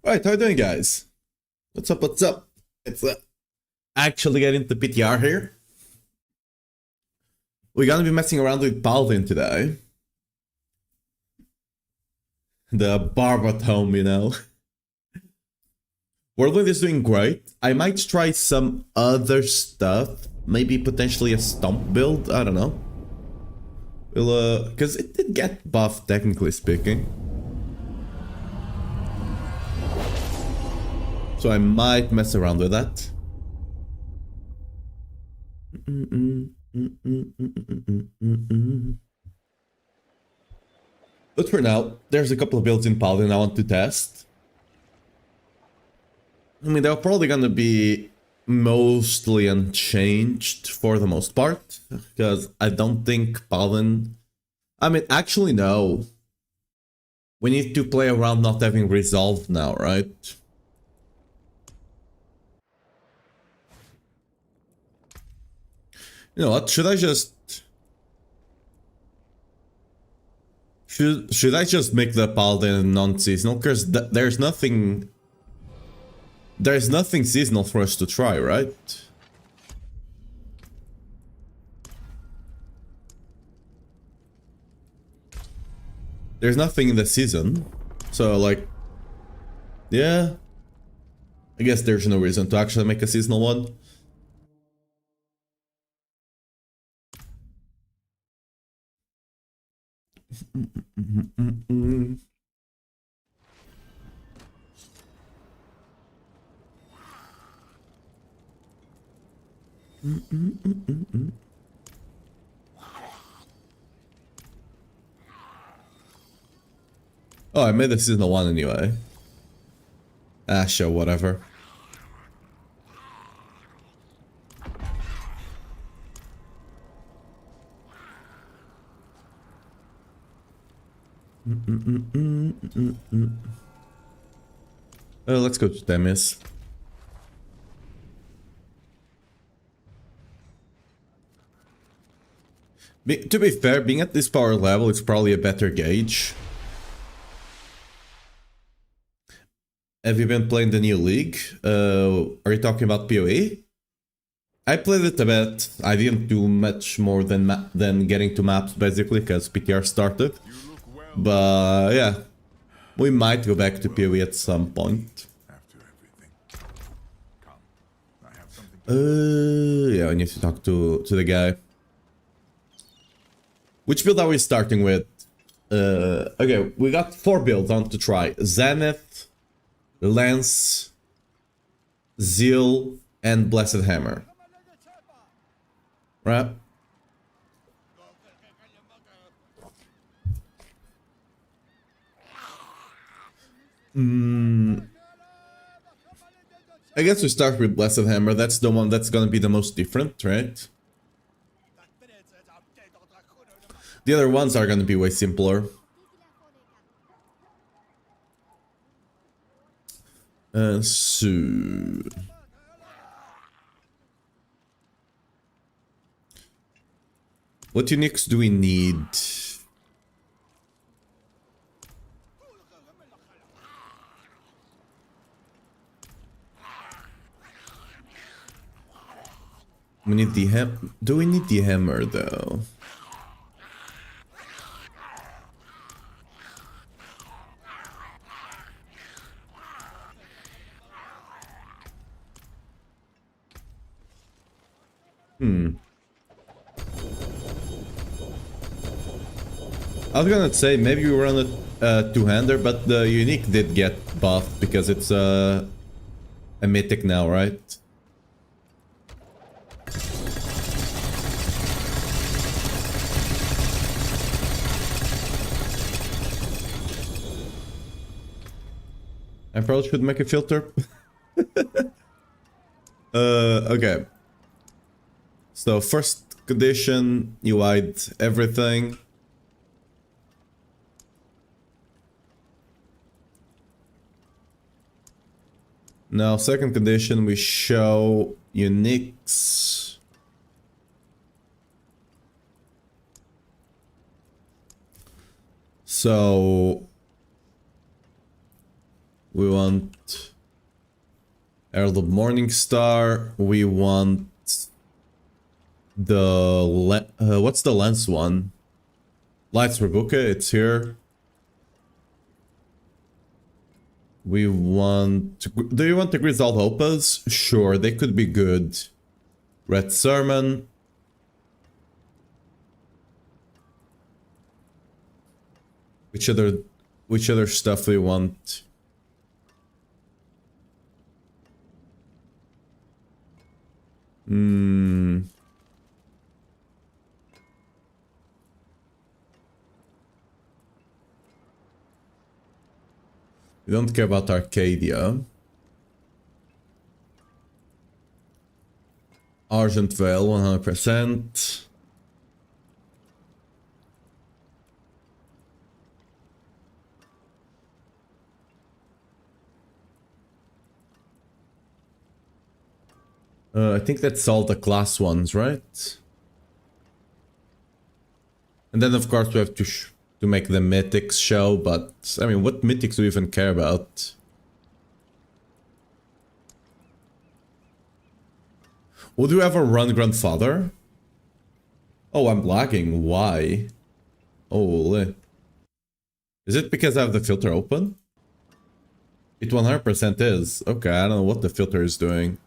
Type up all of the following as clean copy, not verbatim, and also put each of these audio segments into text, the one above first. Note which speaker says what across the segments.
Speaker 1: Alright, how you doing, guys? What's up, what's up? It's actually getting the PTR here. We're gonna be messing around with Paladin today. The barb at home, you know. Whirlwind is doing great. I might try some other stuff. Maybe potentially a stomp build, I don't know. We'll, cause it did get buffed, technically speaking. So I might mess around with that. But for now, there's a couple of builds in Paladin I want to test. I mean, they're probably gonna be mostly unchanged for the most part, because I don't think Paladin... I mean, actually no. We need to play around not having resolved now, right? You know what, should I just... Should I just make the Paladin non-seasonal? Because there's nothing... There's nothing seasonal for us to try, right? There's nothing in the season. So, like... Yeah. I guess there's no reason to actually make a seasonal one. Oh, I made the seasonal one anyway. Ah, sure, whatever. Let's go to Demis. To be fair, being at this power level is probably a better gauge. Have you been playing the new league? Are you talking about PoE? I played it a bit. I didn't do much more than getting to maps, basically, because PTR started. But yeah, we might go back to PoE at some point. Yeah, I need to talk to the guy. Which build are we starting with? Okay, we got 4 builds on to try. Zenith, Lance, Zeal, and Blessed Hammer. Right? I guess we start with Blessed Hammer. That's the one that's gonna be the most different, right? The other ones are gonna be way simpler. So... What uniques do we need? We need the Do we need the hammer though? I was gonna say maybe we run a two-hander, but the unique did get buffed because it's a mythic now, right? I probably should make a filter. Okay. So first condition, you hide everything. Now, second condition, we show uniques. So We want Herald of Morning Star. We want the what's the lens one? Lights Rebuka, it's here. We want... Do you want the Grizzled Opals? Sure, they could be good. Red Sermon. Which other stuff we want? We don't care about Arcadia. Argent Veil, 100%. I think that's all the class ones, right? And then of course we have to make the mythics show, but I mean, what mythics do we even care about? Would you ever run Grandfather? Oh, I'm lagging. Why? Holy. Is it because I have the filter open? It 100% is. Okay, I don't know what the filter is doing.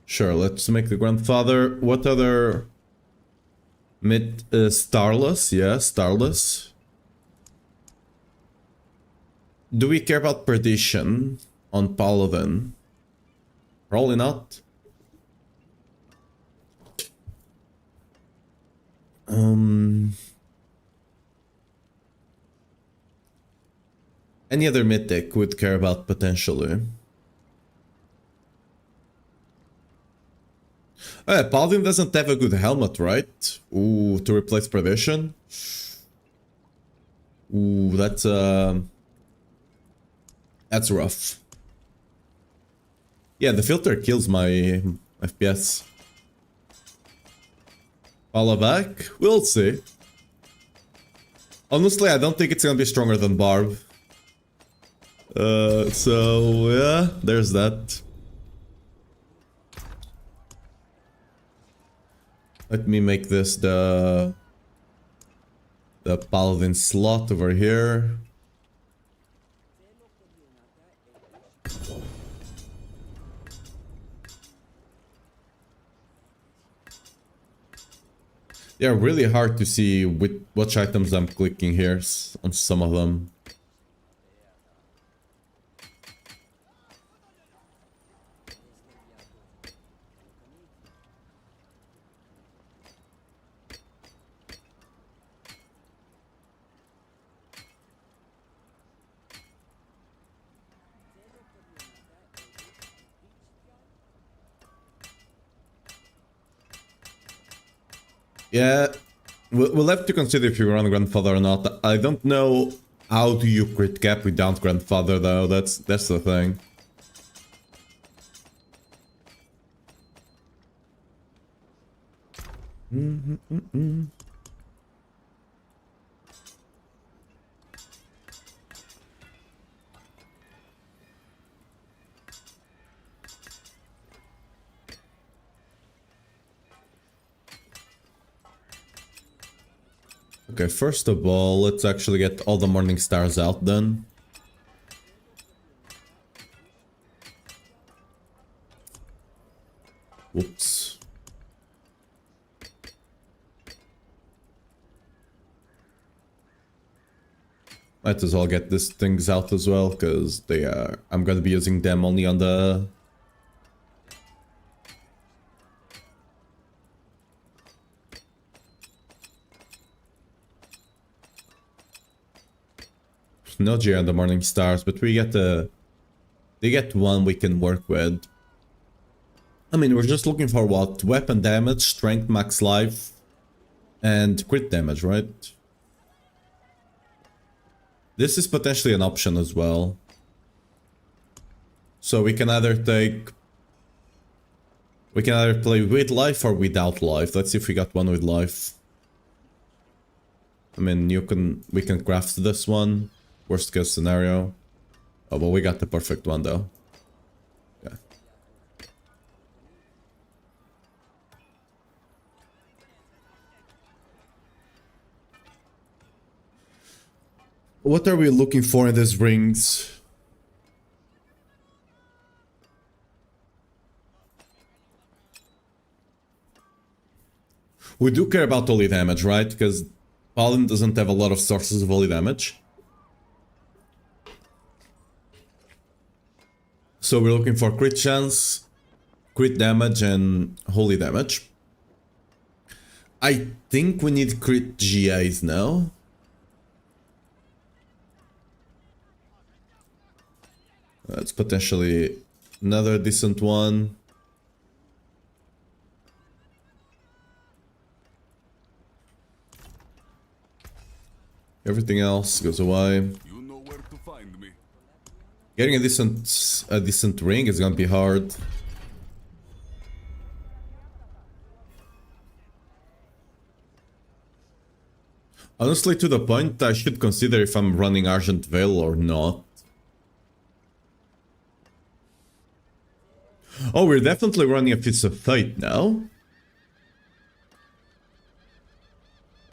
Speaker 1: Sure, let's make the Grandfather. What other... Starless? Yeah, Starless. Do we care about Perdition on Paladin? Probably not. Any other mythic would care about potentially. Paladin doesn't have a good helmet, right? Ooh, to replace Perdition? Ooh, that's rough. Yeah, the filter kills my FPS. Follow back? We'll see. Honestly, I don't think it's gonna be stronger than Barb. So yeah, there's that. Let me make this the Paladin slot over here. They're really hard to see with which items I'm clicking here on some of them. Yeah, we'll have to consider if you run Grandfather or not. I don't know how do you crit cap without Grandfather though. That's the thing. Okay, first of all, let's actually get all the morning stars out then. Whoops. Might as well get these things out as well, because they are... I'm gonna be using them only on the... No G on the morning stars, but we get the... They get one we can work with. I mean, we're just looking for what? Weapon damage, strength, max life, and crit damage, right? This is potentially an option as well. So we can either take... We can either play with life or without life. Let's see if we got one with life. I mean, we can craft this one. Worst case scenario. Oh, but we got the perfect one though. Yeah. What are we looking for in these rings? We do care about holy damage, right? Because Paladin doesn't have a lot of sources of holy damage. So we're looking for crit chance, crit damage, and holy damage. I think we need crit GAs now. That's potentially another decent one. Everything else goes away.
Speaker 2: You know where to find me.
Speaker 1: Getting a decent ring is gonna be hard. Honestly, to the point, I should consider if I'm running Argent Veil or not. Oh, we're definitely running a Fist of Fate now.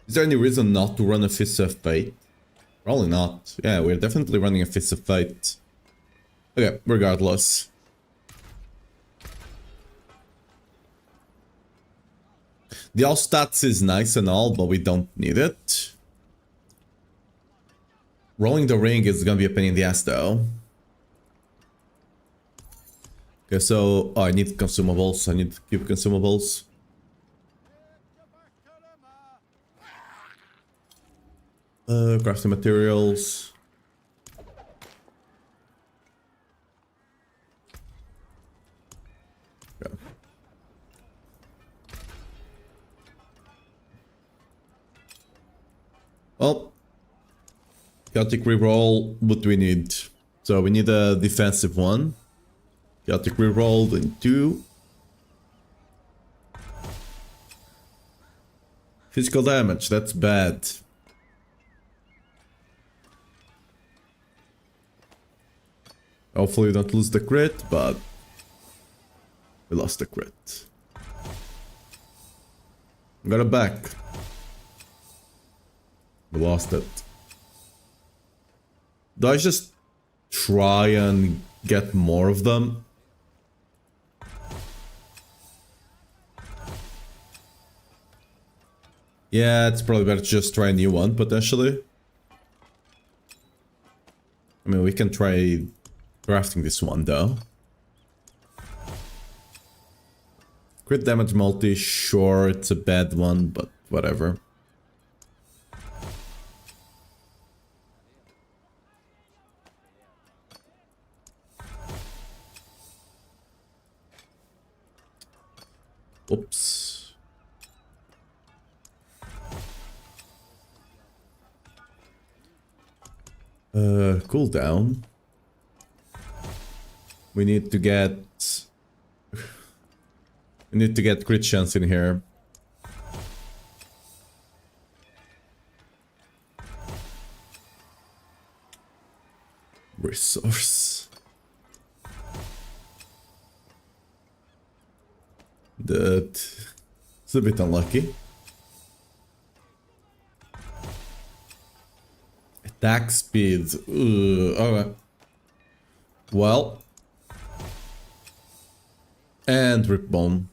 Speaker 1: Is there any reason not to run a Fist of Fate? Probably not. Yeah, we're definitely running a Fist of Fate. Okay, regardless. The all stats is nice and all, but we don't need it. Rolling the ring is gonna be a pain in the ass though. Okay, so I need consumables. I need to keep consumables. Crafting materials. Okay. Well, chaotic reroll. What do we need? So we need a defensive one. Chaotic reroll in 2. Physical damage, that's bad. Hopefully we don't lose the crit, but we lost the crit. Got it back. We lost it. Do I just try and get more of them? Yeah, it's probably better to just try a new one, potentially. I mean, we can try crafting this one, though. Crit damage multi, sure, it's a bad one, but whatever. Oops. Cooldown. We need to get... we need to get crit chance in here. Resource. That... it's a bit unlucky. Attack speed. Okay. Well. And rip bomb.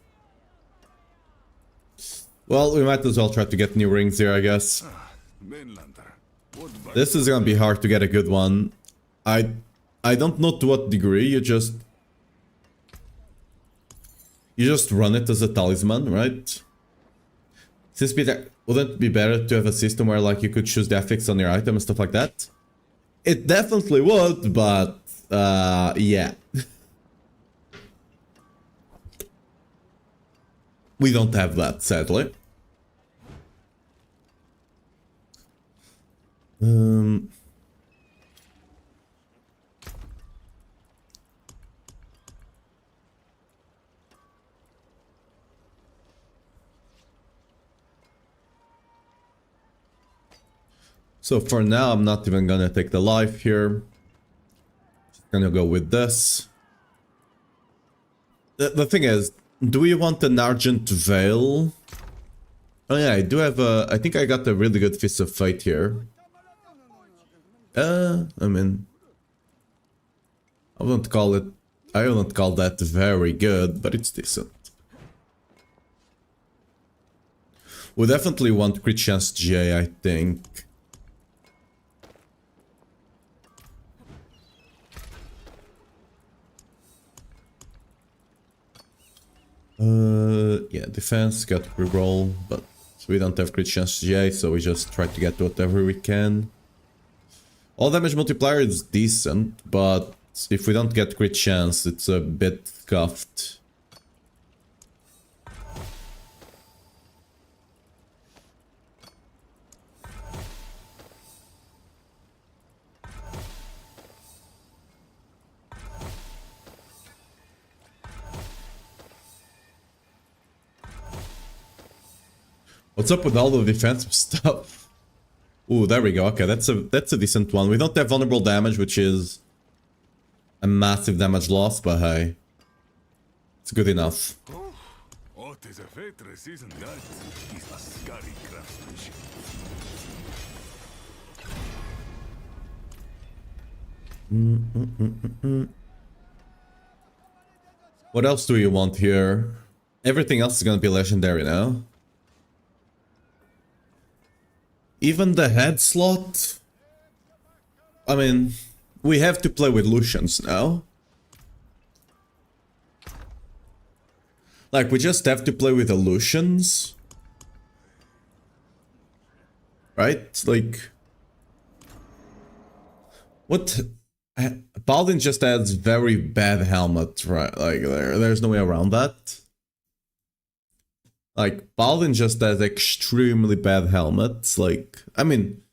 Speaker 1: Well, we might as well try to get new rings here, I guess. This is gonna be hard to get a good one. I don't know to what degree. You just run it as a talisman, right? Since wouldn't it be better to have a system where like you could choose the affix on your item and stuff like that? It definitely would, but yeah. We don't have that, sadly. So for now, I'm not even gonna take the life here. Just gonna go with this. The thing is, do we want an Argent Veil? Oh yeah, I do have a... I think I got a really good Fist of Fate here. I mean... I wouldn't call it... I wouldn't call that very good, but it's decent. We definitely want crit chance J, I think. Yeah, defense, got to reroll, but we don't have crit chance J, so we just try to get whatever we can. All damage multiplier is decent, but if we don't get crit chance, it's a bit scuffed. What's up with all the defensive stuff? Ooh, there we go. Okay, that's a decent one. We don't have vulnerable damage, which is a massive damage loss, but hey, it's good enough. What else do you want here? Everything else is gonna be legendary now. Even the head slot? I mean, we have to play with Lucians now. Like, we just have to play with the Lucians. Right? Like... What? Paladin just adds very bad helmet, right? Like, there's no way around that. Like, Paladin just has extremely bad helmets. Like, I mean,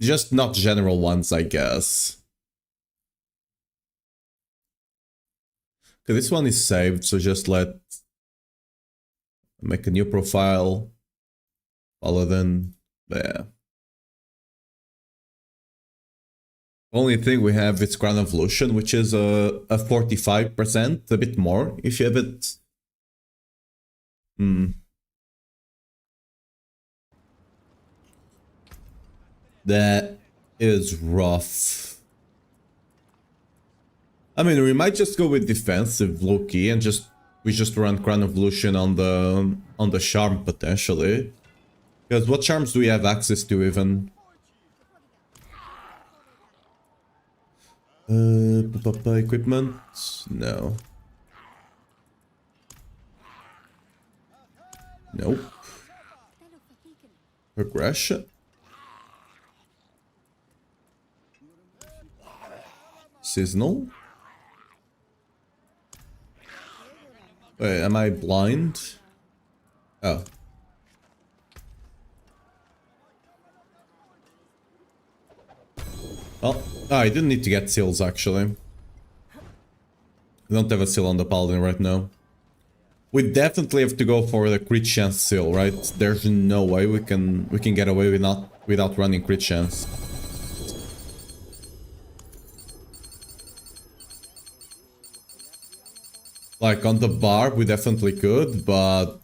Speaker 1: just not general ones, I guess. Okay, this one is saved, so just make a new profile. Paladin. There. Only thing we have is Crown of Lucian, which is a 45%, a bit more if you have it. That is rough. I mean, we might just go with defensive low-key and we just run Crown of Lucian on the charm potentially. Because what charms do we have access to even? Equipment? No. Nope. Progression? Seasonal? Wait, am I blind? Oh. Well, I didn't need to get seals actually. We don't have a seal on the Paladin right now. We definitely have to go for the crit chance seal, right? There's no way we can get away without running crit chance. Like on the bar, we definitely could, but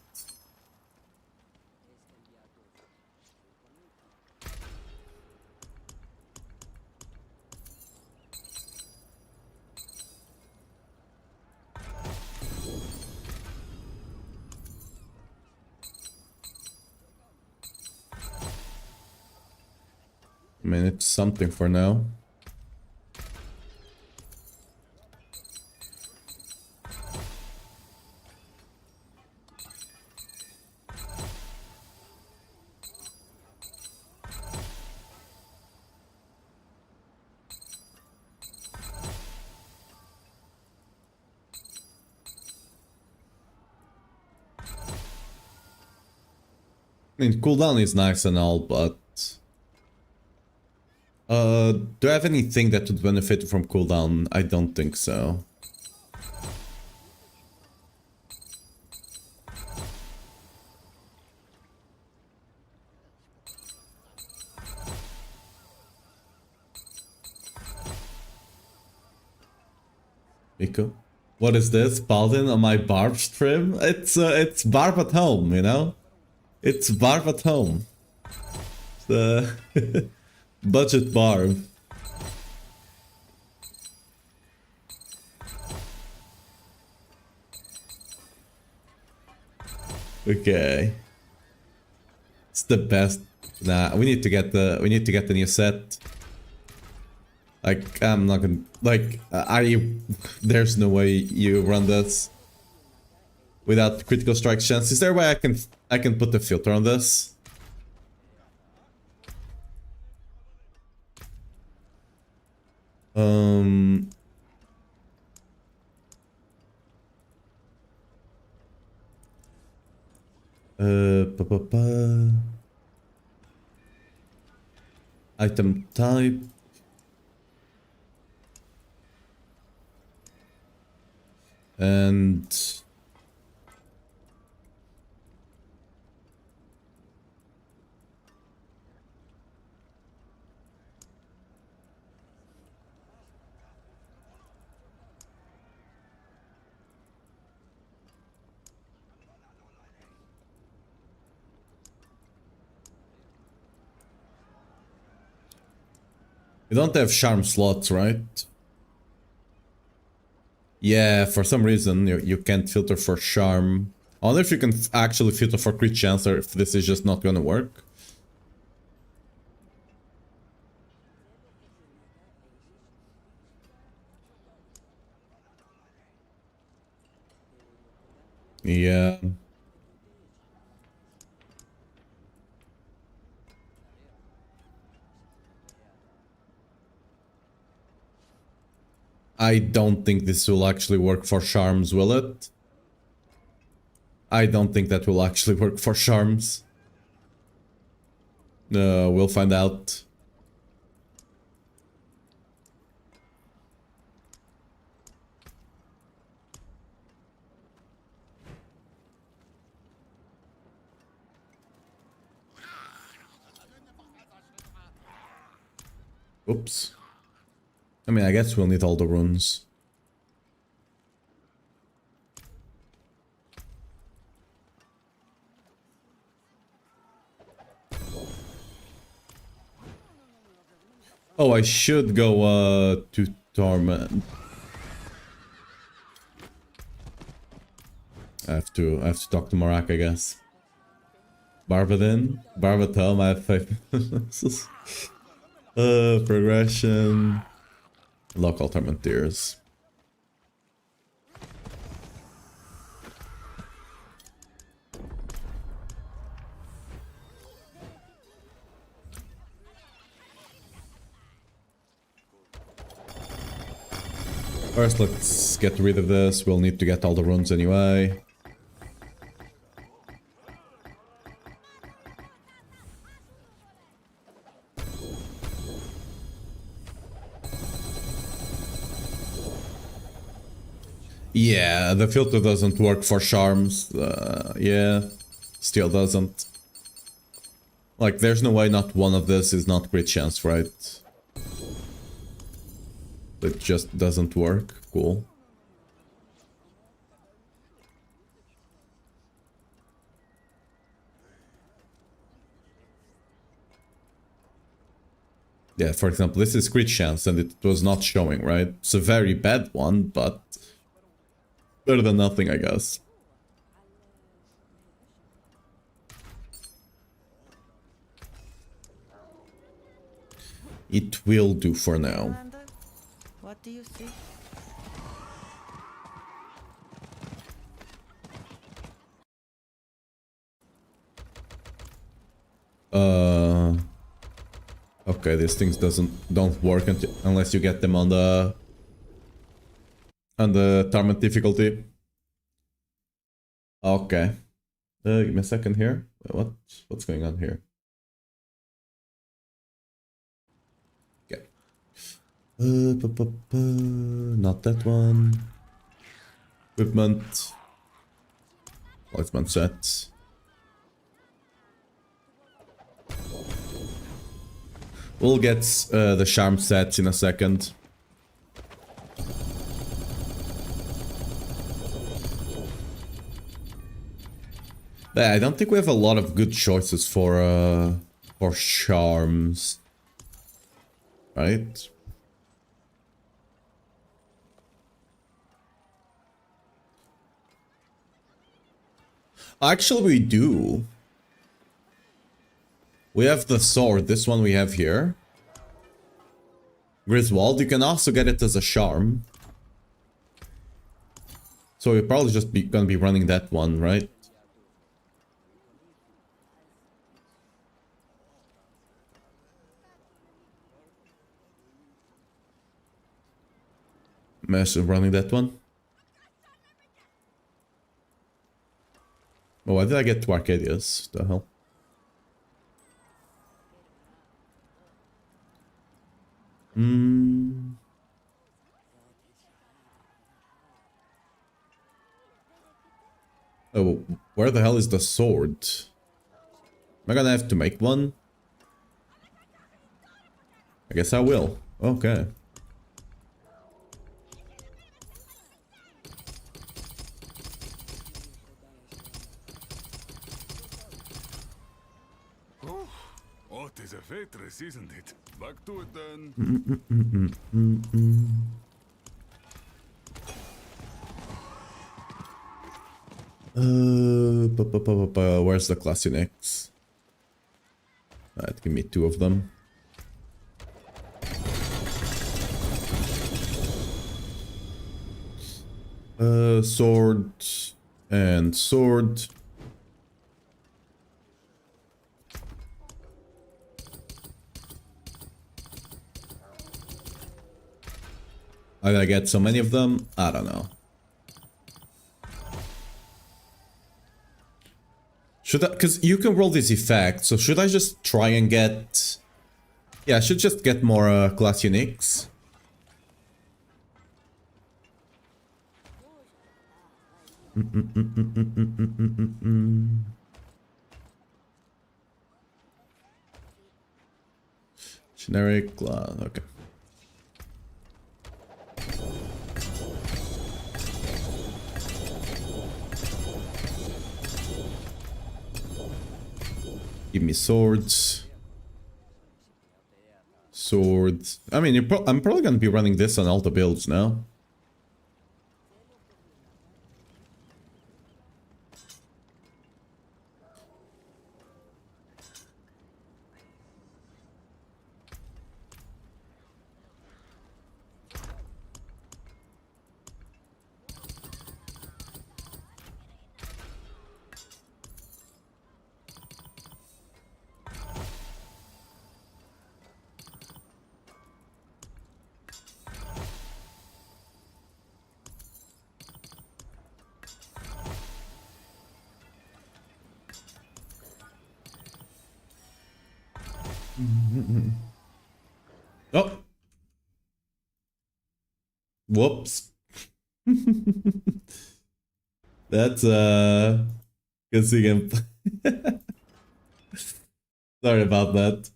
Speaker 1: I mean, it's something for now. I mean, cooldown is nice and all, but... do I have anything that would benefit from cooldown? I don't think so. Miko. What is this? Paladin on my barb stream? It's barb at home, you know? It's barb at home. The budget barb. Okay. It's the best. Nah, we need to get the new set. Like, I'm not gonna, like, there's no way you run this without critical strike chance. Is there a way I can put the filter on this? Pa, pa, pa. Item type. And you don't have charm slots, right? Yeah, for some reason you can't filter for charm. I wonder if you can actually filter for crit chance or if this is just not gonna work. Yeah. I don't think this will actually work for charms, will it? I don't think that will actually work for charms. We'll find out. Oops. I mean, I guess we'll need all the runes. Oh, I should go to Torment. I have to talk to Marak, I guess. Barbadin? Barbatom, I have 5 progression. Local Tormenteers. First, let's get rid of this. We'll need to get all the runes anyway. Yeah, the filter doesn't work for charms. Yeah, still doesn't. Like, there's no way not one of this is not crit chance, right? It just doesn't work. Cool. Yeah, for example, this is crit chance and it was not showing, right? It's a very bad one, but better than nothing, I guess. It will do for now.
Speaker 3: What do you see?
Speaker 1: Okay, these things don't work unless you get them on the torment difficulty. Okay. Give me a second here. What's going on here? Okay. Not that one. Equipment. Placement sets. We'll get the charm sets in a second. But I don't think we have a lot of good choices for charms. Right? Actually, we do. We have the sword, this one we have here. Griswold, you can also get it as a charm. So we're probably just gonna be running that one, right? Mesh is running that one. Oh, why did I get two Arcadias? The hell? Oh, where the hell is the sword? Am I gonna have to make one? I guess I will. Okay.
Speaker 2: Oh, what is a waitress, isn't it? Back to it then.
Speaker 1: Where's the classy next? Alright, give me two of them. Sword and sword. Did I get so many of them? I don't know. Should I, because you can roll this effect, so should I just try and get... Yeah, I should just get more class uniques. Generic class, okay. Give me swords. Swords. I mean, I'm probably gonna be running this on all the builds now. Oh. Whoops. That's good seeing him. Sorry about that.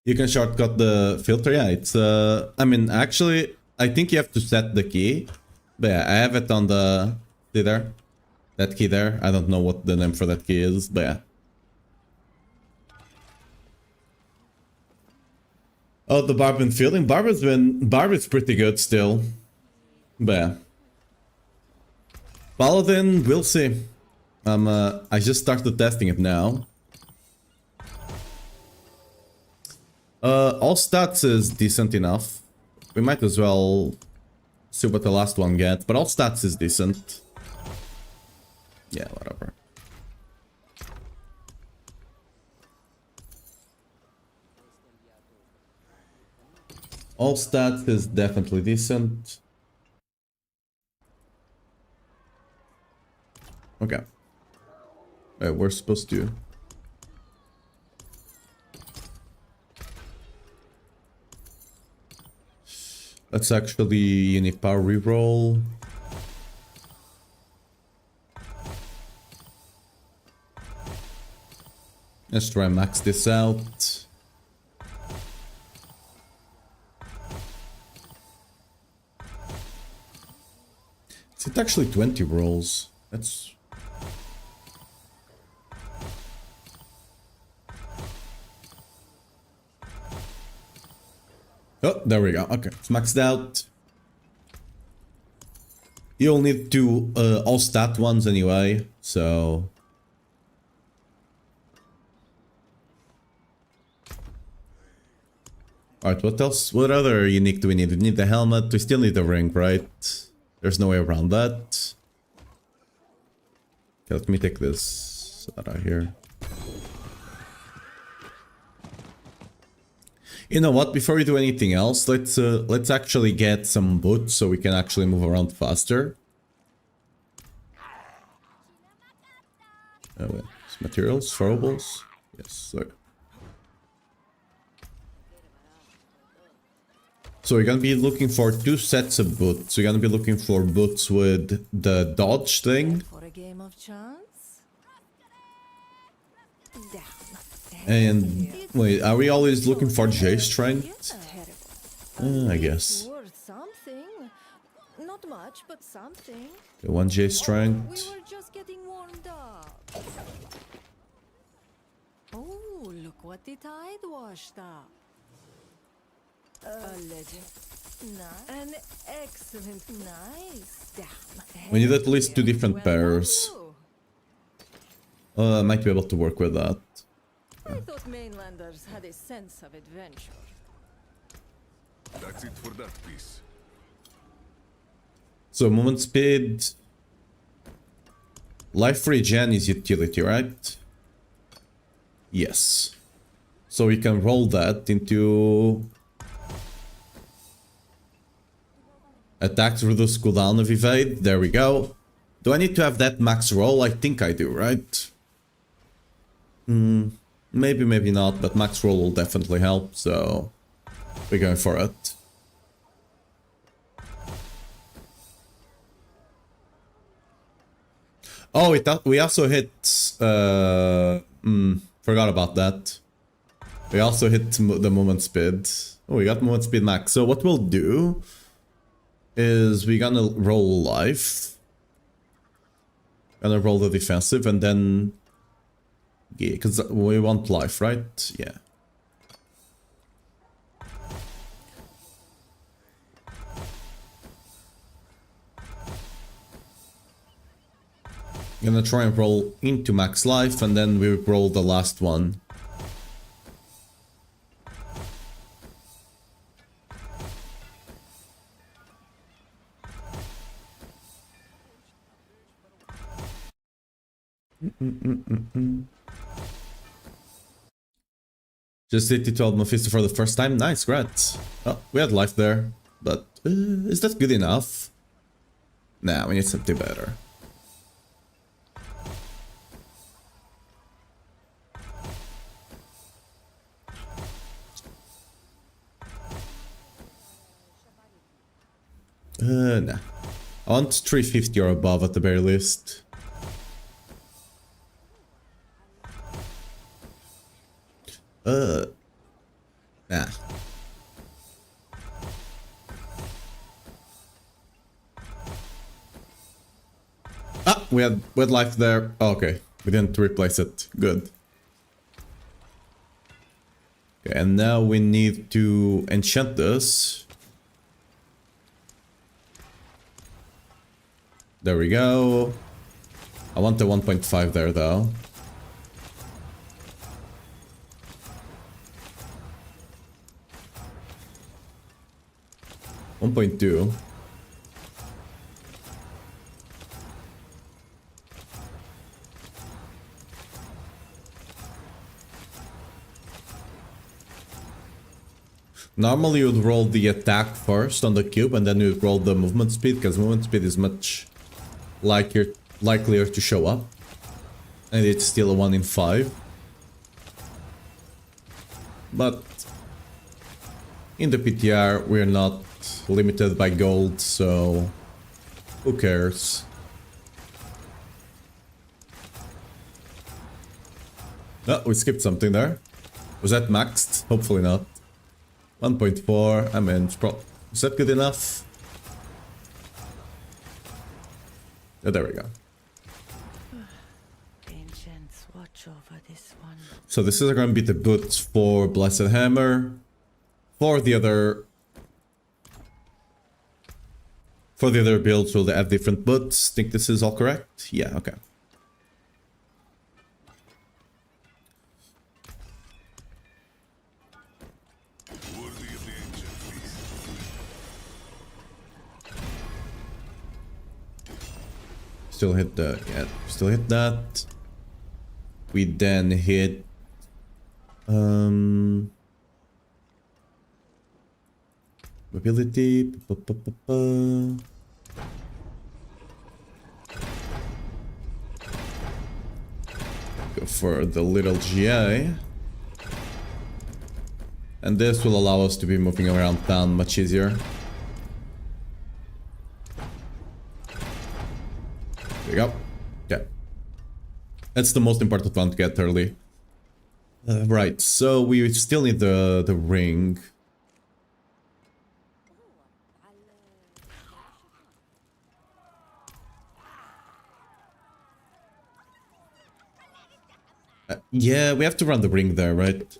Speaker 1: You can shortcut the filter, yeah, it's I mean actually I think you have to set the key. But yeah, I have it on the see there? That key there. I don't know what the name for that key is, but yeah. Oh, the Barb been fielding? Barb is pretty good still. But yeah. Paladin, we'll see. I just started testing it now. All stats is decent enough. We might as well see what the last one gets, but all stats is decent. Yeah, whatever. All stats is definitely decent. Okay. We're supposed to... Let's actually unique power reroll. Let's try and max this out. actually 20 rolls. That's... Oh, there we go. Okay, it's maxed out. You'll need to all stat ones anyway, so... Alright, what else? What other unique do we need? We need the helmet. We still need the ring, right? There's no way around that. Okay, let me take this out of here. You know what? Before we do anything else, let's actually get some boots so we can actually move around faster. Wait. Materials, throwables. Yes. So we're gonna be looking for 2 sets of boots. We're gonna be looking for boots with the dodge thing.
Speaker 3: For a game of chance?
Speaker 1: And wait, are we always looking for J strength? I guess.
Speaker 3: Worth something. Not much, but something.
Speaker 1: Okay, 1 J
Speaker 3: We
Speaker 1: strength.
Speaker 3: were just getting warmed up. Oh, look what the tide washed up. A legend. An excellent. Nice. Damn.
Speaker 1: We need at least 2 different pairs. I might be able to work with that.
Speaker 3: I thought mainlanders had a sense of adventure.
Speaker 2: That's it for that piece.
Speaker 1: So movement speed. Life regen is utility, right? Yes. So we can roll that into... Attacks reduce cooldown of evade. There we go. Do I need to have that max roll? I think I do, right? Maybe, maybe not, but max roll will definitely help, so... We're going for it. Oh, we also hit... forgot about that. We also hit the movement speed. Oh, we got movement speed max. So what we'll do... is we're gonna roll life. Gonna roll the defensive and then... Yeah, because we want life, right? Yeah. Gonna try and roll into max life and then we roll the last one. Just hit the 12 Mephisto for the first time. Nice, congrats. Oh, we had life there. But is that good enough? Nah, we need something better. Nah. I want 350 or above at the very least. Nah. Ah, we had life there. Oh, okay, we didn't replace it. Good. Okay, and now we need to enchant this. There we go. I want the 1.5 there though. $1.2. Normally you would roll the attack first on the cube and then you would roll the movement speed, because movement speed is much likelier to show up. And it's still a 1 in 5. But in the PTR we're not limited by gold, so who cares? Oh, we skipped something there. Was that maxed? Hopefully not. 1.4, I mean, is that good enough? Oh, there we go.
Speaker 4: Ancients, watch over this one.
Speaker 1: So this is going to be the boots for Blessed Hammer. For the other builds, we'll have different boots. Think this is all correct? Yeah, okay.
Speaker 2: Worthy of the ancient feast.
Speaker 1: Still hit the, yeah, still hit that. We then hit, mobility, go for the little GI. And this will allow us to be moving around town much easier. There we go. Okay. That's the most important one to get early. Right, so we still need the ring. Yeah, we have to run the ring there, right?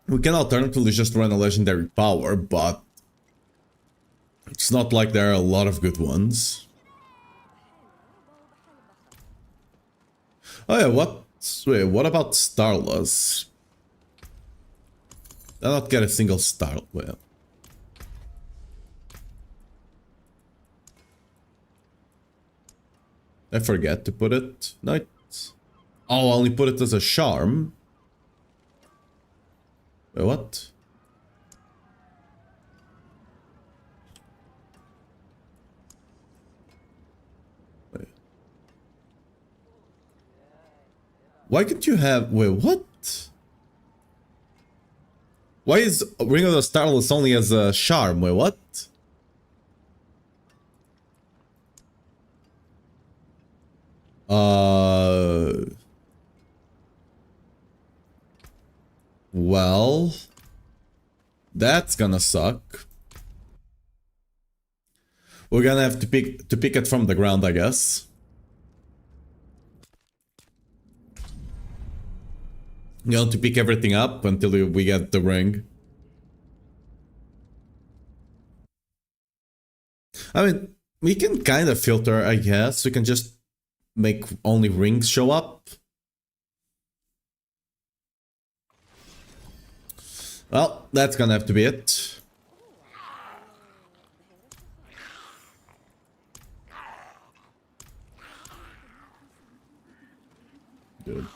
Speaker 1: We can alternatively just run a legendary power, but it's not like there are a lot of good ones. Oh yeah, wait, what about Starless? Did I not get a single star? Well, I forget to put it. No, oh, I only put it as a charm. Wait, what? Wait. Why can't you have... Wait, what? Why is Ring of the Starless only as a charm? Wait, what? Well, that's gonna suck. We're gonna have to pick it from the ground, I guess. You know, to pick everything up until we get the ring. I mean, we can kind of filter, I guess. We can just make only rings show up. Well, that's gonna have to be it. Good.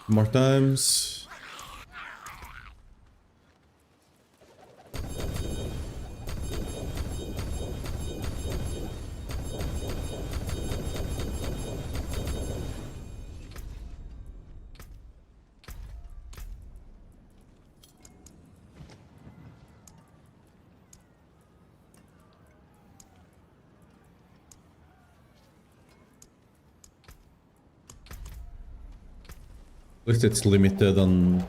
Speaker 1: More times. At least it's limited on...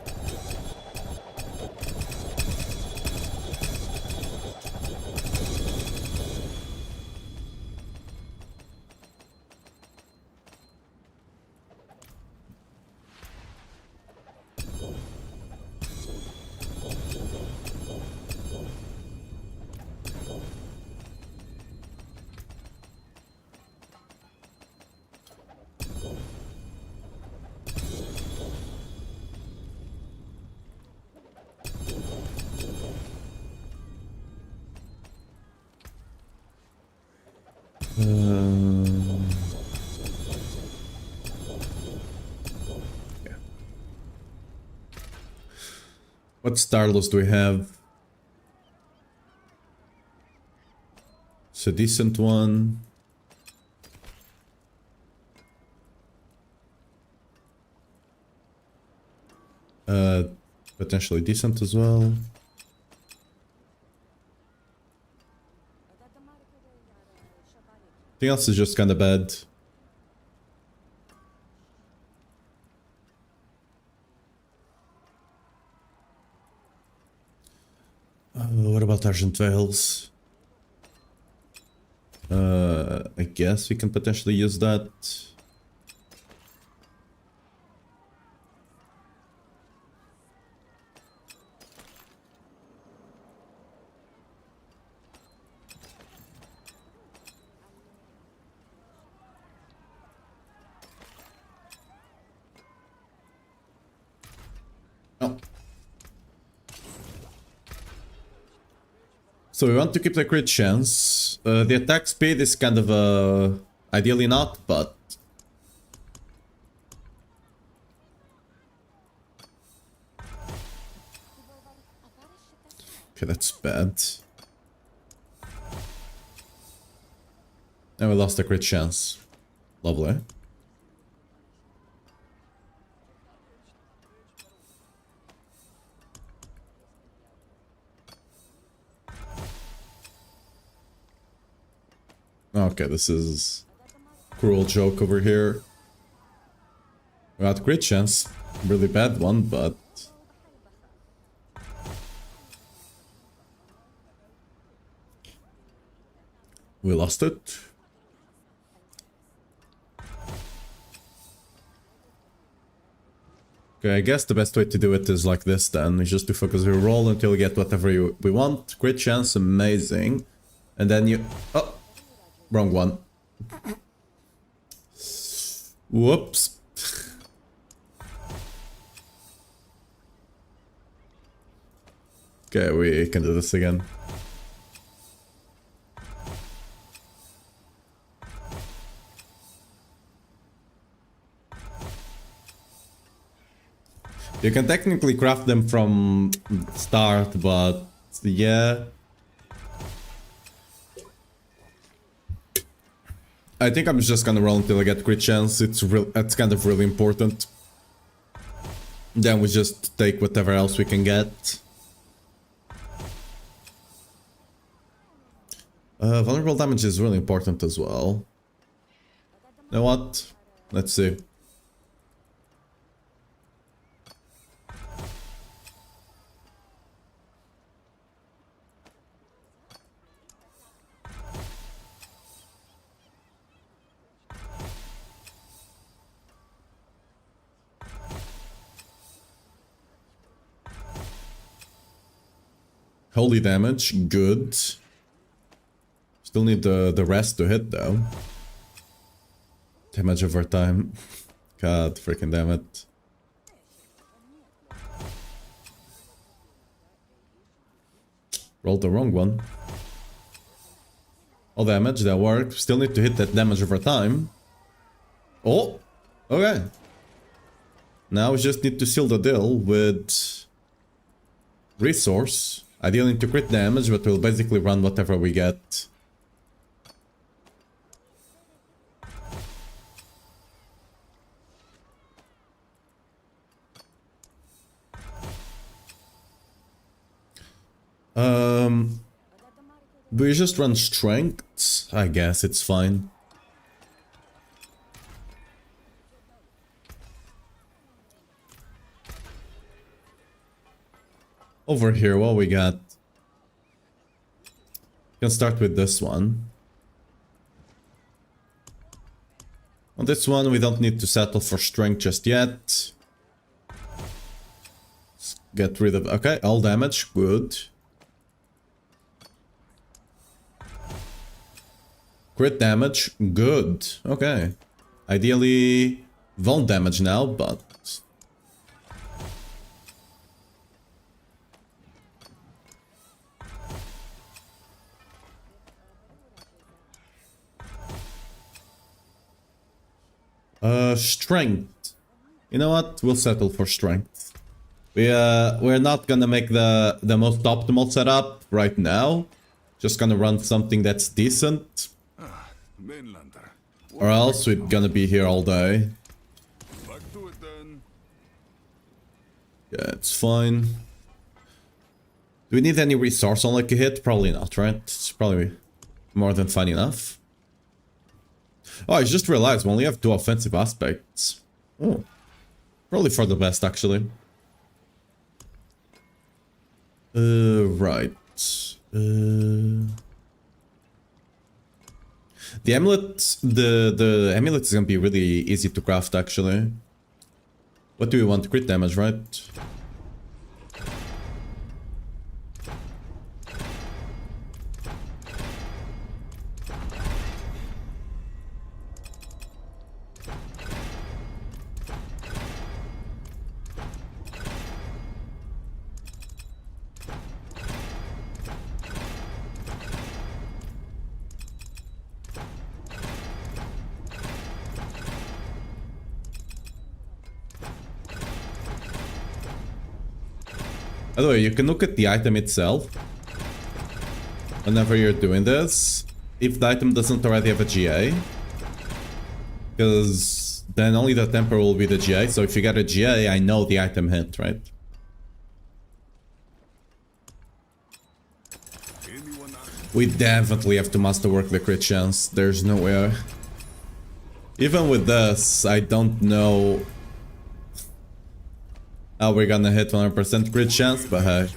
Speaker 1: yeah. What Starless do we have? It's a decent one. Potentially decent as well. Everything else is just kind of bad. What about Argent Veils? I guess we can potentially use that. Oh. So we want to keep the crit chance. The attack speed is kind of ideally not, but okay, that's bad. And we lost the crit chance. Lovely. Okay, this is cruel joke over here. We got crit chance, really bad one, but we lost it. Okay, I guess the best way to do it is like this then, is just to focus your roll until we get whatever we want. Crit chance, amazing. And then you... Oh! Wrong one. Whoops. Okay, we can do this again. You can technically craft them from start, but yeah. I think I'm just gonna roll until I get crit chance. It's kind of really important. Then we just take whatever else we can get. Vulnerable damage is really important as well. You know what? Let's see. Holy damage, good. Still need the rest to hit though. Damage over time. God freaking damn it. Rolled the wrong one. All damage, that worked. Still need to hit that damage over time. Oh! Okay. Now we just need to seal the deal with resource. Ideally into crit damage, but we'll basically run whatever we get. Do we just run strength? I guess it's fine. Over here, what we got? We can start with this one. On this one, we don't need to settle for strength just yet. Let's get rid of... Okay, all damage, good. Crit damage, good. Okay. Ideally, vuln damage now, but... strength. You know what? We'll settle for strength. We're not gonna make the most optimal setup right now. Just gonna run something that's decent.
Speaker 2: Mainlander.
Speaker 1: Or else we're gonna be here all day.
Speaker 2: Back to it then.
Speaker 1: Yeah, it's fine. Do we need any resource on like a hit? Probably not, right? It's probably more than fine enough. Oh, I just realized we only have 2 offensive aspects. Oh. Probably for the best, actually. Right. The amulet, the amulet is gonna be really easy to craft, actually. What do we want? Crit damage, right? By the way, you can look at the item itself whenever you're doing this, if the item doesn't already have a GA, because then only the temper will be the GA, so if you get a GA, I know the item hit, right? We definitely have to masterwork the crit chance, there's no way. Even with this, I don't know how we're gonna hit 100% crit chance, but hey.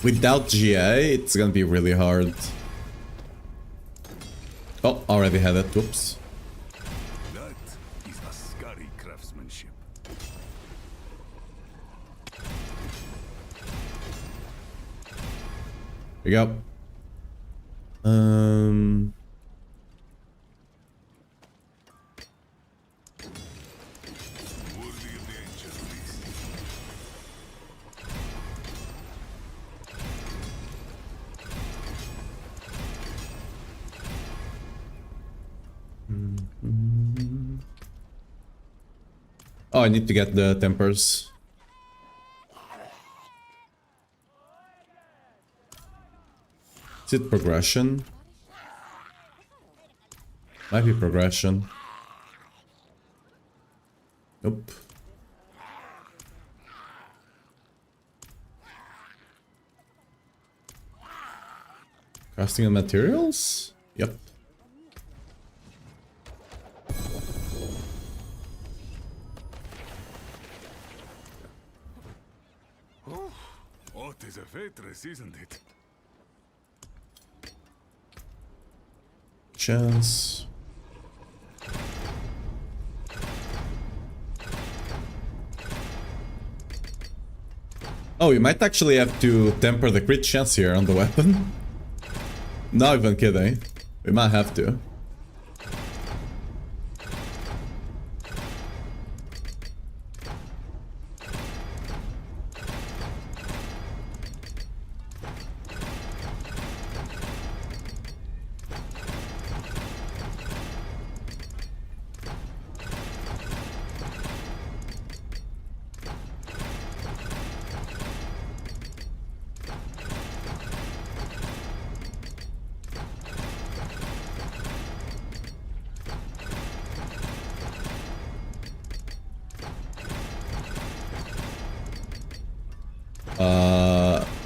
Speaker 1: Without GA, it's gonna be really hard. Oh, already had it. Whoops.
Speaker 2: That is a scary craftsmanship.
Speaker 1: Here we go.
Speaker 2: Worthy of the ancient beast.
Speaker 1: Oh, I need to get the tempers. Is it progression? Might be progression. Nope. Casting and materials? Yep.
Speaker 2: Oh, it is a waitress, isn't it?
Speaker 1: Chance. Oh, you might actually have to temper the crit chance here on the weapon. Not even kidding. We might have to.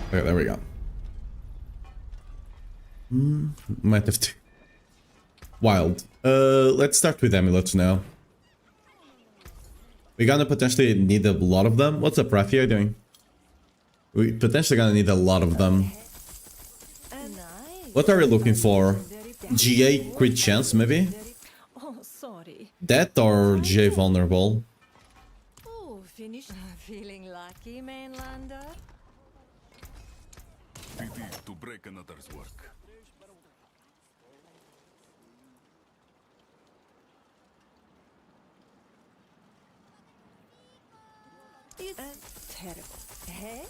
Speaker 1: Okay, there we go. Might have to. Wild. Let's start with amulets now. We're gonna potentially need a lot of them. What's up, Rafi? How you doing? We potentially gonna need a lot of them. What are we looking for? GA crit chance, maybe?
Speaker 3: Oh, sorry.
Speaker 1: That or GA vulnerable?
Speaker 3: Oh, finished. Feeling lucky, mainlander?
Speaker 2: Pity to break another's work.
Speaker 3: It's terrible. Hey.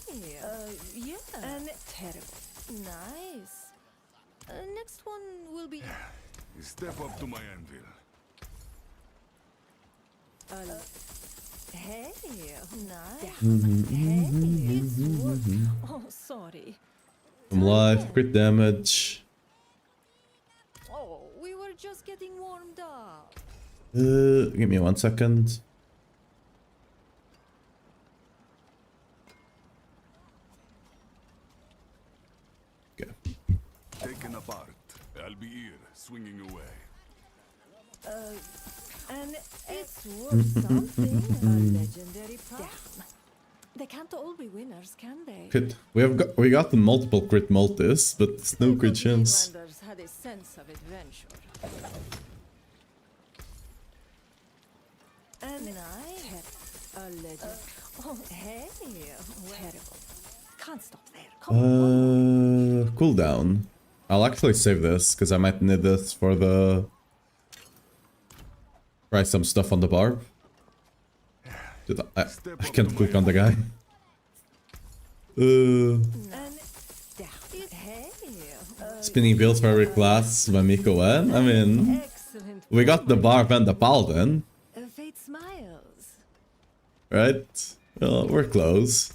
Speaker 3: Yeah. And terrible. Nice. Next one will be.
Speaker 2: Step up to my anvil.
Speaker 3: Hey. Nice. Hey. It's wood. Oh, sorry.
Speaker 1: I'm live, crit damage.
Speaker 3: Oh, we were just getting warmed up.
Speaker 1: Give me 1 second. Okay.
Speaker 2: Taken apart. I'll be here, swinging away.
Speaker 3: And it's worth something. A legendary prize. They can't all be winners, can they?
Speaker 1: Crit. We got the multiple crit multis, but it's no crit chance.
Speaker 3: Greenlanders had a sense of adventure. And I had a legend. Oh, hey, terrible. Can't stop there. Come on.
Speaker 1: Cooldown. I'll actually save this because I might need this for the. Try some stuff on the barb. Dude, I can't click on the guy. Spinning builds for every class by Miko N. I mean, we got the barb and the paladin,
Speaker 3: Fate smiles.
Speaker 1: right? Well, we're close.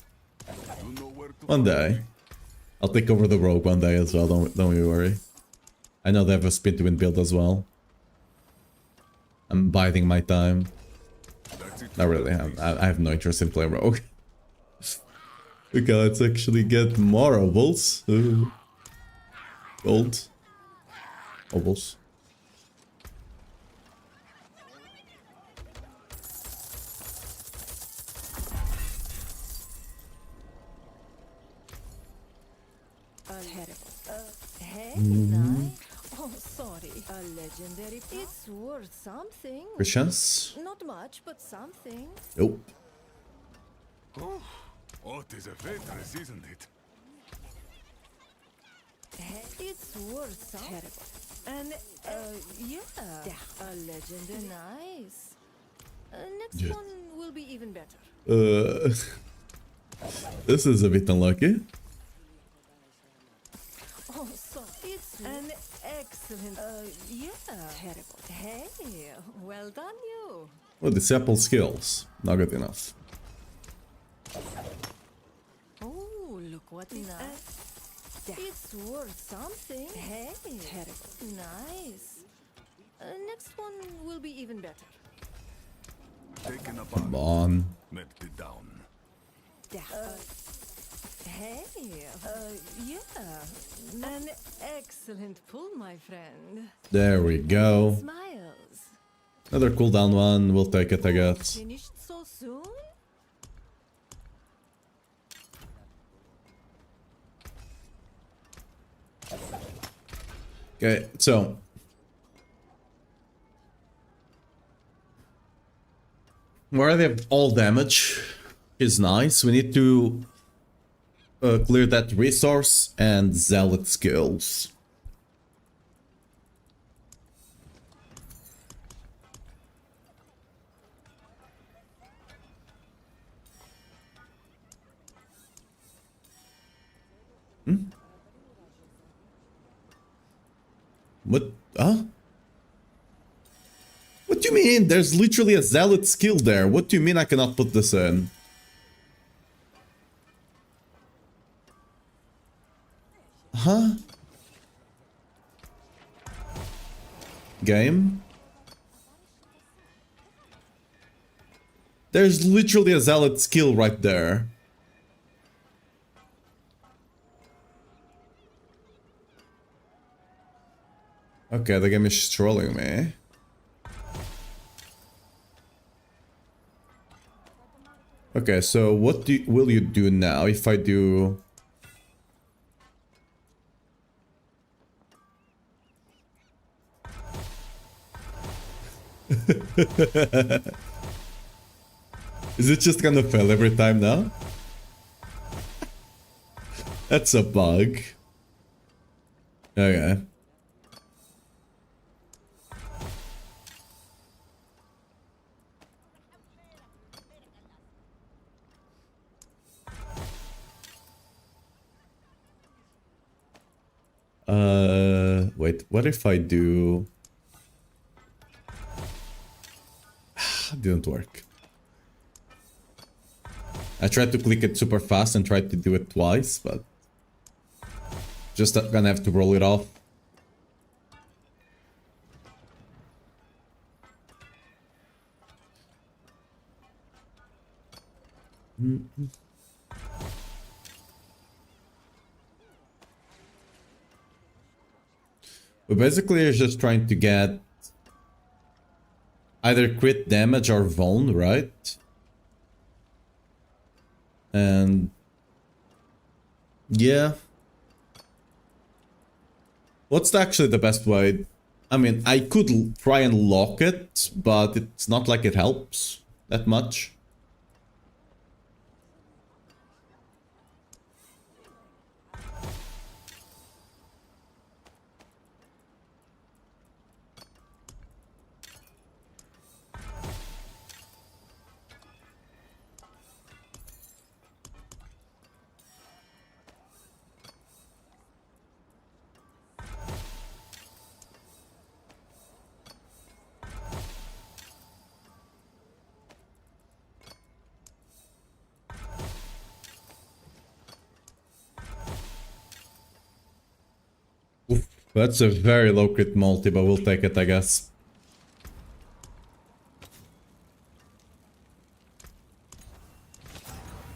Speaker 2: You know where to
Speaker 1: One day. I'll take over the rogue one day as well, don't you worry. I know they have a spin to win build as well. I'm biding my time.
Speaker 2: That's it.
Speaker 1: Not really, I have no interest in playing rogue. Okay, let's actually get more ovals. Ooh. Gold. Ovals.
Speaker 3: Terrible. Hey, nice. Oh, sorry. A legendary. It's worth something.
Speaker 1: Christians?
Speaker 3: Not much, but something.
Speaker 1: Nope.
Speaker 2: Oh, 'tis a waitress, isn't it?
Speaker 3: It's worth something. Terrible. And, yeah. A legendary. Nice. Next
Speaker 1: Yeah.
Speaker 3: one will be even better.
Speaker 1: This is a bit unlucky.
Speaker 3: Oh, so it's an excellent. Yeah. Terrible. Hey, well done, you.
Speaker 1: Oh, disciple skills. Not good enough.
Speaker 3: Oh, look what is it's worth something. Hey, terrible. Nice. Next one will be even better.
Speaker 2: Taken
Speaker 1: Come
Speaker 2: apart,
Speaker 1: on.
Speaker 2: melted down.
Speaker 3: Hey, yeah. An excellent pull, my friend.
Speaker 1: There we go.
Speaker 3: Smiles.
Speaker 1: Another cooldown one. We'll take it, I guess.
Speaker 3: Finished so soon?
Speaker 1: Okay, so. Where they have all damage is nice. We need to clear that resource and zealot skills. What? Huh? What do you mean? There's literally a zealot skill there. What do you mean I cannot put this in? Huh? Game? There's literally a zealot skill right there. Okay, the game is trolling me. Okay, so what will you do now if I do... Is it just gonna fail every time now? That's a bug. Okay. Wait, what if I do... Didn't work. I tried to click it super fast and tried to do it twice, but... Just gonna have to roll it off. But basically, it's just trying to get either crit damage or vuln, right? And yeah. What's actually the best way? I mean, I could try and lock it, but it's not like it helps that much. Oof, that's a very low crit multi, but we'll take it, I guess.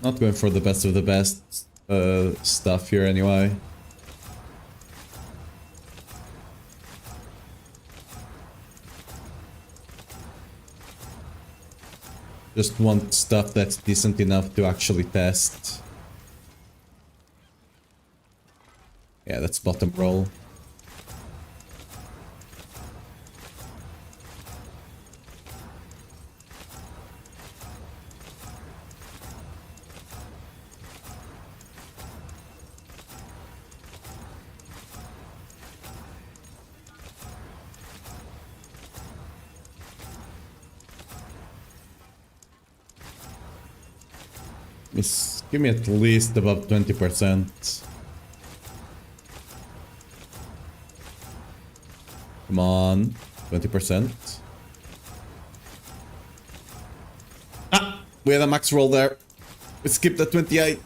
Speaker 1: Not going for the best of the best stuff here anyway. Just want stuff that's decent enough to actually test. Yeah, that's bottom roll. Give me at least above 20%. Come on, 20%. Ah, we had a max roll there. We skipped at 28.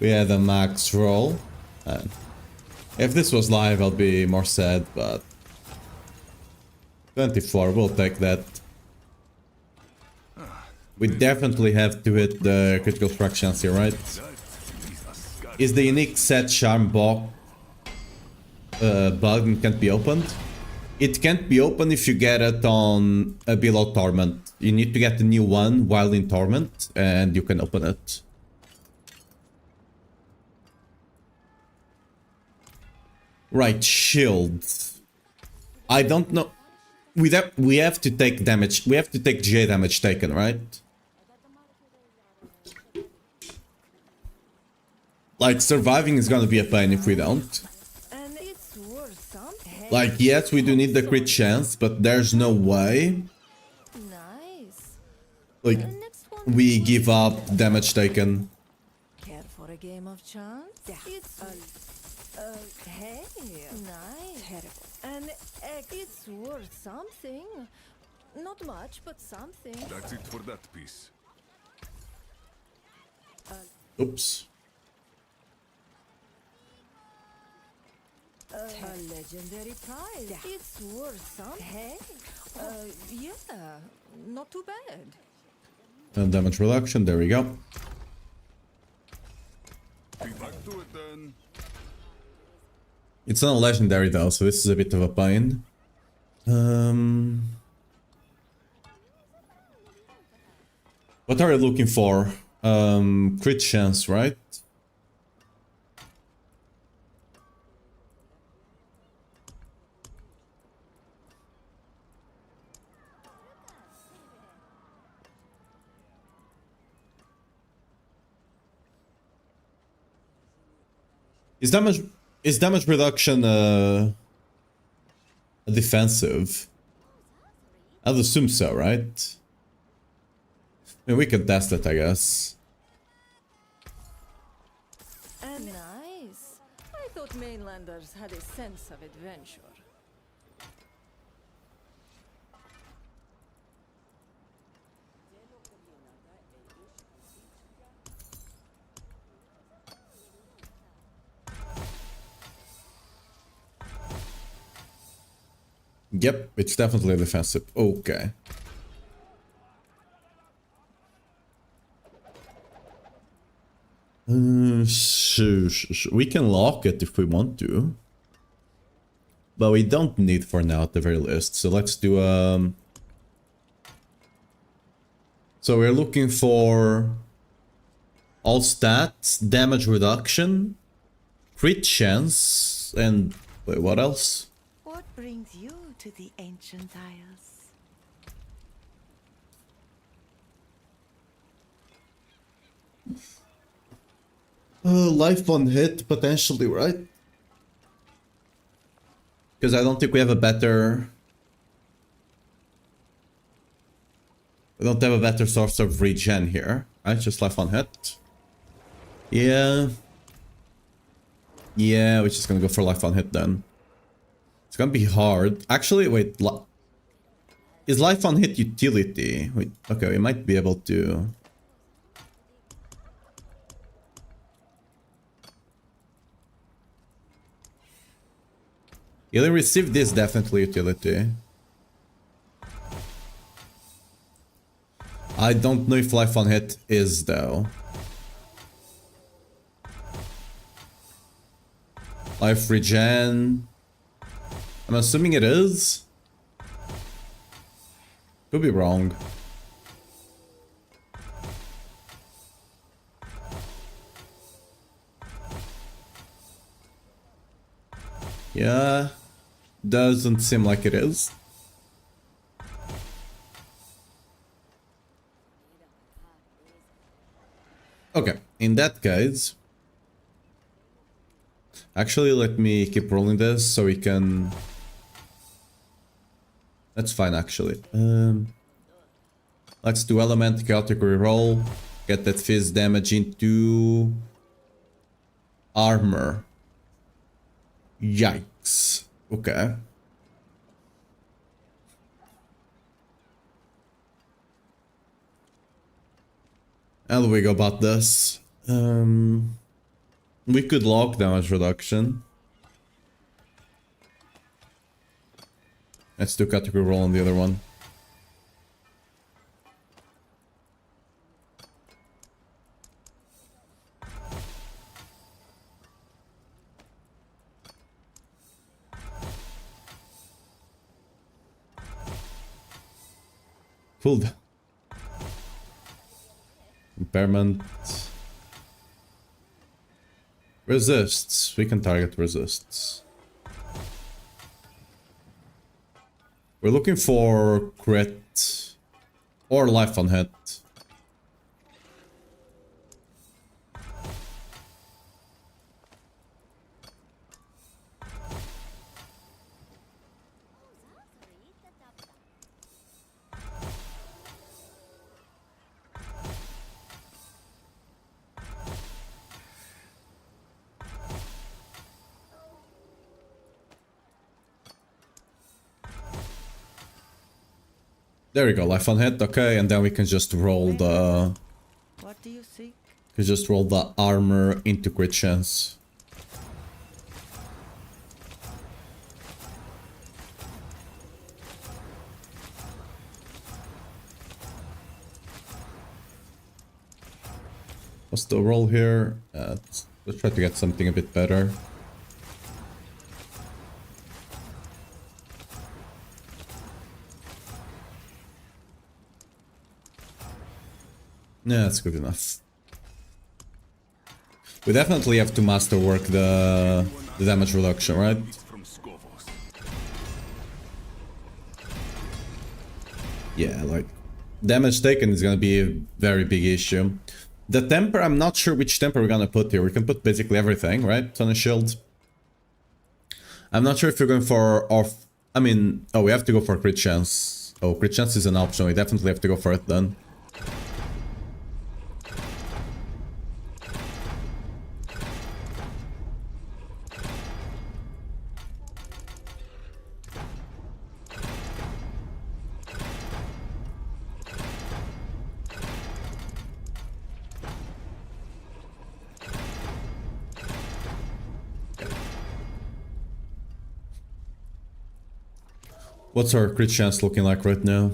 Speaker 1: We had a max roll. If this was live, I'll be more sad, but 24, we'll take that. We definitely have to hit the critical fractions here, right? Is the unique set charm bugged and can't be opened? It can't be opened if you get it on below Torment. You need to get the new one while in Torment, and you can open it. Right, shield. I don't know. We have to take damage. We have to take J damage taken, right? Like, surviving is gonna be a pain if we don't. Like, yes, we do need the crit chance, but there's no way. Like, we give up damage taken.
Speaker 3: Care for a game of chance? It's hey, nice. Terrible. And it's worth something. Not much, but something.
Speaker 2: That's it for that piece.
Speaker 1: Oops.
Speaker 3: A legendary prize. It's worth something. Hey, yeah, not too bad.
Speaker 1: And damage reduction, there we go.
Speaker 2: Be back to it then.
Speaker 1: It's not a legendary though, so this is a bit of a pain. What are you looking for? Crit chance, right? Is damage reduction defensive? I'd assume so, right? I mean, we can test it, I guess.
Speaker 3: Nice. I thought mainlanders had a sense of adventure.
Speaker 1: Yep, it's definitely defensive. Okay. We can lock it if we want to. But we don't need for now at the very least. So let's do so we're looking for all stats, damage reduction, crit chance, and wait, what else?
Speaker 4: What brings you to the ancient isles?
Speaker 1: Life on hit potentially, right? Because I don't think we have a better. We don't have a better source of regen here, right? Just life on hit. Yeah. Yeah, we're just gonna go for life on hit then. It's gonna be hard. Actually, wait. Is life on hit utility? Wait, okay, we might be able to. You'll receive this definitely utility. I don't know if life on hit is though. Life regen. I'm assuming it is. Could be wrong. Yeah. Doesn't seem like it is. Okay, in that case, actually let me keep rolling this so we can. That's fine actually. Let's do element chaotic reroll. Get that fizz damage into armor. Yikes. Okay. How do we go about this? We could lock damage reduction. Let's do category roll on the other one. Cool. Impairment. Resists. We can target resists. We're looking for crit or life on hit. There we go, life on hit, okay, and then we can just roll the...
Speaker 4: What do you seek?
Speaker 1: We just roll the armor into crit chance. What's the roll here? Let's try to get something a bit better. Yeah, that's good enough. We definitely have to masterwork the damage reduction, right?
Speaker 2: From Skovos.
Speaker 1: Yeah, like damage taken is gonna be a very big issue. The temper, I'm not sure which temper we're gonna put here. We can put basically everything, right? On a shield. I'm not sure if we're going for off. I mean, oh, we have to go for crit chance. Oh, crit chance is an option. We definitely have to go for it then. What's our crit chance looking like right now?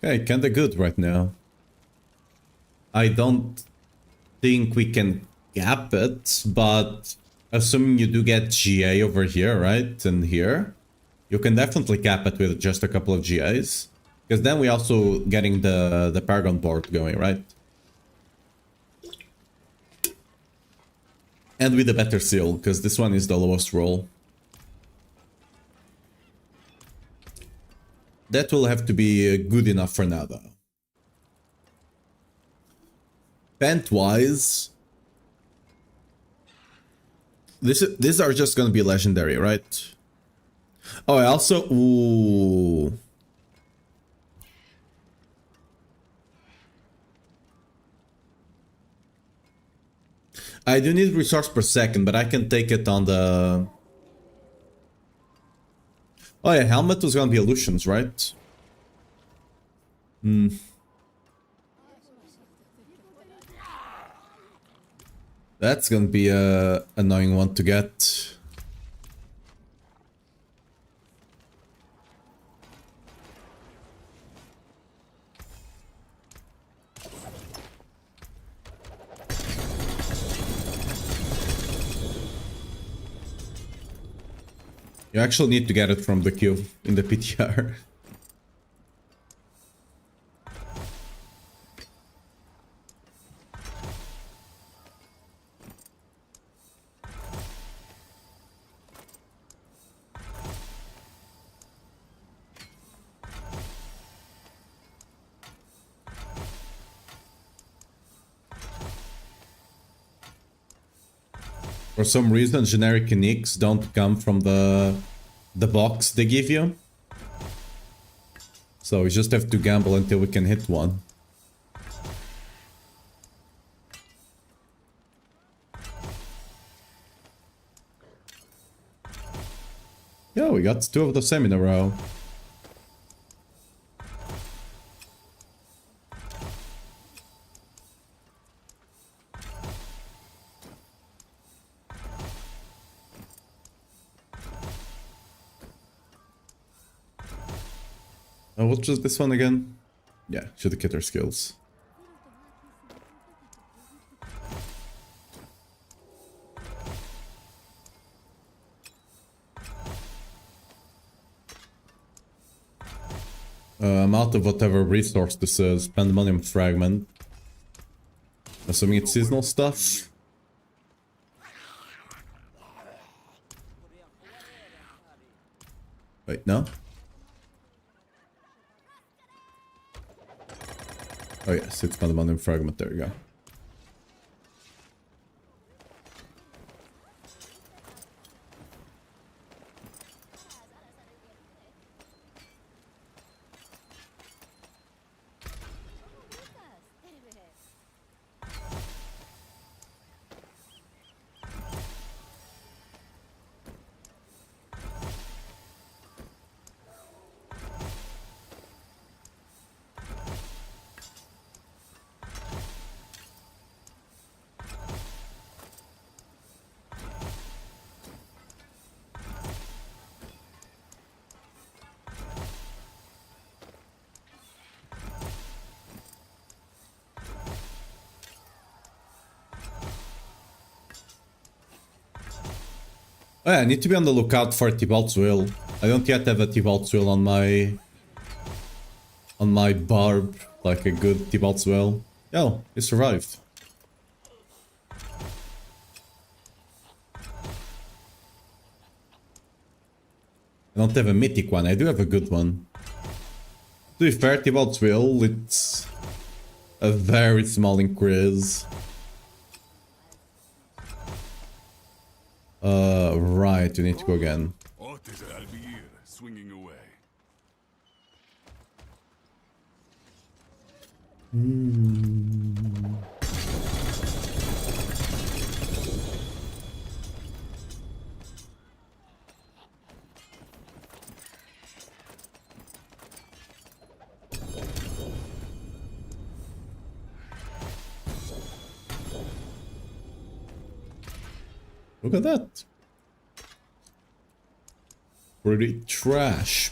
Speaker 1: Okay, kinda good right now. I don't think we can gap it, but assuming you do get GA over here, right, and here, you can definitely cap it with just a couple of GAs. Because then we also getting the Paragon board going, right? And with a better seal, because this one is the lowest roll. That will have to be good enough for now, though. Pant-wise, these are just gonna be legendary, right? Oh, I also... Ooh... I do need resource per second, but I can take it on the... Oh yeah, helmet was gonna be illusions, right? Hmm. That's gonna be a annoying one to get. You actually need to get it from the queue in the PTR. For some reason, generic uniques don't come from the box they give you. So we just have to gamble until we can hit one. Yeah, we got 2 of the same in a row. Oh, what's just this one again? Yeah, Judicator skills. I'm out of whatever resource this is. Pandemonium Fragment. Assuming it's seasonal stuff. Wait, no? Oh yes, it's Pandemonium Fragment, there you go. Oh yeah, I need to be on the lookout for Tibalt's Will. I don't yet have a Tibalt's Will on my barb, like a good Tibalt's Will. Oh, he survived. I don't have a mythic one, I do have a good one. To be fair, Tibalt's Will, it's a very small increase. Right, you need to go again.
Speaker 2: I'll be here, swinging away.
Speaker 1: Look at that. Pretty trash.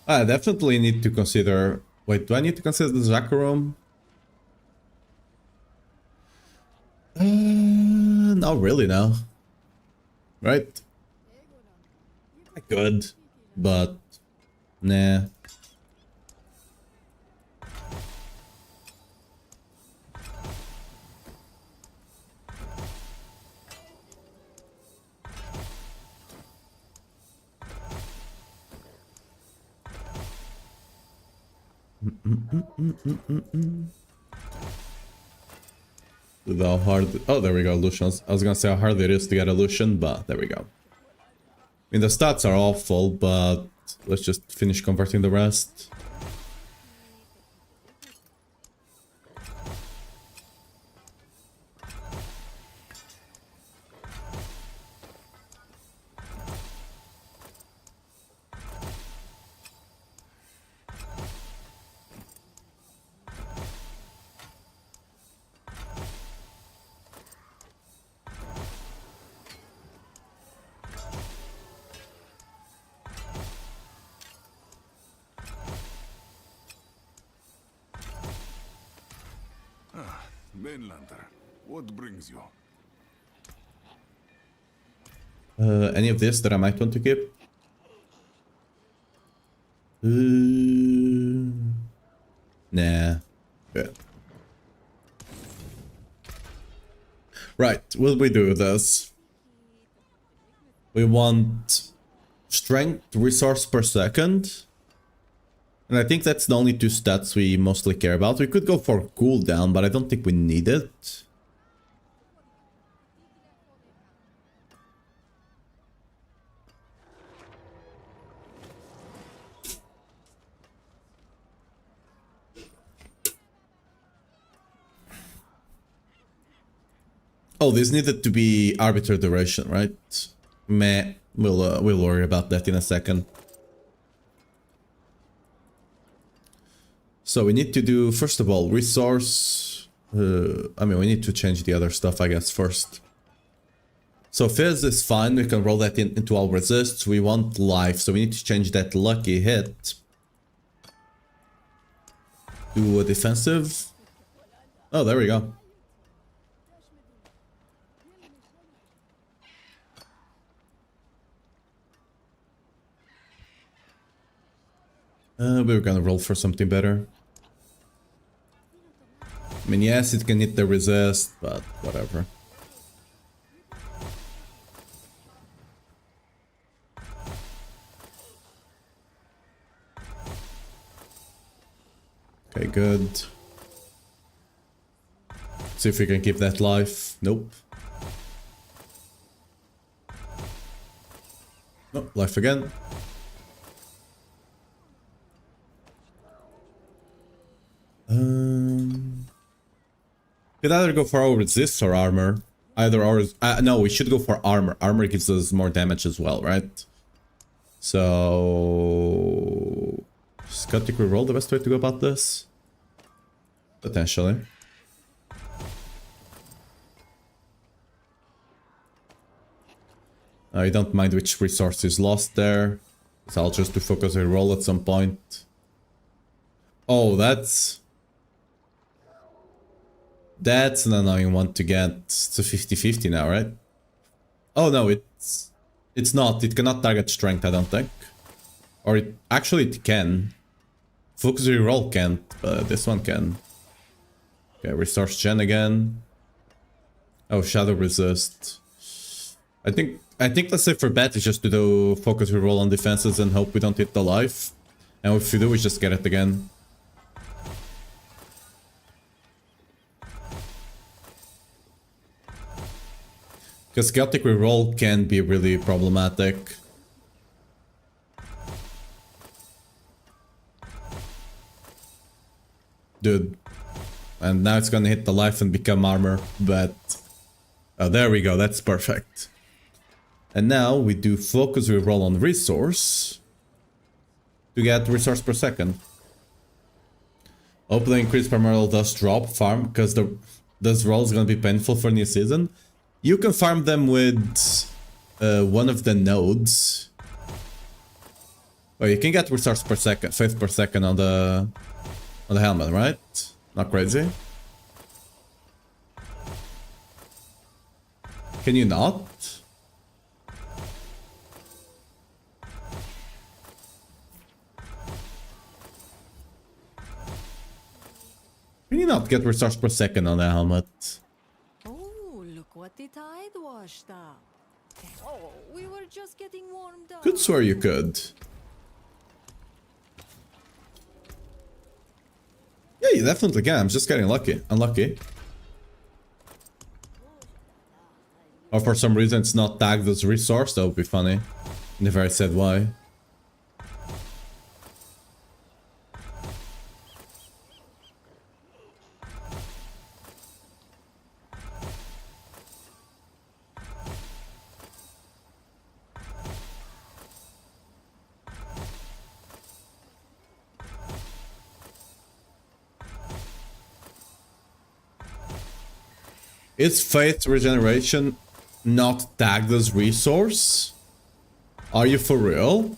Speaker 1: I definitely need to consider... Wait, do I need to consider the Zakarom? Not really, no. Right? I could, but... Nah. With how hard... Oh, there we go, Lucians. I was gonna say how hard it is to get a Lucian, but there we go. I mean, the stats are awful, but let's just finish converting the rest.
Speaker 2: Mainlander, what brings you?
Speaker 1: Any of this that I might want to keep? Nah. Good. Right, will we do this? We want strength resource per second. And I think that's the only two stats we mostly care about. We could go for cooldown, but I don't think we need it. Oh, this needed to be arbiter duration, right? Meh. We'll worry about that in a second. So we need to do, first of all, resource... I mean, we need to change the other stuff, I guess, first. So Fizz is fine, we can roll that into our resists. We want life, so we need to change that lucky hit to a defensive. Oh, there we go. We were gonna roll for something better. I mean, yes, it can hit the resist, but whatever. Okay, good. See if we can keep that life. Nope. No, life again. Could either go for our resist or armor. Either or. No, we should go for armor. Armor gives us more damage as well, right? So... Sceptic reroll the best way to go about this? Potentially. I don't mind which resource is lost there. So I'll just do focus reroll at some point. Oh, that's an annoying one to get. It's a 50-50 now, right? Oh no, it's not. It cannot target strength, I don't think. Or it can. Focus reroll can't, but this one can. Okay, resource gen again. Oh, shadow resist. I think let's say for bet is just to do focus reroll on defenses and hope we don't hit the life. And if we do, we just get it again. Because chaotic reroll can be really problematic. Dude. And now it's gonna hit the life and become armor, but... Oh, there we go, that's perfect. And now we do focus reroll on resource to get resource per second. Hope the increased primal does drop farm, because this roll is gonna be painful for new season. You can farm them with one of the nodes. Oh, you can get resource per second, faith per second on the helmet, right? Not crazy. Can you not? Can you not get resource per second on the helmet?
Speaker 3: Oh, look what the tide washed up. Oh, we were just getting warmed up.
Speaker 1: Could swear you could. Yeah, you definitely can. I'm just getting lucky. Unlucky. Or for some reason it's not tagged as resource. That would be funny. Never said why. Is faith regeneration not tagged as resource? Are you for real?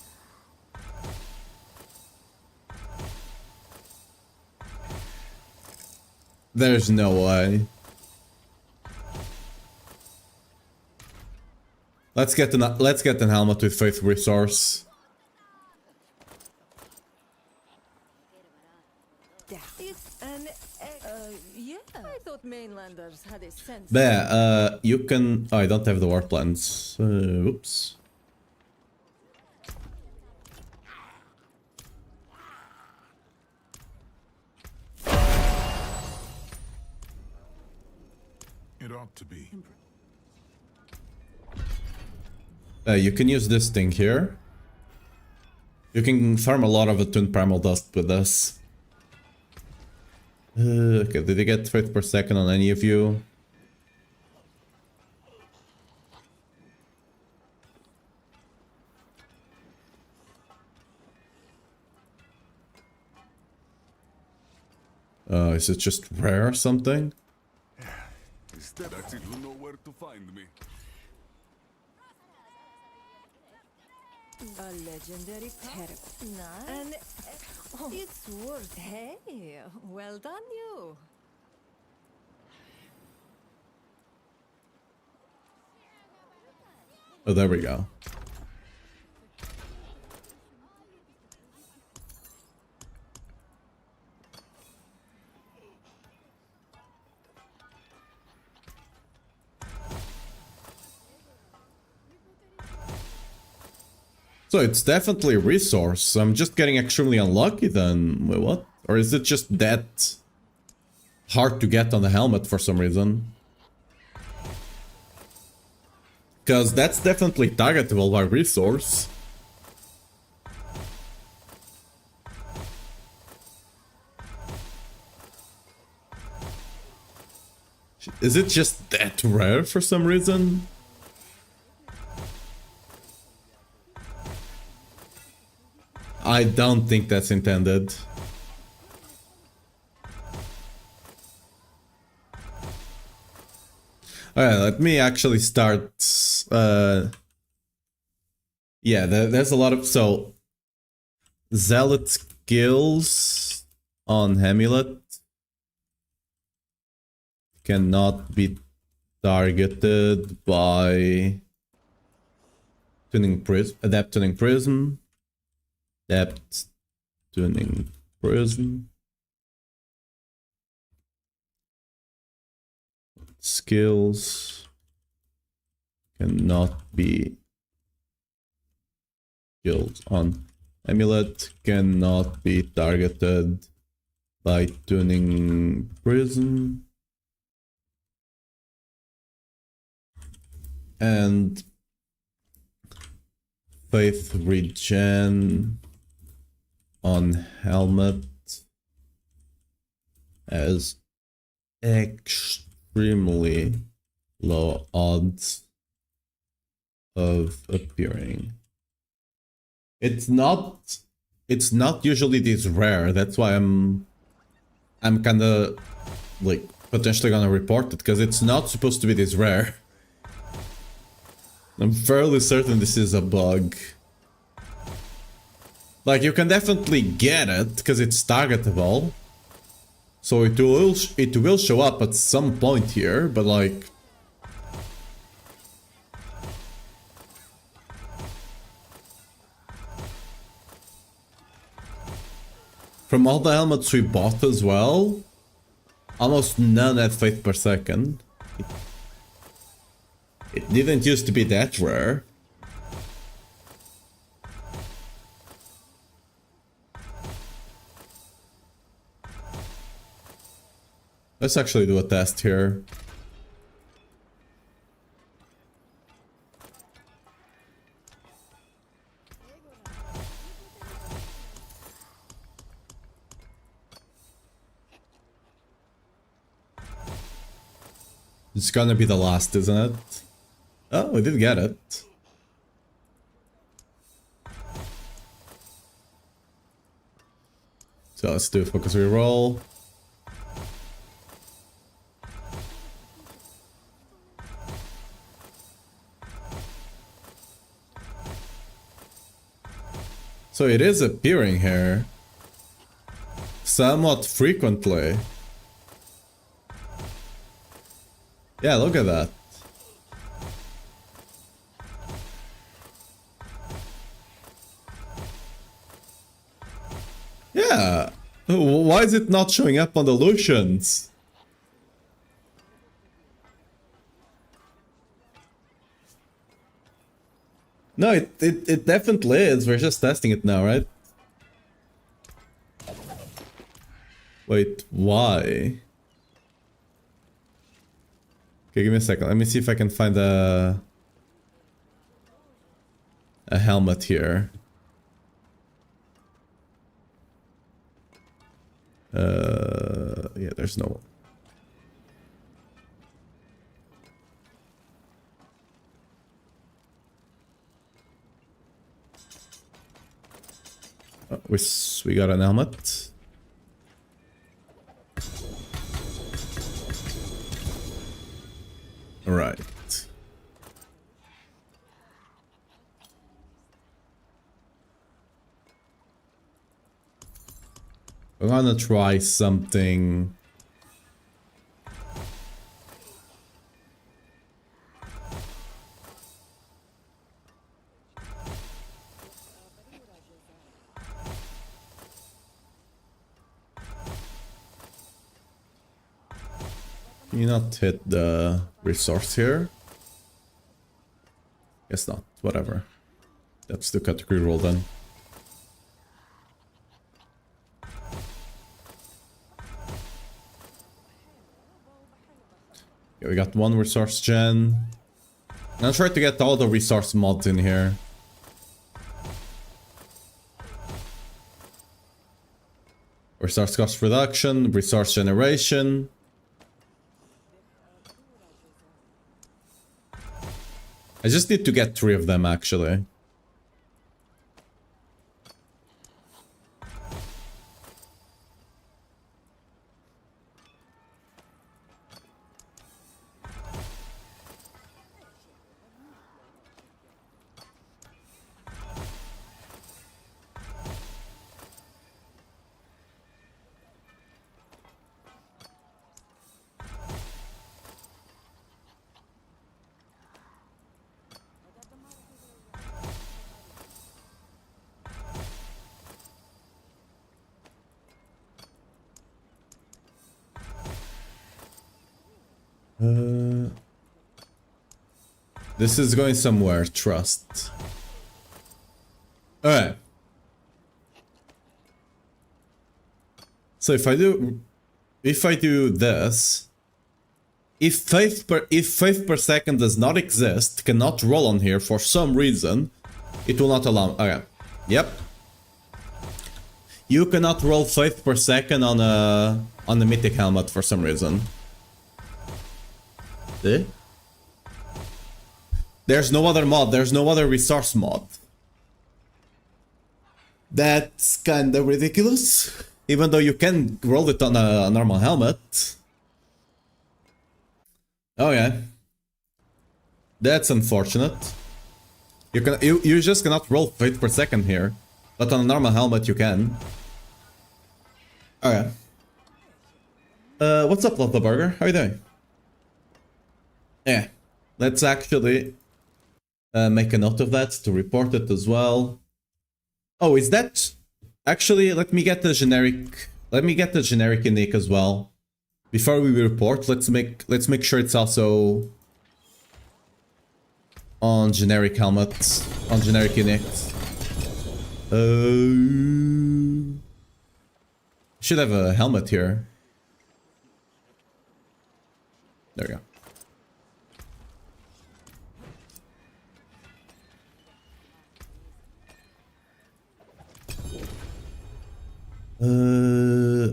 Speaker 1: There's no way. Let's get the helmet with faith resource.
Speaker 3: Yeah, I thought mainlanders had a sense.
Speaker 1: There, you can... Oh, I don't have the war plans. Oops.
Speaker 2: It ought to be.
Speaker 1: You can use this thing here. You can farm a lot of attuned primal dust with this. Okay, did you get faith per second on any of you? Is it just rare or something?
Speaker 2: That's it, you know where to find me.
Speaker 3: A legendary terrible. Nice. And it's worth. Hey, well done, you.
Speaker 1: Oh, there we go. So it's definitely a resource. I'm just getting extremely unlucky then. Wait, what? Or is it just that hard to get on the helmet for some reason? Because that's definitely targetable by resource. Is it just that rare for some reason? I don't think that's intended. Alright, let me actually start. Yeah, there's a lot of... So, Zealot skills on Amulet cannot be targeted by tuning prism, Adept tuning prism. Depth tuning prism. Skills cannot be skills on Amulet cannot be targeted by tuning prism. And faith regen on helmet as extremely low odds of appearing. It's not usually this rare. That's why I'm kind of like potentially gonna report it, because it's not supposed to be this rare. I'm fairly certain this is a bug. Like, you can definitely get it, because it's targetable. So it will show up at some point here, but like... From all the helmets we bought as well, almost none had faith per second. It didn't used to be that rare. Let's actually do a test here. It's gonna be the last, isn't it? Oh, we did get it. So let's do a focus reroll. So it is appearing here. Somewhat frequently. Yeah, look at that. Yeah. Why is it not showing up on the Lucians? No, it definitely is. We're just testing it now, right? Wait, why? Okay, give me a second. Let me see if I can find a helmet here. Yeah, there's no. Oh, we got an helmet. Right. I'm gonna try something. Can you not hit the resource here? Guess not. Whatever. That's the category roll then. Okay, we got one resource gen. I'll try to get all the resource mods in here. Resource cost reduction, resource generation. I just need to get 3 of them actually. This is going somewhere, trust. Alright. So if I do this, if faith per second does not exist, cannot roll on here for some reason, it will not allow. Okay. Yep. You cannot roll faith per second on a mythic helmet for some reason. See? There's no other mod, there's no other resource mod. That's kinda ridiculous. Even though you can roll it on a normal helmet. Oh yeah. That's unfortunate. You just cannot roll faith per second here. But on a normal helmet you can. Okay. What's up, Lotta Burger? How you doing? Yeah. Let's actually make a note of that to report it as well. Oh, is that... Actually, let me get the generic... Let me get the generic unique as well. Before we report, let's make sure it's also on generic helmets, on generic uniques. Should have a helmet here. There we go.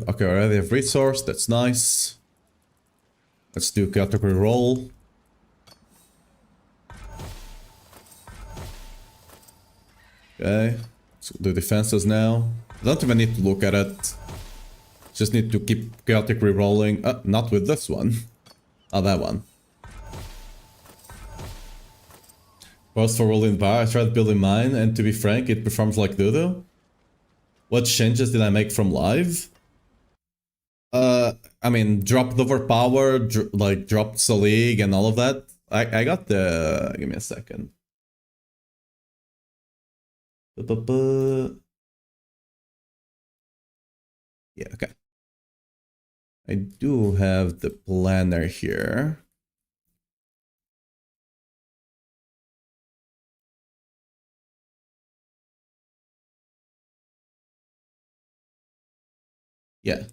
Speaker 1: Okay, I already have resource, that's nice. Let's do category roll. Okay, let's do defenses now. I don't even need to look at it. Just need to keep chaotic re-rolling. Not with this one. Oh, that one. Pause for rolling bar. I tried building mine, and to be frank, it performs like doo-doo. What changes did I make from live? I mean, dropped overpower, like dropped the league and all of that. I got the... Give me a second. Yeah, okay. I do have the planner here. Yeah.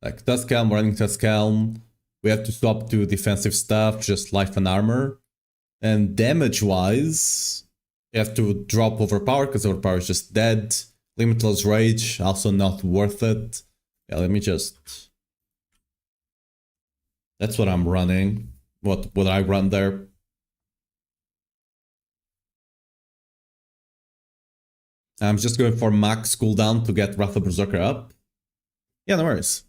Speaker 1: Like Tuskhelm, running Tuskhelm. We have to swap to defensive stuff, just life and armor. And damage-wise, you have to drop overpower, because overpower is just dead. Limitless rage, also not worth it. Yeah, let me just... That's what I'm running. What I run there. I'm just going for max cooldown to get Wrath of Berserker up. Yeah, no worries.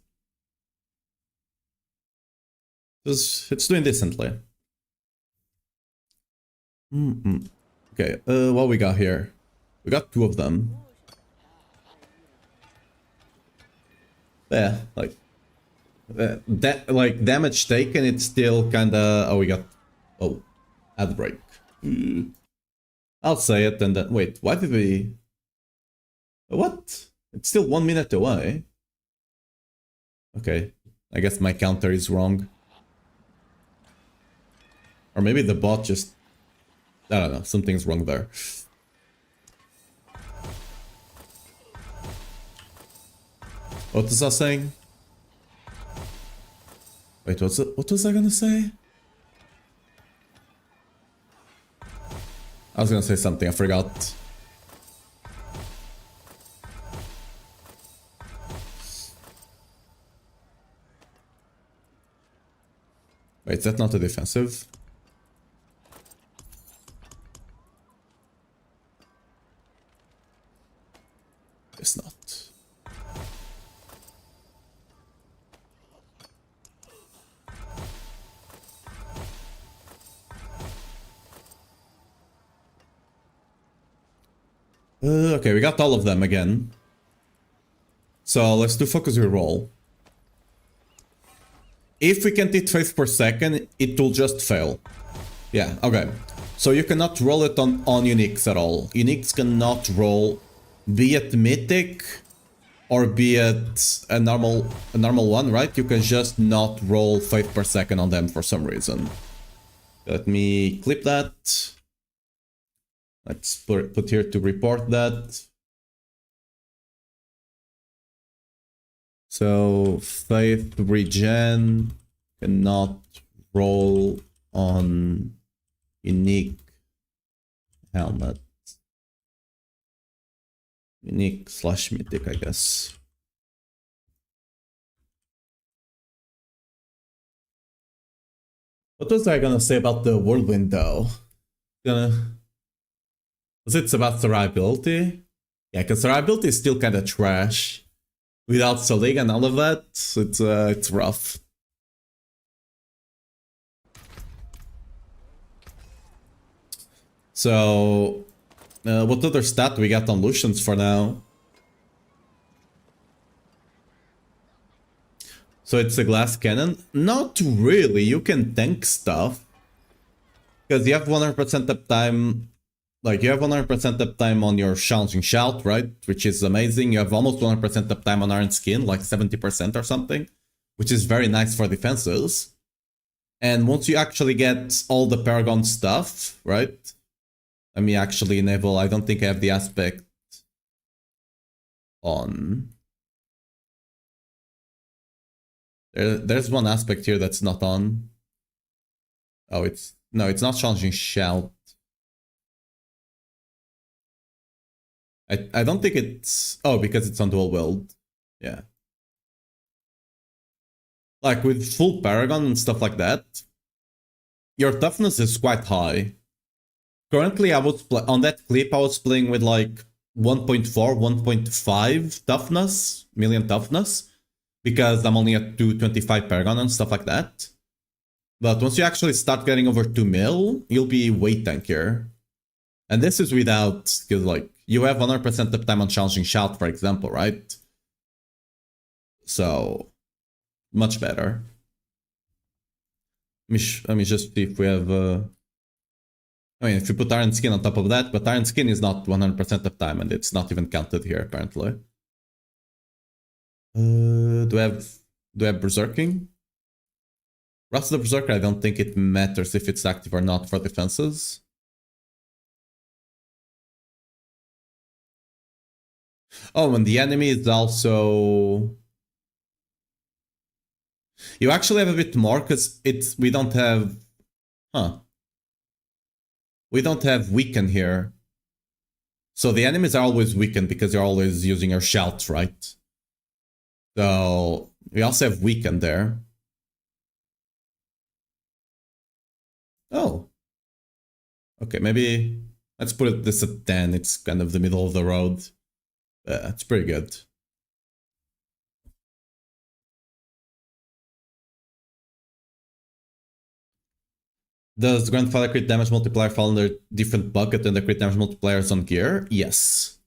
Speaker 1: It's doing decently. Okay, what we got here? We got two of them. Yeah, like... that, like, damage taken, it's still kinda... Oh, we got... Oh, ad break. I'll say it and then... Wait, why did we... What? It's still 1 minute away. Okay, I guess my counter is wrong. Or maybe the bot just... I don't know, something's wrong there. What was I saying? Wait, what was I gonna say? I was gonna say something, I forgot. Wait, is that not a defensive? It's not. Okay, we got all of them again. So let's do focus reroll. If we can't hit faith per second, it will just fail. Yeah, okay. So you cannot roll it on uniques at all. Uniques cannot roll, be it mythic or be it a normal one, right? You can just not roll faith per second on them for some reason. Let me clip that. Let's put here to report that. So faith regen cannot roll on unique helmet. Unique / mythic, I guess. What was I gonna say about the whirlwind though? Was it about survivability? Yeah, because survivability is still kind of trash. Without Solig and all of that, it's rough. So What other stat we got on Lucians for now? So it's a glass cannon? Not really, you can tank stuff. Because you have 100% uptime. Like, you have 100% uptime on your challenging shout, right? Which is amazing. You have almost 100% uptime on Iron Skin, like 70% or something. Which is very nice for defenses. And once you actually get all the Paragon stuff, right? Let me actually enable, I don't think I have the aspect on. There's one aspect here that's not on. Oh, no, it's not challenging shout. I don't think it's... Oh, because it's on dual wield. Yeah. Like, with full Paragon and stuff like that, your toughness is quite high. Currently, I was on that clip, I was playing with like 1.4, 1.5 toughness, million toughness, because I'm only at 225 Paragon and stuff like that. But once you actually start getting over 2 mil, you'll be way tankier. And this is without, because like, you have 100% uptime on challenging shout, for example, right? So, much better. Let me just see if we have... I mean, if you put Iron Skin on top of that, but Iron Skin is not 100% uptime, and it's not even counted here, apparently. Do I have Berserking? Wrath of the Berserker, I don't think it matters if it's active or not for defenses. Oh, and the enemy is also... You actually have a bit more, because we don't have... Huh. We don't have weaken here. So the enemies are always weakened because you're always using your shouts, right? So we also have weaken there. Oh. Okay, maybe let's put this at 10. It's kind of the middle of the road. It's pretty good. Does Grandfather crit damage multiplier fall under different bucket than the crit damage multipliers on gear? Yes.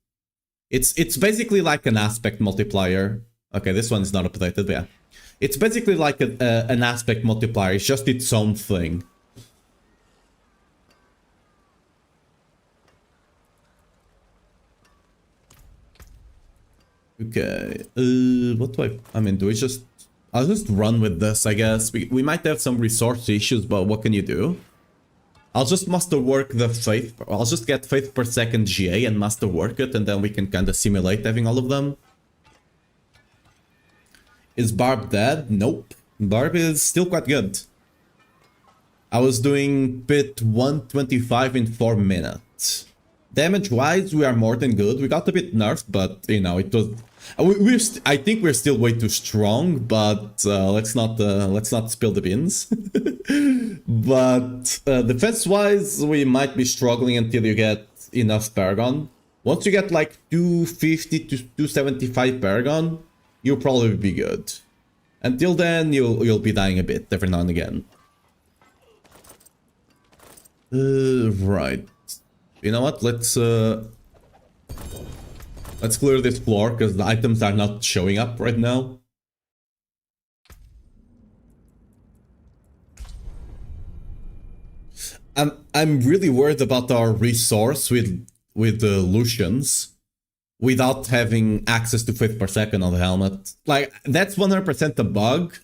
Speaker 1: It's basically like an aspect multiplier. Okay, this one is not updated, but yeah. It's basically like an aspect multiplier. It's just its own thing. Okay, what do I mean, do we just... I'll just run with this, I guess. We might have some resource issues, but what can you do? I'll just masterwork the Faith. I'll just get Faith per second GA and masterwork it, and then we can kind of simulate having all of them. Is Barb dead? Nope. Barb is still quite good. I was doing pit 125 in 4 minutes. Damage-wise, we are more than good. We got a bit nerfed, but, you know, it was... I think we're still way too strong, but let's not spill the beans. But defense-wise, we might be struggling until you get enough Paragon. Once you get like 250 to 275 Paragon, you'll probably be good. Until then, you'll be dying a bit every now and again. Right. You know what? Let's clear this floor because the items are not showing up right now. I'm really worried about our resource with the Lucians without having access to Faith per second on the helmet. Like, that's 100% a bug,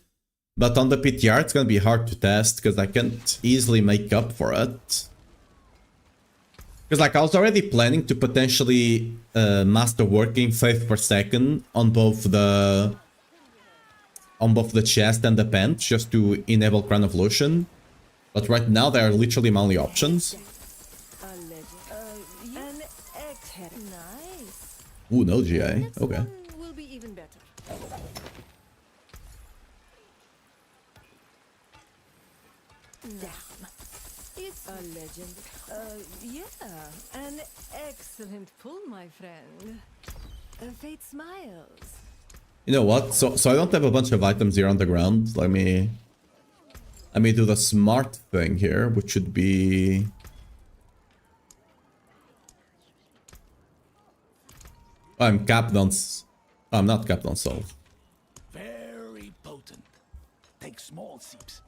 Speaker 1: but on the PTR it's gonna be hard to test because I can't easily make up for it. Because like I was already planning to potentially master working Faith per second on both the chest and the pants just to enable Crown of Lucian. But right now they are literally my only options. Ooh, no GA. Okay.
Speaker 3: Will be even better. Damn. It's a legend. Yeah, an excellent pull, my friend. Fate smiles.
Speaker 1: You know what? So I don't have a bunch of items here on the ground. Let me do the smart thing here, which should be... I'm capped on... I'm not capped on soul.
Speaker 5: Very potent. Take small sips.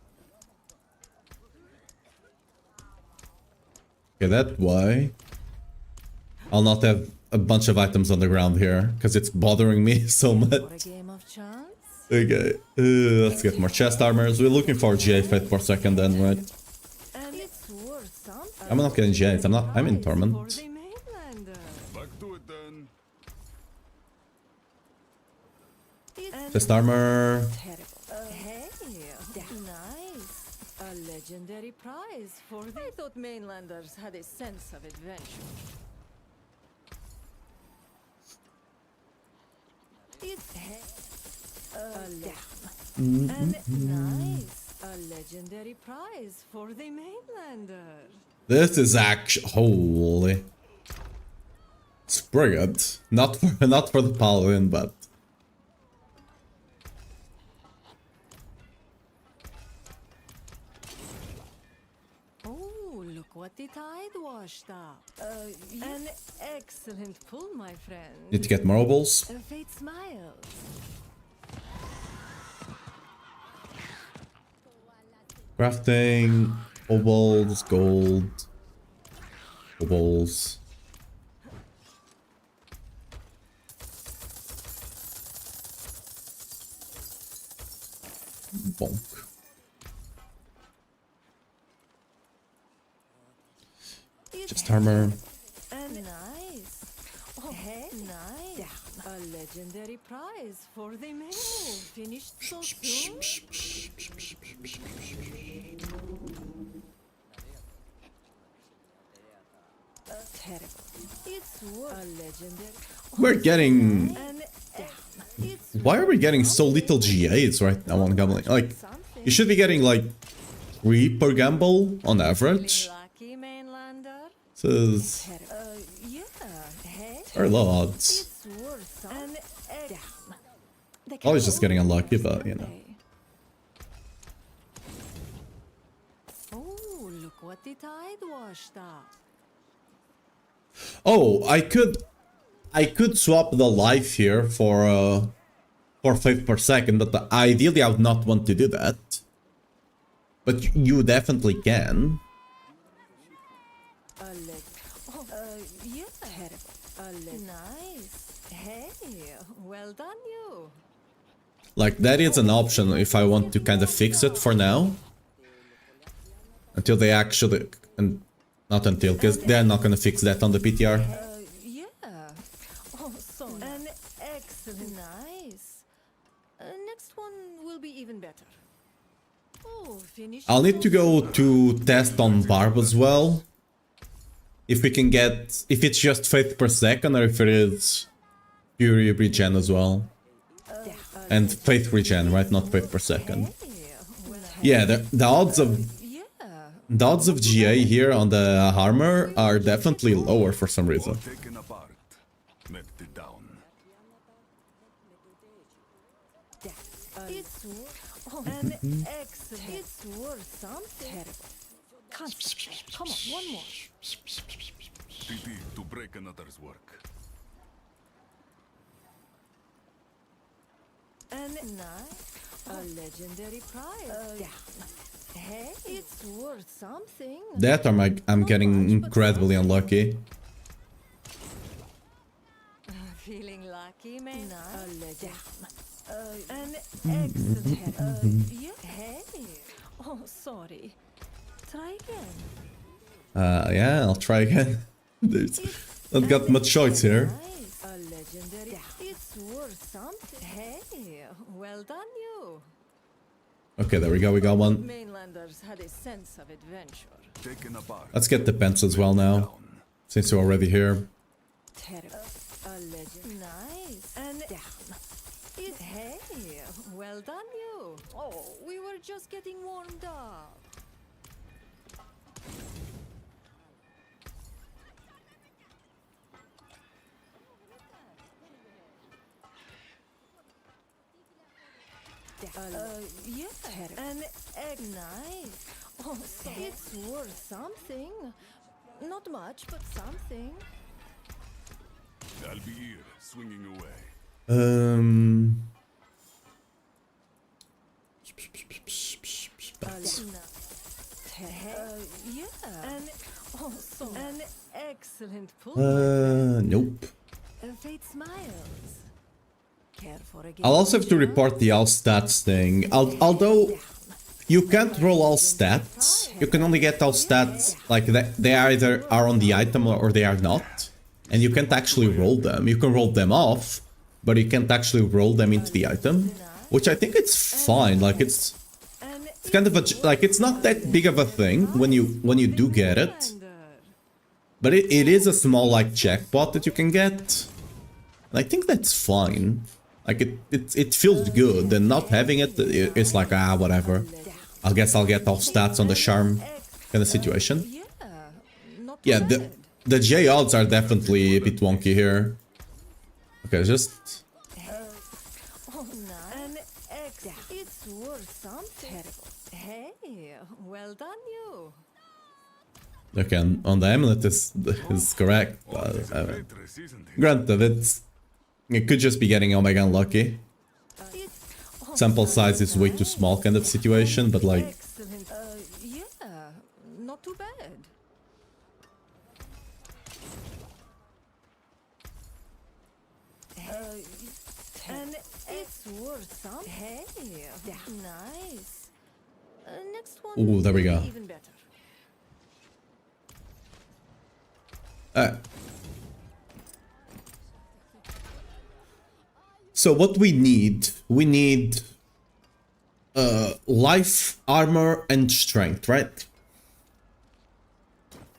Speaker 1: Okay, that's why I'll not have a bunch of items on the ground here, because it's bothering me so
Speaker 3: For a
Speaker 1: much.
Speaker 3: game of chance?
Speaker 1: Okay, let's get more chest armors. We're looking for GA fight for a second then, right?
Speaker 3: And it's worth something.
Speaker 1: I'm not getting GA, I'm in Torment.
Speaker 3: For the mainlander.
Speaker 2: Back to it then.
Speaker 3: It's
Speaker 1: Chest armor.
Speaker 3: terrible. Hey, nice. A legendary prize for the... I thought mainlanders had a sense of adventure. It's and nice. A legendary prize for the mainlander.
Speaker 1: This is actually... Holy. It's pretty good. Not for the Paladin, but...
Speaker 3: Oh, look what the tide washed up. An excellent pull, my friend.
Speaker 1: Need to get more obols.
Speaker 3: Fate smiles.
Speaker 1: Crafting, obols, gold, obols. Bonk. Just armor.
Speaker 3: And nice. Oh, hey, nice. A legendary prize for the main. Finished so soon. Terrible. It's a legendary.
Speaker 1: We're getting...
Speaker 3: And it's
Speaker 1: Why are we getting so little GAs right now on gambling? Like, you should be getting like 3 per gamble on average.
Speaker 3: lucky mainlander.
Speaker 1: So it's
Speaker 3: Yeah. Hey.
Speaker 1: very low odds.
Speaker 3: It's worth some.
Speaker 1: Probably just getting unlucky, but you know.
Speaker 3: Oh, look what the tide washed up.
Speaker 1: Oh, I could swap the life here for faith per second, but ideally I would not want to do that. But you definitely can.
Speaker 3: Yeah. Nice. Hey, well done, you.
Speaker 1: Like, that is an option if I want to kind of fix it for now. Until they actually... And not until, because they're not gonna fix that on the PTR.
Speaker 3: Yeah. Oh, so an excellent. Nice. Next one will be even better. Oh, finish.
Speaker 1: I'll need to go to test on Barb as well. If we can get... If it's just faith per second or if it is Fury regen as well. And faith regen, right? Not faith per second. Yeah, the odds of...
Speaker 3: Yeah.
Speaker 1: The odds of GA here on the armor are definitely lower for some reason.
Speaker 2: Taken apart. Melted it down.
Speaker 3: It's an excellent. It's worth something. Terrible. Concentrate. Come on, one more.
Speaker 2: TP to break another's work.
Speaker 3: And nice. A legendary prize. Hey, it's worth something.
Speaker 1: That or I'm getting incredibly unlucky.
Speaker 3: Feeling lucky, man. A legend. An excellent. Yeah. Hey. Oh, sorry. Try again.
Speaker 1: Yeah, I'll try again. There's not got much choice here.
Speaker 3: Nice. A legendary. It's worth something. Hey, well done, you.
Speaker 1: Okay, there we go, we got one.
Speaker 3: Mainlanders had a sense of adventure.
Speaker 2: Taken apart.
Speaker 1: Let's get the pens as well now,
Speaker 2: Down.
Speaker 1: since you're already here.
Speaker 3: Terrible. A legend. Nice. And it's hey, well done, you. Oh, we were just getting warmed up. Yeah. An egg. Nice. Oh, so it's worth something. Not much, but something.
Speaker 2: I'll be ears. swinging away.
Speaker 3: Yeah. An excellent pull.
Speaker 1: Nope.
Speaker 3: Fate smiles. Care for a game
Speaker 1: I'll also
Speaker 3: of
Speaker 1: have to
Speaker 3: chance?
Speaker 1: report the all stats thing. Although you can't roll all stats, you can only get all stats like they either are on the item or they are not, and you can't actually roll them. You can roll them off, but you can't actually roll them into the item, which I think it's fine. Like it's kind of a like it's not that big of a thing when you do get it, but it is a small like jackpot that you can get. And I think that's fine. Like it feels good, and not having it is like whatever. I guess I'll get all stats on the charm kind of situation.
Speaker 3: Yeah, not
Speaker 1: Yeah,
Speaker 3: bad.
Speaker 1: the J odds are definitely a bit wonky here. Okay, just
Speaker 3: Oh, nice. It's worth something. Terrible. Hey, well done, you.
Speaker 1: okay on the amulet is correct.
Speaker 2: What is a waitress, isn't it?
Speaker 1: Granted, it could just be getting Omega unlucky. Sample size is way too small kind of situation, but like
Speaker 3: Excellent. Yeah, not too bad. And it's worth some. Hey, nice. Next one.
Speaker 1: Ooh, there we go.
Speaker 3: Even better.
Speaker 1: So what we need life, armor, and strength, right?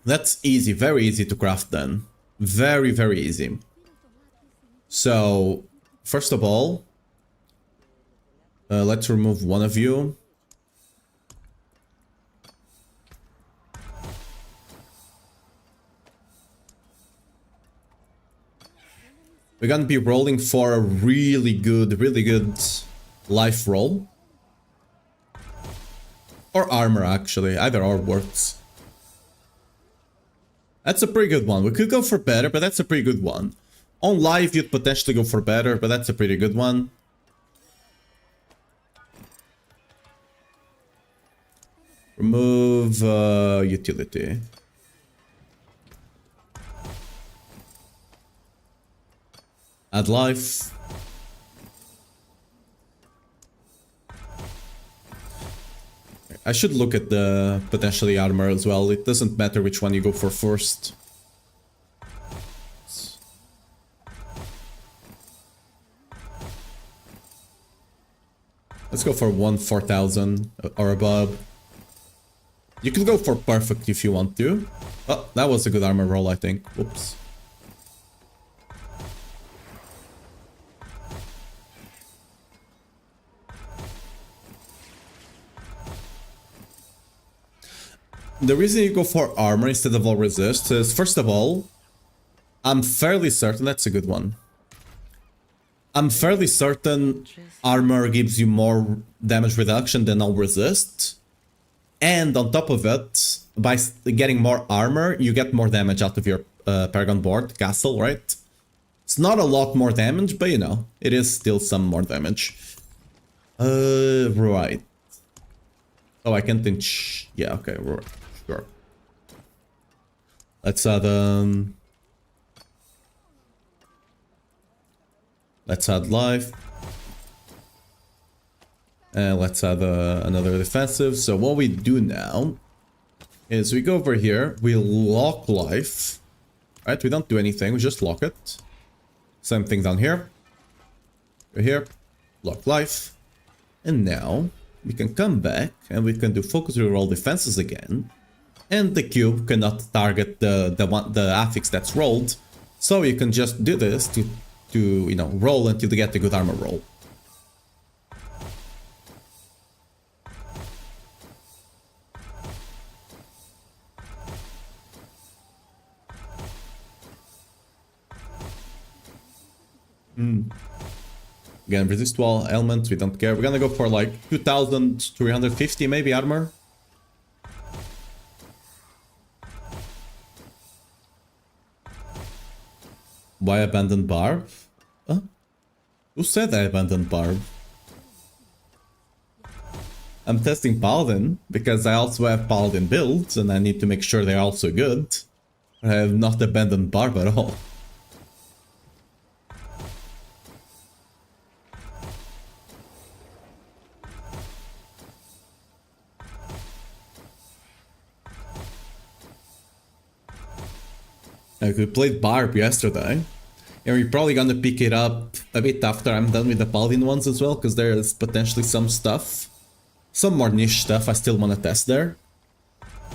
Speaker 1: That's easy, very easy to craft then. Very, very easy. So, first of all, let's remove one of you. We're gonna be rolling for a really good life roll. Or armor, actually. Either or works. That's a pretty good one. We could go for better, but that's a pretty good one. On live, you'd potentially go for better, but that's a pretty good one. Remove utility. Add life. I should look at the potentially armor as well. It doesn't matter which one you go for first. Let's go for 4,000 or above. You can go for perfect if you want to. Oh, that was a good armor roll, I think. Whoops. The reason you go for armor instead of all resist is, first of all, I'm fairly certain that's a good one. I'm fairly certain armor gives you more damage reduction than all resist. And on top of it, by getting more armor, you get more damage out of your Paragon board, castle, right? It's not a lot more damage, but you know, it is still some more damage. Right. Oh, I can't think. Yeah, okay, right. Sure. Let's add life. And let's add another defensive. So what we do now is we go over here, we lock life. Right, we don't do anything, we just lock it. Same thing down here. Go here, lock life. And now we can come back and we can do focus reroll defenses again. And the cube cannot target the affix that's rolled. So you can just do this to you know, roll until you get a good armor roll. Again, resist wall, element, we don't care. We're gonna go for like 2,350 maybe armor. Why abandoned bar? Huh? Who said I abandoned Barb? I'm testing Paladin because I also have Paladin builds and I need to make sure they're also good. I have not abandoned Barb at all. Like, we played Barb yesterday, and we're probably gonna pick it up a bit after I'm done with the Paladin ones as well, because there's potentially some stuff, some more niche stuff I still want to test there.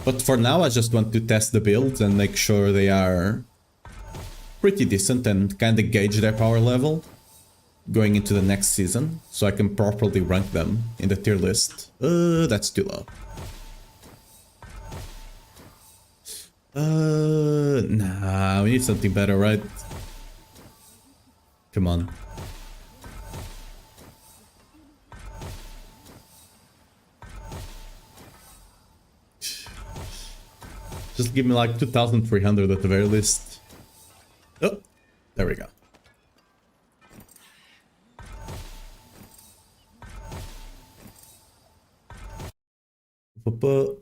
Speaker 1: But for now I just want to test the builds and make sure they are pretty decent and kinda gauge their power level going into the next season, so I can properly rank them in the tier list. That's too low. Nah, we need something better, right? Come on. Just give me like 2,300 at the very least. Oh, there we go.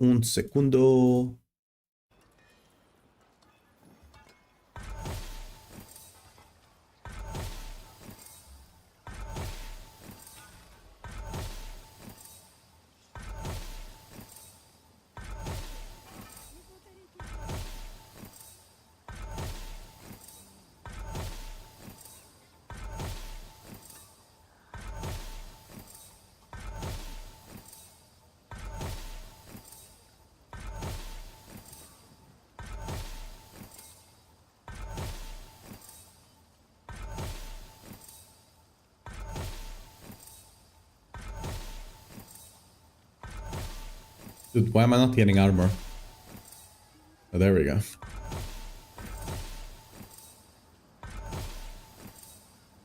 Speaker 1: Un segundo. Dude, why am I not getting armor? Oh, there we go.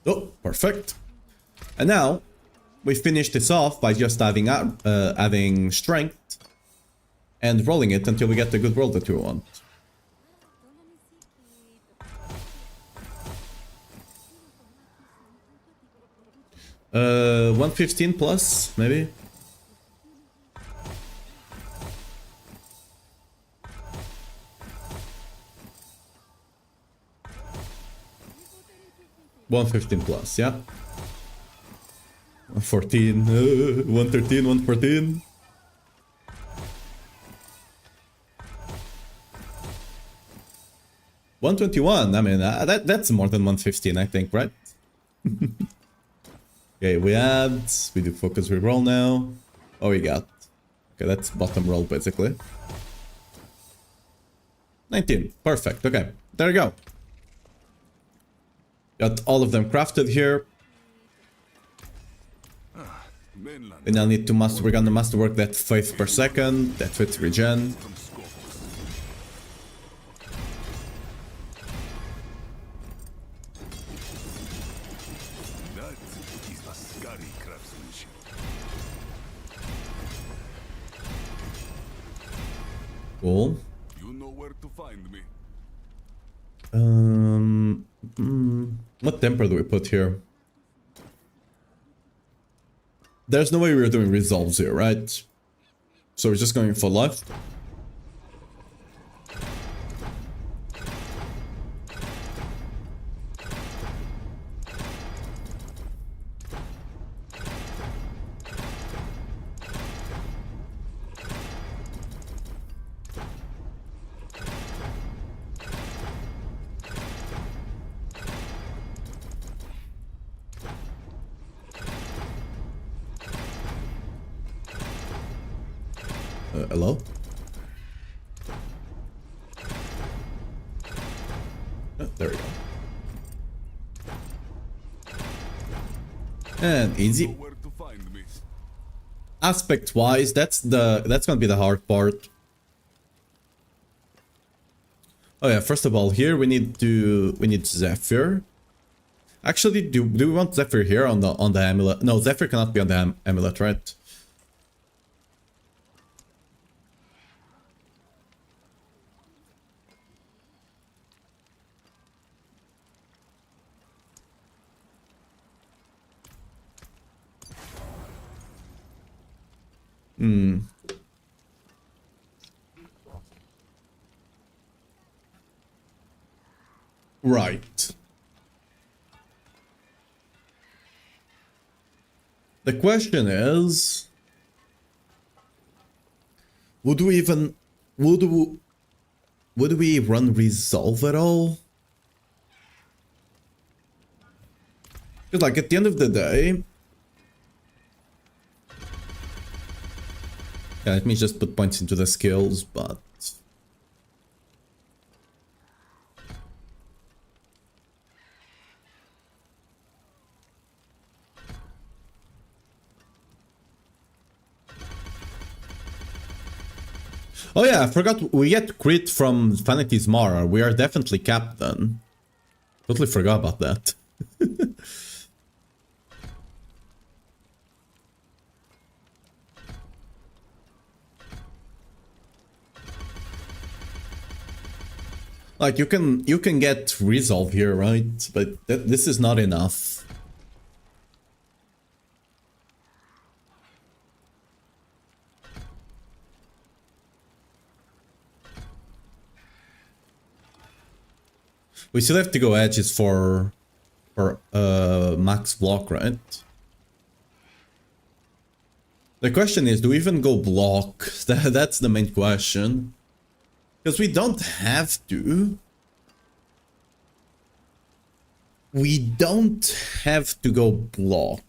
Speaker 1: Oh, perfect. And now, we finish this off by just adding strength and rolling it until we get the good roll that we want. Uh, 115 plus, maybe? $115 plus, yeah. 114, 113, 114. $121. I mean, that's more than 115, I think, right? Okay, we do focus reroll now. Oh, we got. Okay, that's bottom roll basically. 19. Perfect. Okay, there you go. Got all of them crafted here. We now need to master. We're gonna masterwork that faith per second, that faith regen.
Speaker 2: That is Ascari craftsmanship.
Speaker 1: Cool.
Speaker 2: You know where to find me.
Speaker 1: What temper do we put here? There's no way we're doing resolves here, right? So we're just going for life. Hello? Oh, there we go. And easy.
Speaker 2: Where to find me.
Speaker 1: Aspect wise, that's gonna be the hard part. Oh yeah, first of all, here we need Zephyr. Actually, do we want Zephyr here on the amulet? No, Zephyr cannot be on the amulet, right? Right. The question is, would we even would we run resolve at all? Because like at the end of the day, yeah, let me just put points into the skills, but oh yeah, I forgot we get crit from Vanity's Mara. We are definitely capped then. Totally forgot about that. Like you can get resolve here, right? But this is not enough. We still have to go edges for max block, right? The question is, do we even go block? That's the main question. Because we don't have to. We don't have to go block.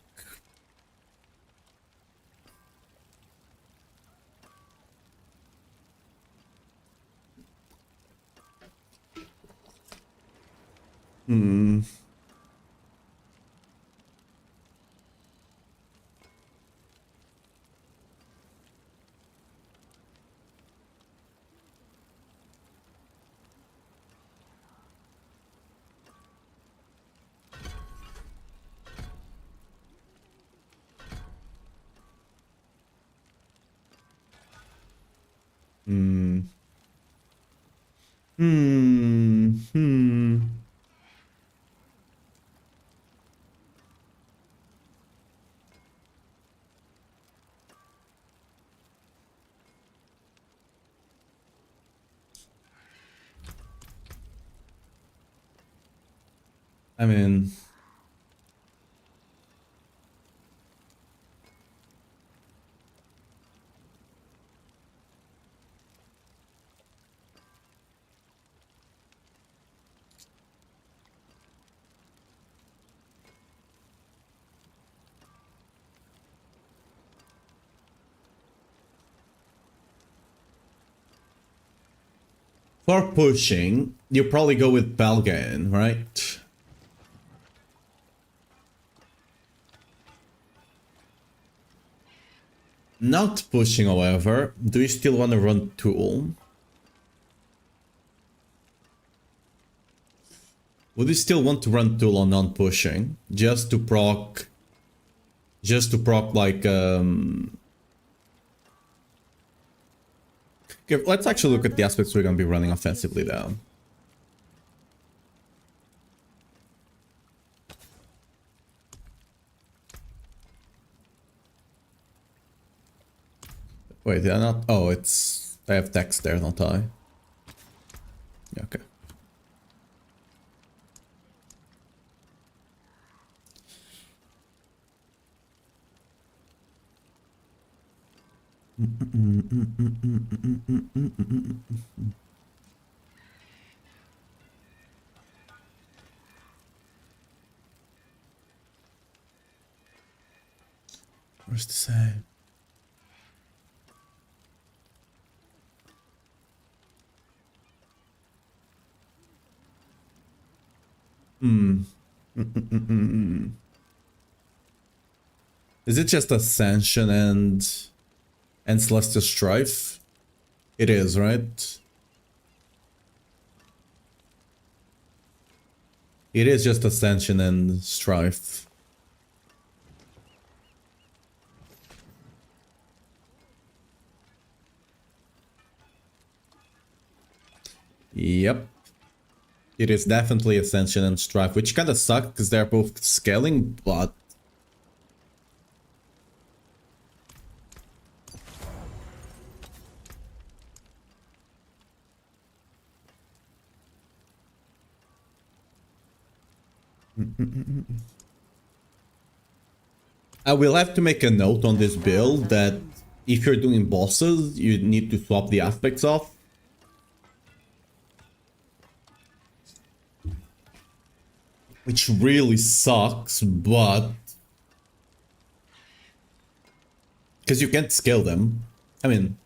Speaker 1: I mean, for pushing, you probably go with Paladin, right? Not pushing, however, do you still want to run Tool? Would you still want to run Tool on non-pushing? Just to proc like Okay, let's actually look at the aspects we're gonna be running offensively though. Wait, they're not. Oh, it's. I have text there, don't I? Yeah, okay. Where's the save? Is it just Ascension and Celestial Strife? It is, right? It is just Ascension and Strife. Yep. It is definitely Ascension and Strife, which kind of suck because they're both scaling, but I will have to make a note on this build that if you're doing bosses, you need to swap the aspects off. Which really sucks, but... because you can't scale them. I mean...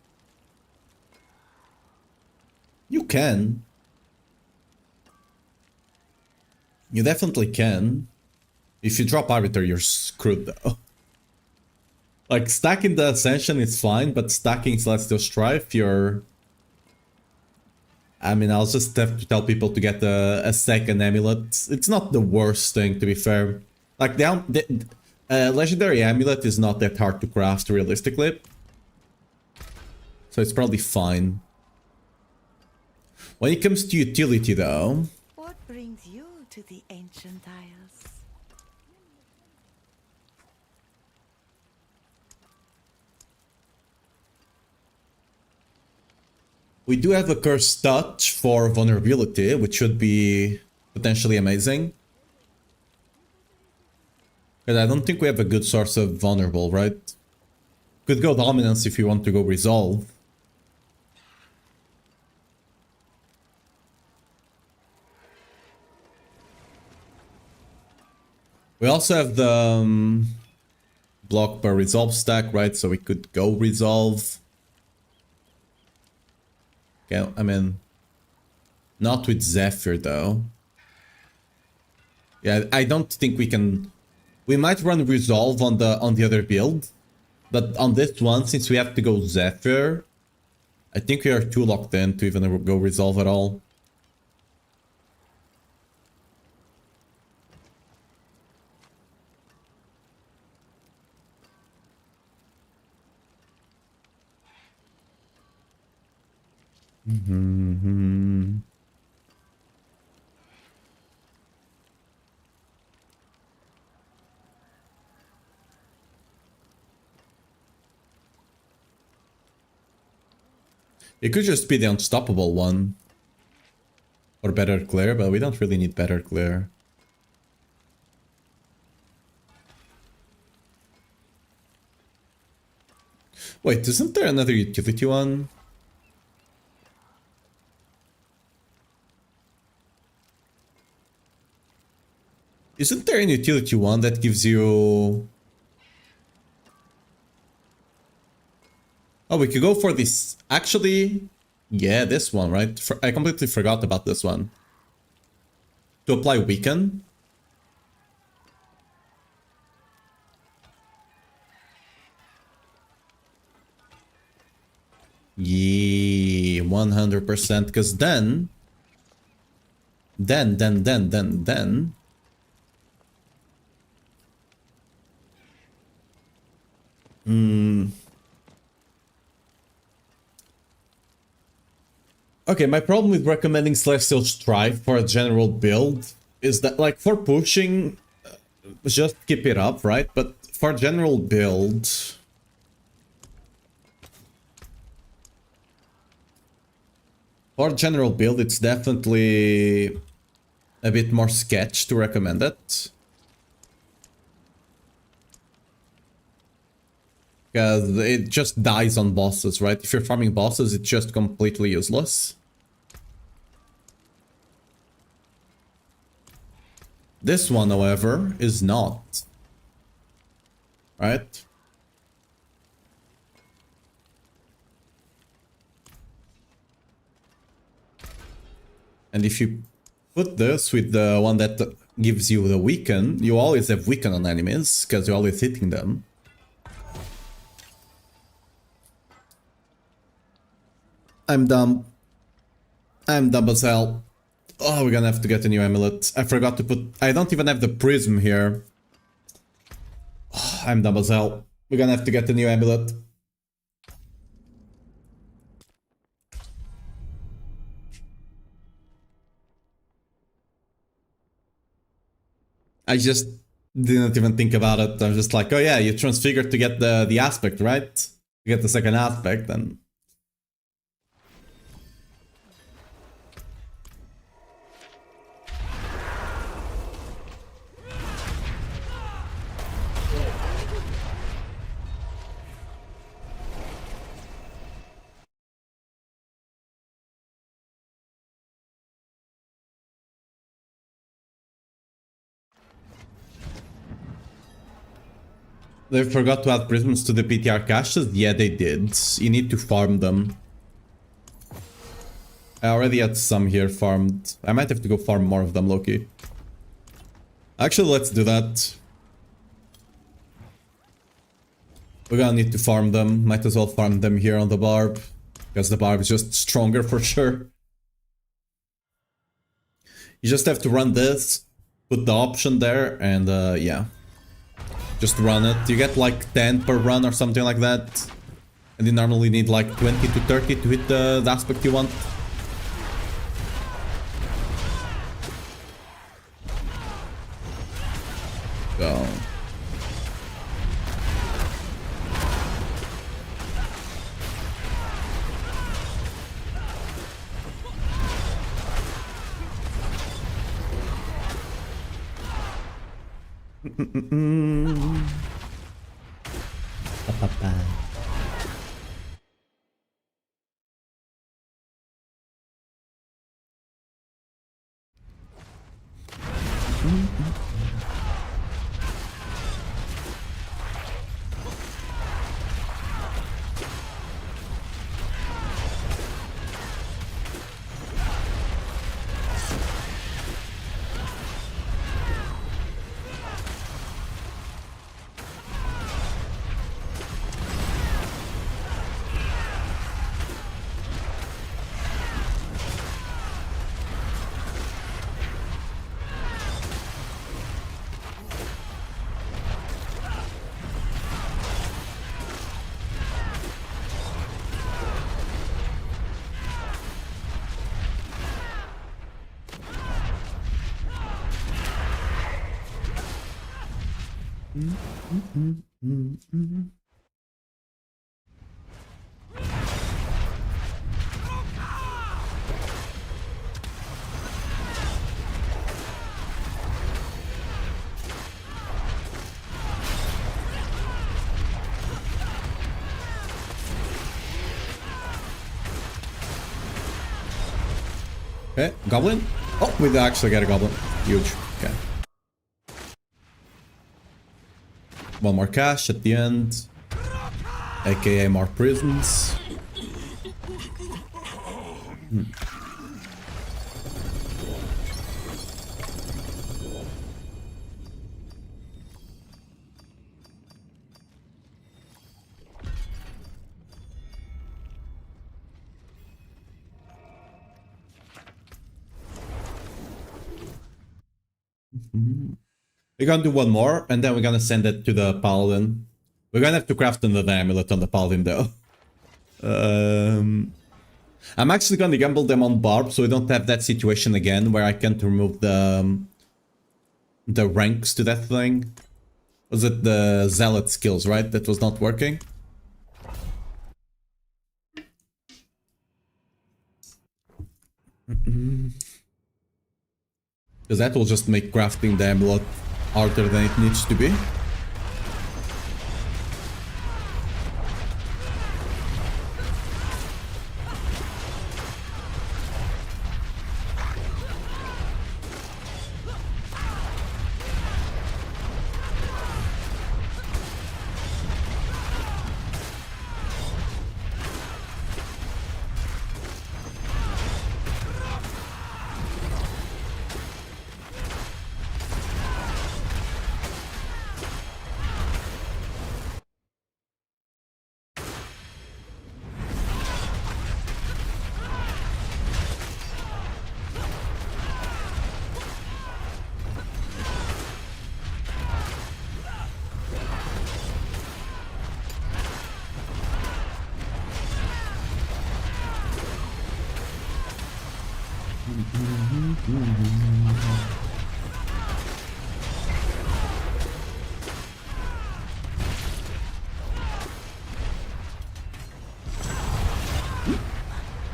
Speaker 1: you can. You definitely can. If you drop Arbiter, you're screwed though. Like, stacking the Ascension is fine, but stacking Celestial Strife, you're... I mean, I'll just have to tell people to get a second amulet. It's not the worst thing, to be fair. Like, the Legendary Amulet is not that hard to craft, realistically. So it's probably fine. When it comes to utility, though...
Speaker 4: What brings you to the Ancient Isles?
Speaker 1: we do have a Cursed Touch for vulnerability, which should be potentially amazing. But I don't think we have a good source of vulnerable, right? Could go Dominance if you want to go Resolve. We also have the block per Resolve stack, right? So we could go Resolve. Yeah, I mean, not with Zephyr though. Yeah, I don't think we can. We might run Resolve on the other build, but on this one, since we have to go Zephyr, I think we are too locked in to even go Resolve at all. It could just be the unstoppable one. Or better clear, but we don't really need better clear. Wait, isn't there another utility one? Isn't there an utility one that gives you... oh, we could go for this. Actually, yeah, this one, right? I completely forgot about this one. To apply Weaken. Yeah, 100%. Because then... Okay, my problem with recommending Celestial Strife for a general build is that, like, for pushing, just keep it up, right? But for general build... for general build, it's definitely a bit more sketch to recommend it. Because it just dies on bosses, right? If you're farming bosses, it's just completely useless. This one, however, is not. Right? And if you put this with the one that gives you the weaken, you always have weaken on enemies, because you're always hitting them. I'm dumb. I'm dumb as hell. Oh, we're gonna have to get a new amulet. I forgot to put... I don't even have the prism here. Oh, I'm dumb as hell. We're gonna have to get a new amulet. I just didn't even think about it. I'm just like, oh yeah, you transfigured to get the aspect, right? To get the second aspect, and... They forgot to add prisms to the PTR caches? Yeah, they did. You need to farm them. I already had some here farmed. I might have to go farm more of them, Loki. Actually, let's do that. We're gonna need to farm them. Might as well farm them here on the barb. Because the barb is just stronger for sure. You just have to run this, put the option there, and yeah. Just run it. You get like 10 per run or something like that. And you normally need like 20 to 30 to hit the aspect you want. Go. Okay, goblin? Oh, we actually got a goblin. Huge. Okay. One more cache at the end. AKA more prisons. We're gonna do one more, and then we're gonna send it to the Paladin. We're gonna have to craft another amulet on the Paladin, though. I'm actually gonna gamble them on Barb, so we don't have that situation again, where I can't remove the ranks to that thing. Was it the Zealot skills, right? That was not working? Because that will just make crafting the amulet harder than it needs to be.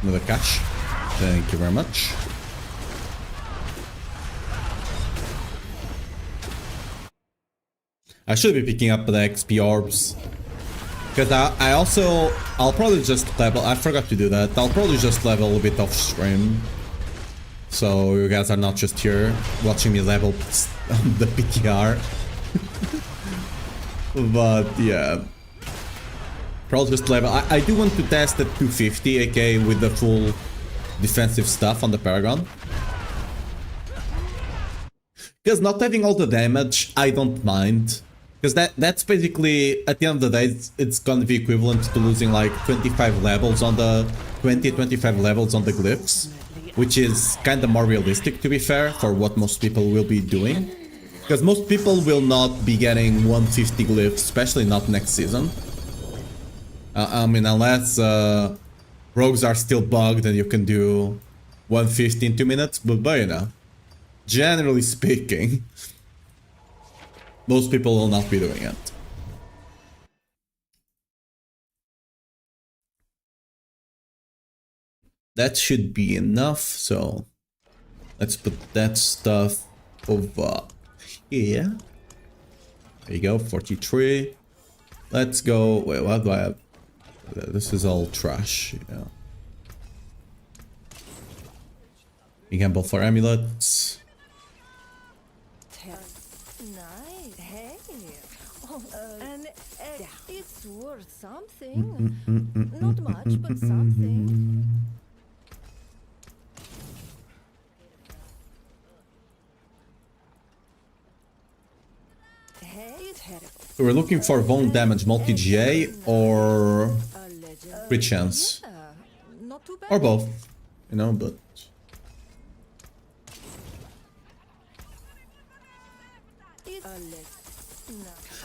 Speaker 1: Another catch. Thank you very much. I should be picking up the XP orbs. Because I'll probably just level, I forgot to do that. I'll probably just level a bit off stream. So you guys are not just here watching me level the PTR. But yeah. Probably just level. I do want to test at 250 AK with the full defensive stuff on the Paragon. Because not having all the damage, I don't mind. Because that's basically, at the end of the day, it's gonna be equivalent to losing like 25 levels on the 25 levels on the glyphs, which is kind of more realistic, to be fair, for what most people will be doing. Because most people will not be getting 150 glyphs, especially not next season. I mean, unless rogues are still bugged and you can do 150 in 2 minutes, but you know, generally speaking, most people will not be doing it. That should be enough, so let's put that stuff over here. There you go, 43. Let's go. Wait, what do I have? This is all trash, yeah. You gamble for amulets.
Speaker 3: Nice. Hey. Oh, and it's worth something. Not much, but something. Hey, terrible.
Speaker 1: So we're looking for bone damage multi-GA or crit chance.
Speaker 3: Not too bad.
Speaker 1: Or both, you know, but...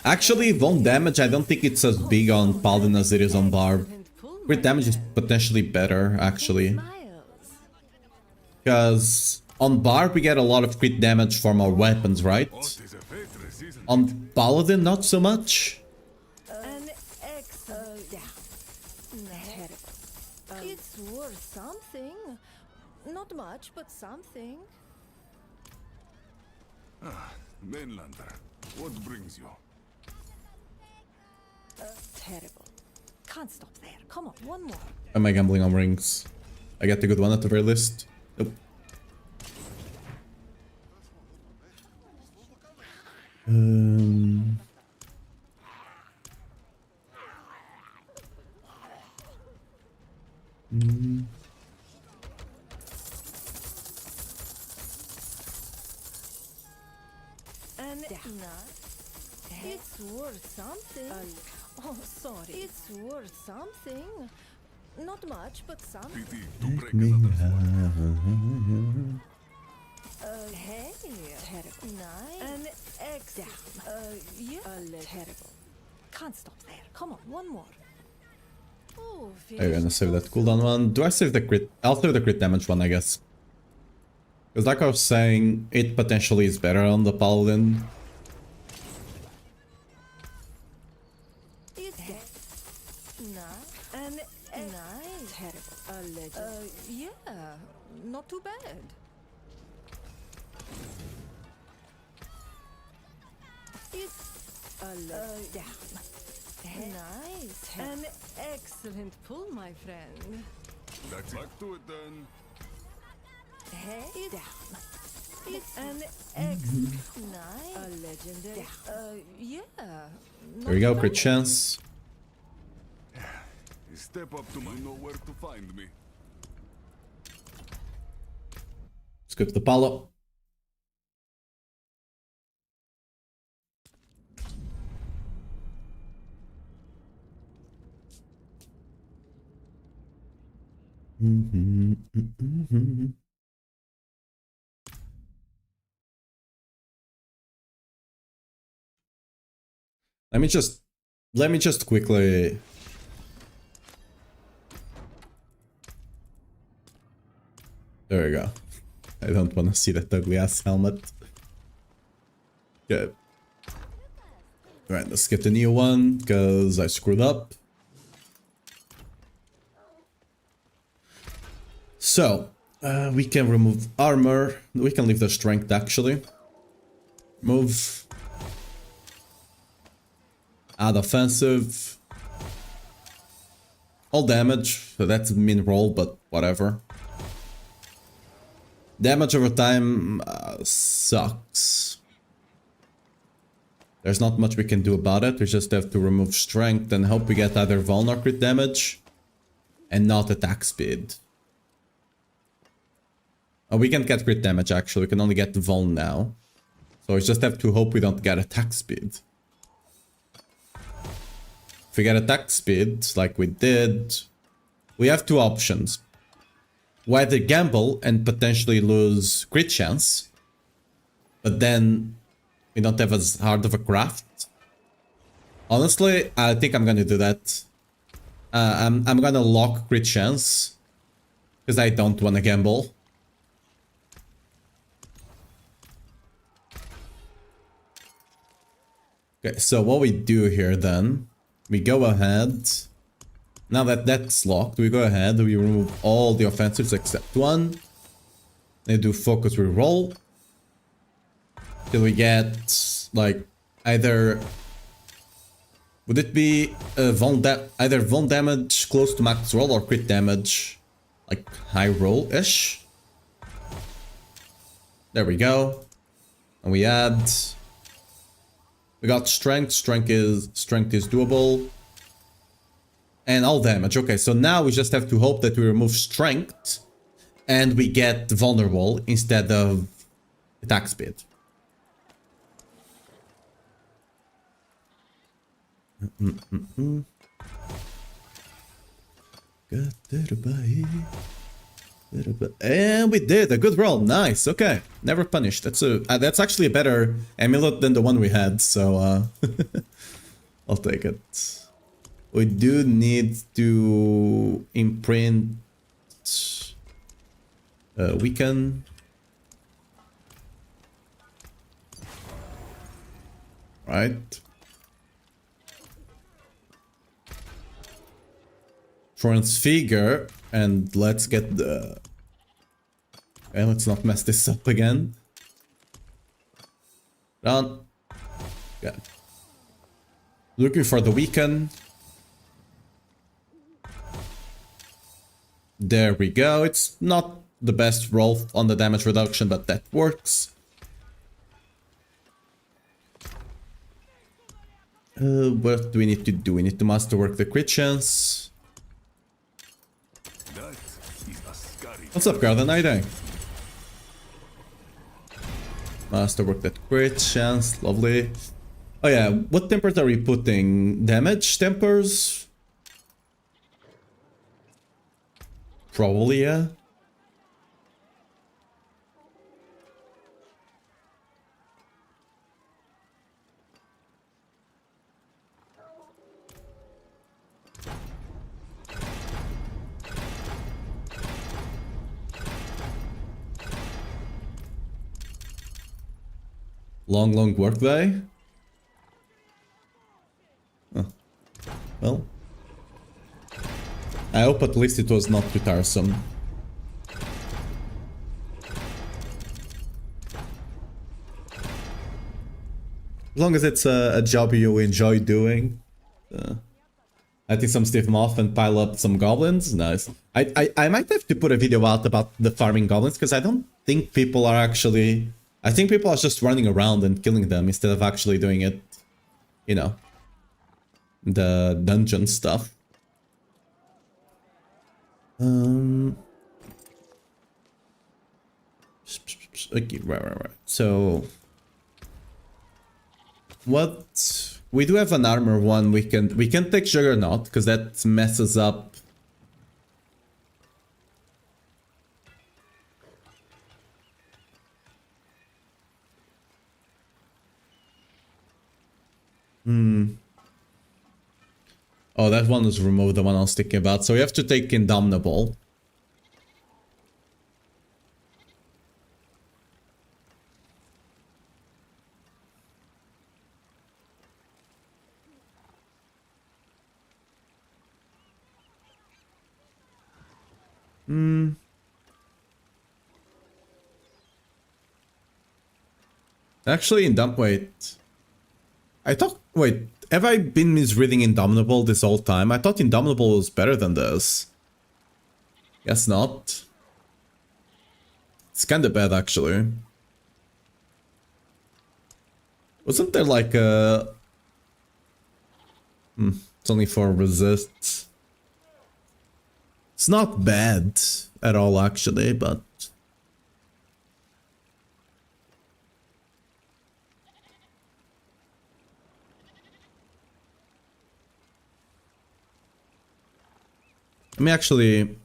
Speaker 1: Actually, bone damage, I don't think it's as big on Paladin as it is on Barb. Crit damage is potentially better, actually. Because on Barb we get a lot of crit damage from our weapons, right? On Paladin, not so much.
Speaker 3: An excellent. It's worth something. Not much, but something.
Speaker 2: Mainlander, what brings you?
Speaker 3: Terrible. Can't stop there. Come on, one more.
Speaker 1: Am I gambling on rings? I get the good one at the very least. Nope.
Speaker 3: And it's worth something. Oh, sorry. It's worth something. Not much, but something.
Speaker 2: PT, to break another sword.
Speaker 3: Hey, terrible. Nice. An excellent. Yeah, terrible. Can't stop there. Come on, one more. Oh,
Speaker 1: I'm gonna save that cooldown one. Do I save the crit? I'll save the crit damage one, I guess. Because like I was saying, it potentially is better on the Paladin.
Speaker 3: Nice. Terrible. Yeah, not too bad. It's nice. An excellent pull, my friend.
Speaker 2: That's back to it then.
Speaker 3: Hey, down. It's an excellent. Nice. A legendary. Yeah.
Speaker 1: There we go, crit chance.
Speaker 2: Step up to my, you know where to find me.
Speaker 1: Let's go to the Palo. Let me just quickly. There we go. I don't want to see that ugly ass helmet. Good. Alright, let's get the new one, because I screwed up. So, we can remove armor. We can leave the strength, actually. Move. Add offensive. All damage. So that's a min roll, but whatever. Damage over time sucks. There's not much we can do about it. We just have to remove strength and hope we get either vuln or crit damage and not attack speed. Oh, we can't get crit damage actually. We can only get the vuln now. So we just have to hope we don't get attack speed. If we get attack speed, like we did, we have two options. We either gamble and potentially lose crit chance, but then we don't have as hard of a craft. Honestly, I think I'm gonna do that. I'm gonna lock crit chance because I don't want to gamble. Okay, so what we do here then, we go ahead. Now that that's locked, we go ahead, we remove all the offensives except one. They do focus reroll. Till we get, like, either... Would it be either vuln damage close to max roll or crit damage, like high roll-ish? There we go. And we add... We got strength. Strength is doable. And all damage. Okay, so now we just have to hope that we remove strength and we get vulnerable instead of attack speed. And we did a good roll. Nice. Okay, never punished. That's actually a better amulet than the one we had. So I'll take it. We do need to imprint weaken. Right. Transfigure, and let's get the... Okay, let's not mess this up again. Done. Okay. Looking for the weaken. There we go. It's not the best roll on the damage reduction, but that works. What do we need to do? We need to masterwork the crit chance. What's up, Garden? How you doing? Masterwork that crit chance. Lovely. Oh yeah, what tempers are we putting? Damage tempers? Probably, yeah. Long work day. Oh. Well, I hope at least it was not too tiresome. As long as it's a job you enjoy doing. I think some Steve Moth and pile up some goblins. Nice. I might have to put a video out about the farming goblins because I don't think people are actually... I think people are just running around and killing them instead of actually doing it, you know, the dungeon stuff. Okay, right. So, what we do have an armor one. We can take Juggernaut because that messes up. Oh, that one is removed, the one I was thinking about. So we have to take Indomitable. Actually, wait. Wait, have I been misreading Indomitable this whole time? I thought Indomitable was better than this. Guess not. It's kinda bad, actually. Wasn't there like a... it's only for resists. It's not bad at all, actually, but... Let me actually...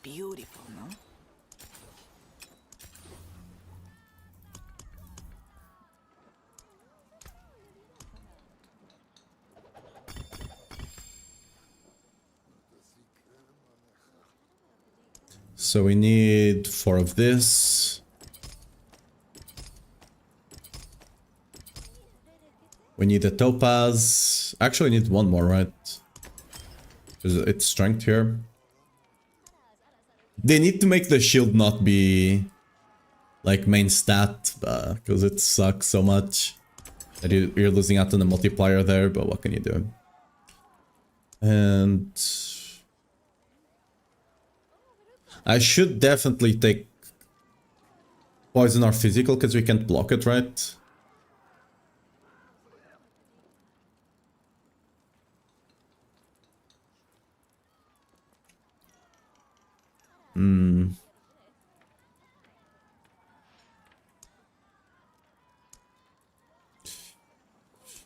Speaker 4: Beautiful, no?
Speaker 1: So we need 4 of this. We need a topaz. Actually, need 1 more, right? Because it's strength here. They need to make the shield not be like main stat, because it sucks so much that you're losing out on the multiplier there, but what can you do? And I should definitely take poison or physical because we can't block it, right?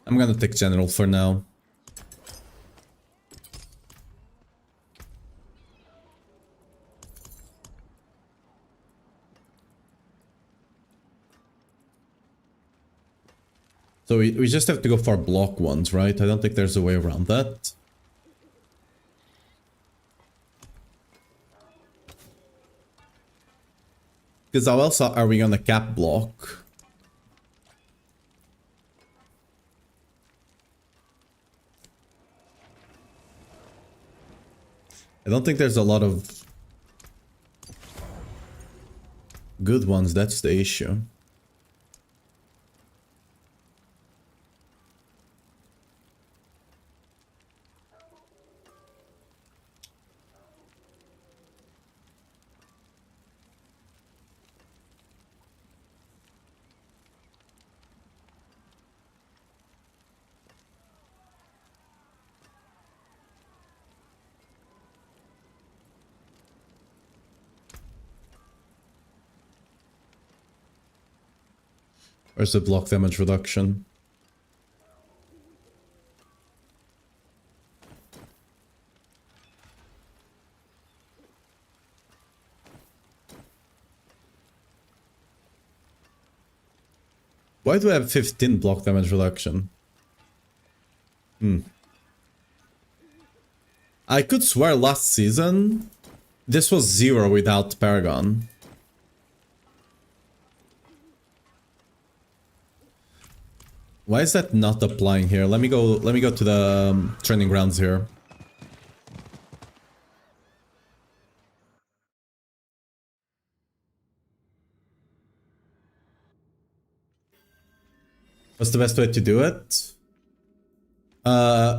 Speaker 1: I'm gonna take general for now. So we just have to go for block ones, right? I don't think there's a way around that. Because how else are we gonna cap block? I don't think there's a lot of good ones, that's the issue. Where's the block damage reduction? Why do I have 15 block damage reduction? I could swear last season this was 0 without Paragon. Why is that not applying here? Let me go to the training grounds here. What's the best way to do it?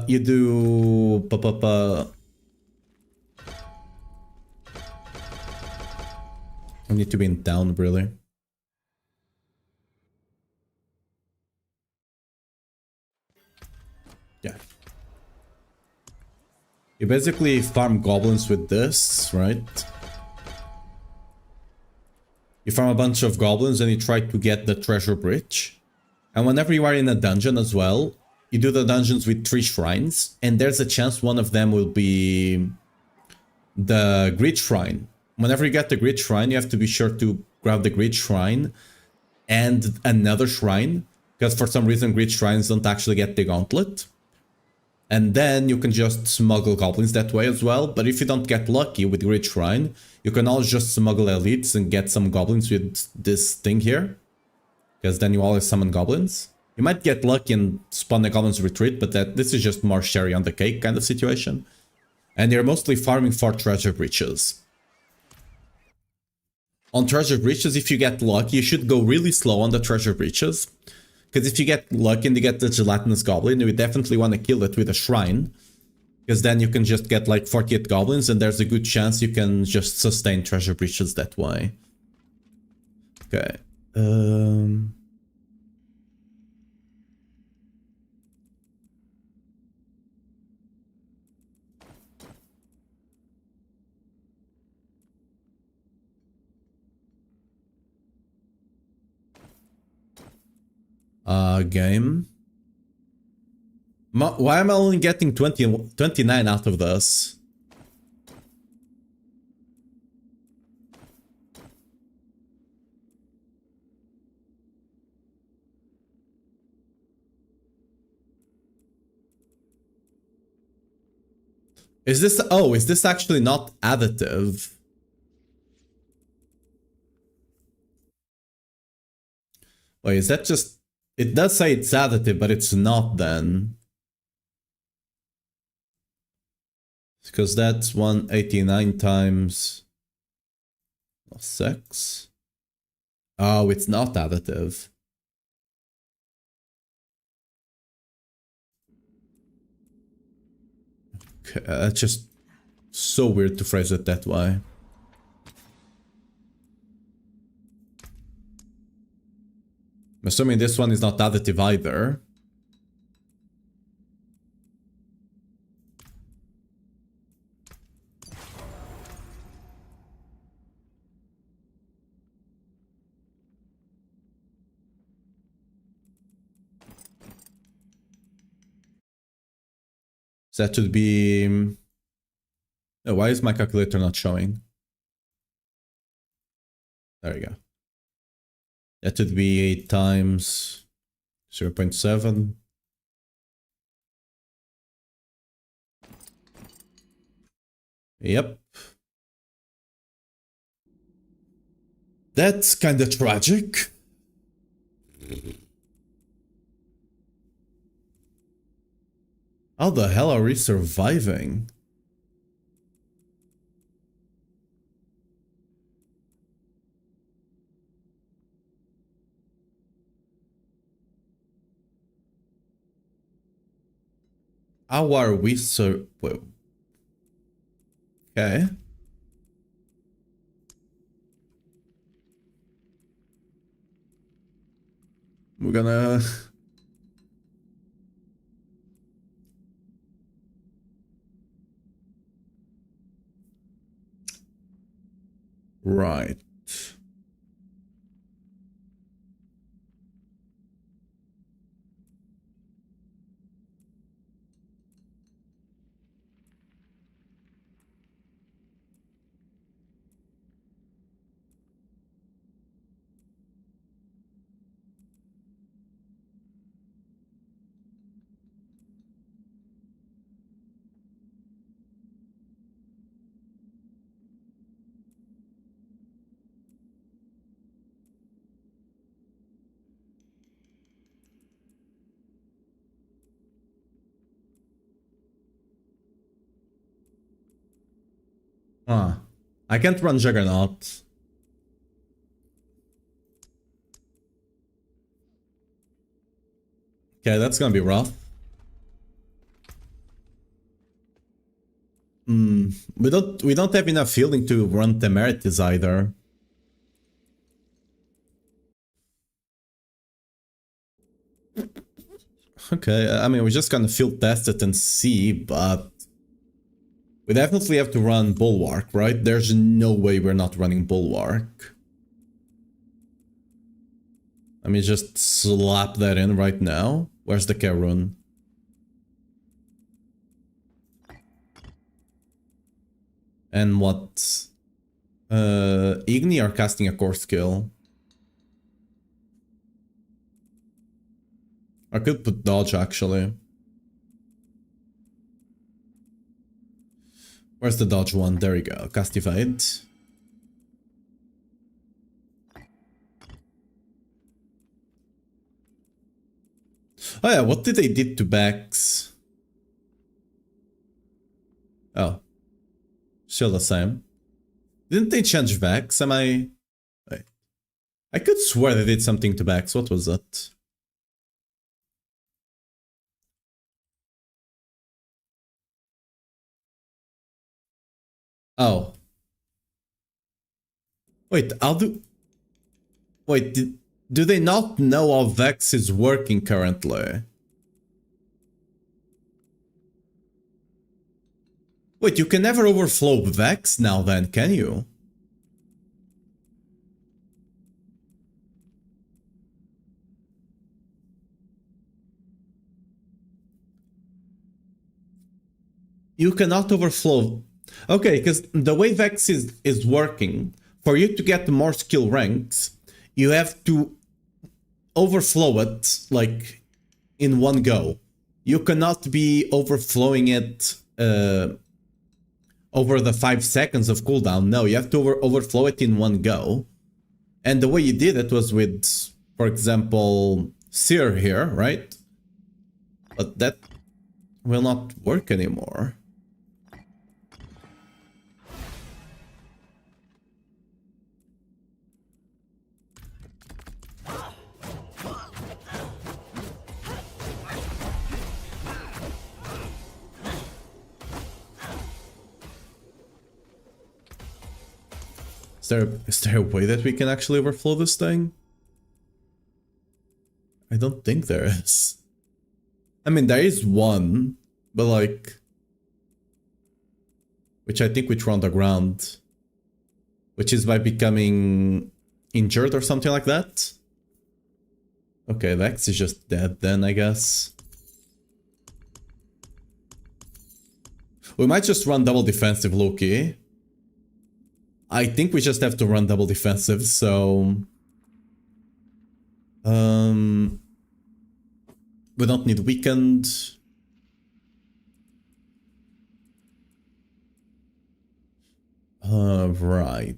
Speaker 1: You do I need to be in town, really. Yeah. You basically farm goblins with this, right? You farm a bunch of goblins and you try to get the treasure bridge. And whenever you are in a dungeon as well, you do the dungeons with 3 shrines, and there's a chance one of them will be the Grid Shrine. Whenever you get the Grid Shrine, you have to be sure to grab the Grid Shrine and another shrine, because for some reason Grid Shrines don't actually get the gauntlet. And then you can just smuggle goblins that way as well, but if you don't get lucky with Grid Shrine, you can always just smuggle elites and get some goblins with this thing here, because then you always summon goblins. You might get lucky and spawn the goblins retreat, but this is just more cherry on the cake kind of situation. And you're mostly farming for treasure breaches. On treasure breaches, if you get lucky, you should go really slow on the treasure breaches. Because if you get lucky and you get the gelatinous goblin, you definitely want to kill it with a shrine. Because then you can just get like 48 goblins and there's a good chance you can just sustain treasure breaches that way. Okay. Game. Why am I only getting 29 out of this? Is this... Oh, is this actually not additive? Wait, is that just... It does say it's additive, but it's not then. Because that's 189 times 6. Oh, it's not additive. Okay, that's just so weird to phrase it that way. I'm assuming this one is not additive either. So that should be... Oh, why is my calculator not showing? There we go. That would be 8 times 0.7. Yep. That's kind of tragic. How the hell are we surviving? How are we so... Whoa. Okay. We're gonna... Right. Huh. I can't run Juggernaut. Okay, that's gonna be rough. We don't have enough fielding to run Temerities either. Okay, I mean, we're just gonna field test it and see, but... We definitely have to run Bulwark, right? There's no way we're not running Bulwark. Let me just slap that in right now. Where's the Karun? And what? Igni are casting a core skill. I could put dodge actually. Where's the dodge one? There we go. Cast evade. Oh yeah, what did they did to Bex? Oh. Still the same. Didn't they change Vex? Am I... Wait. I could swear they did something to Vex. What was that? Oh. Wait, how do... Wait, do they not know how Vex is working currently? Wait, you can never overflow Vex now then, can you? You cannot overflow. Okay, because the way Vex is working, for you to get more skill ranks, you have to overflow it, like, in one go. You cannot be overflowing it over the 5 seconds of cooldown. No, you have to overflow it in one go. And the way you did it was with, for example, Seer here, right? But that will not work anymore. Is there a way that we can actually overflow this thing? I don't think there is. I mean, there is one, but like... Which I think we throw on the ground. Which is by becoming injured or something like that. Okay, Vex is just dead then, I guess. We might just run double defensive, Loki. I think we just have to run double defensive, so... We don't need weakened. Right.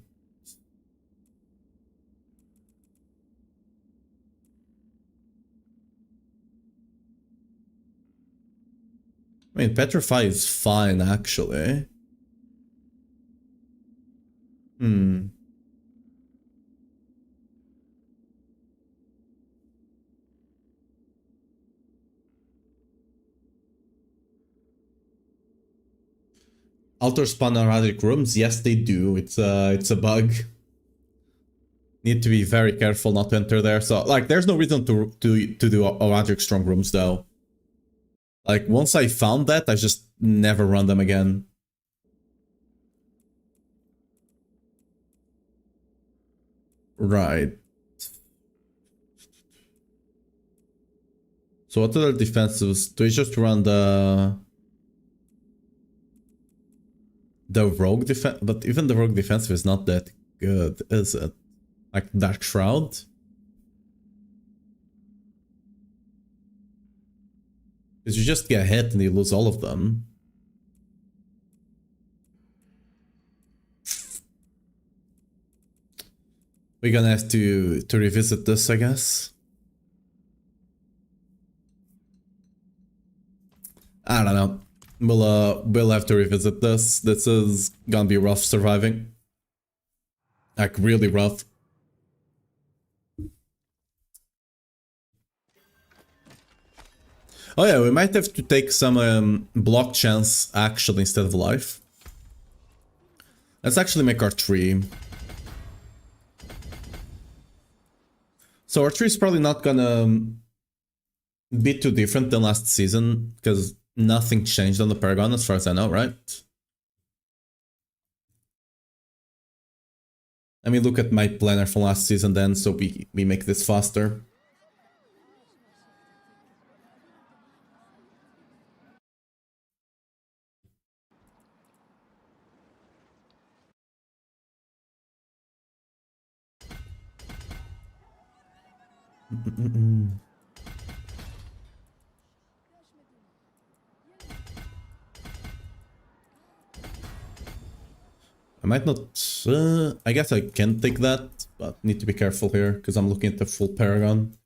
Speaker 1: I mean, Petrify is fine, actually. Alter spawn erratic rooms? Yes, they do. It's a bug. Need to be very careful not to enter there. So, like, there's no reason to do erratic strong rooms, though. Like, once I found that, I just never run them again. Right. So what other defensives? Do we just run the rogue defense? But even the rogue defensive is not that good, is it? Like Dark Shroud? Because you just get hit and you lose all of them. We're gonna have to revisit this, I guess. I don't know. We'll have to revisit this. This is gonna be rough surviving. Like, really rough. Oh yeah, we might have to take some block chance actually instead of life. Let's actually make our tree. So our tree is probably not gonna be too different than last season, because nothing changed on the Paragon as far as I know, right? Let me look at my planner from last season then, so we make this faster. I might not... I guess I can take that, but need to be careful here, because I'm looking at the full Paragon.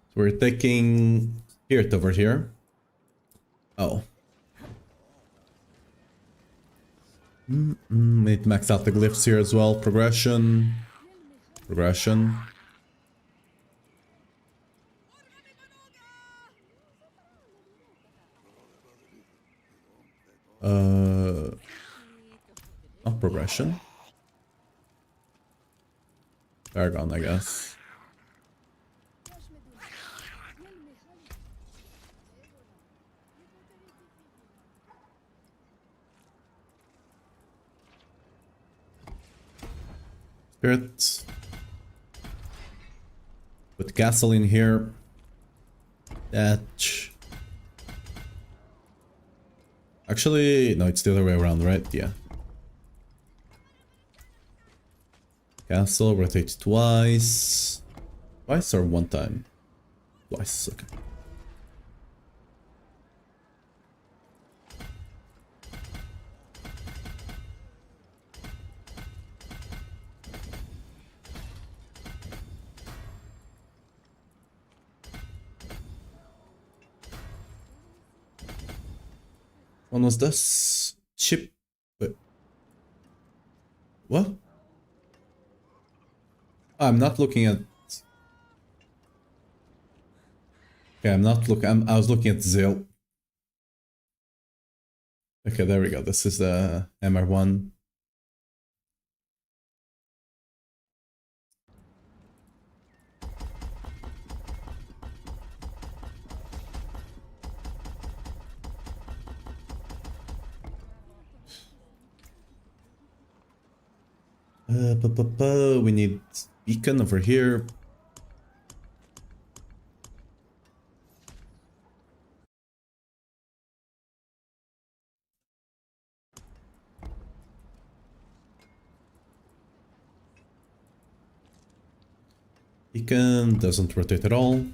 Speaker 1: So we're taking Spirit over here. Oh. Need to max out the glyphs here as well. Progression. Progression. Not progression. Paragon, I guess. Spirit. Put castle in here. Thatch. Actually, no, it's the other way around, right? Yeah. Castle, rotate twice. Twice or one time? Twice, okay. When was this? Chip. Wait. What? I'm not looking at. Okay, I'm not looking. I was looking at Zil. Okay, there we go. This is the MR1. We need beacon over here. Beacon doesn't rotate at all.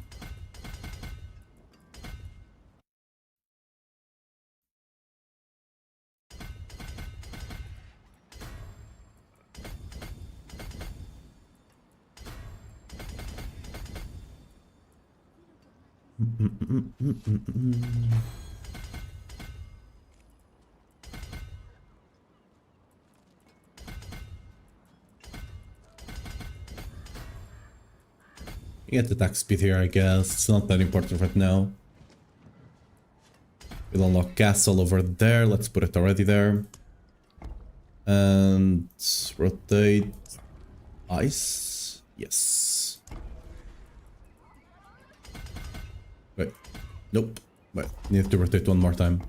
Speaker 1: Get attack speed here, I guess. It's not that important right now. We'll unlock castle over there. Let's put it already there. And rotate ice. Yes. Wait. Nope. Wait. Need to rotate one more time.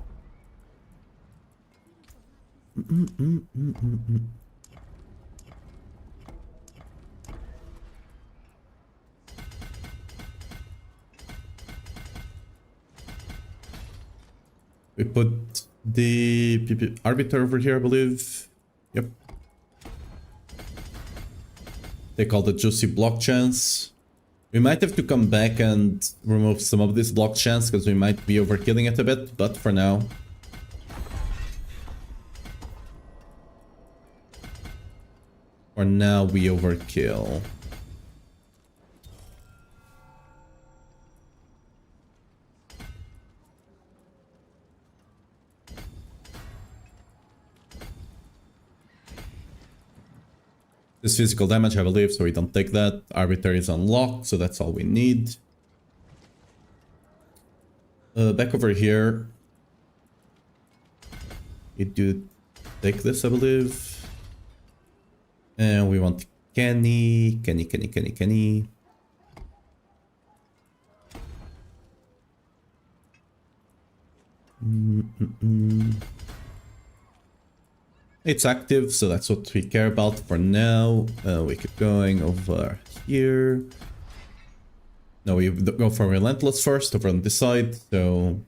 Speaker 1: We put the PP arbiter over here, I believe. Yep. They call the juicy block chance. We might have to come back and remove some of this block chance because we might be overkilling it a bit, but for now. For now, we overkill. This physical damage, I believe, so we don't take that. Arbiter is unlocked, so that's all we need. Back over here. You do take this, I believe. And we want Kenny. It's active, so that's what we care about for now. We keep going over here. No, we go for Relentless first over on this side, so...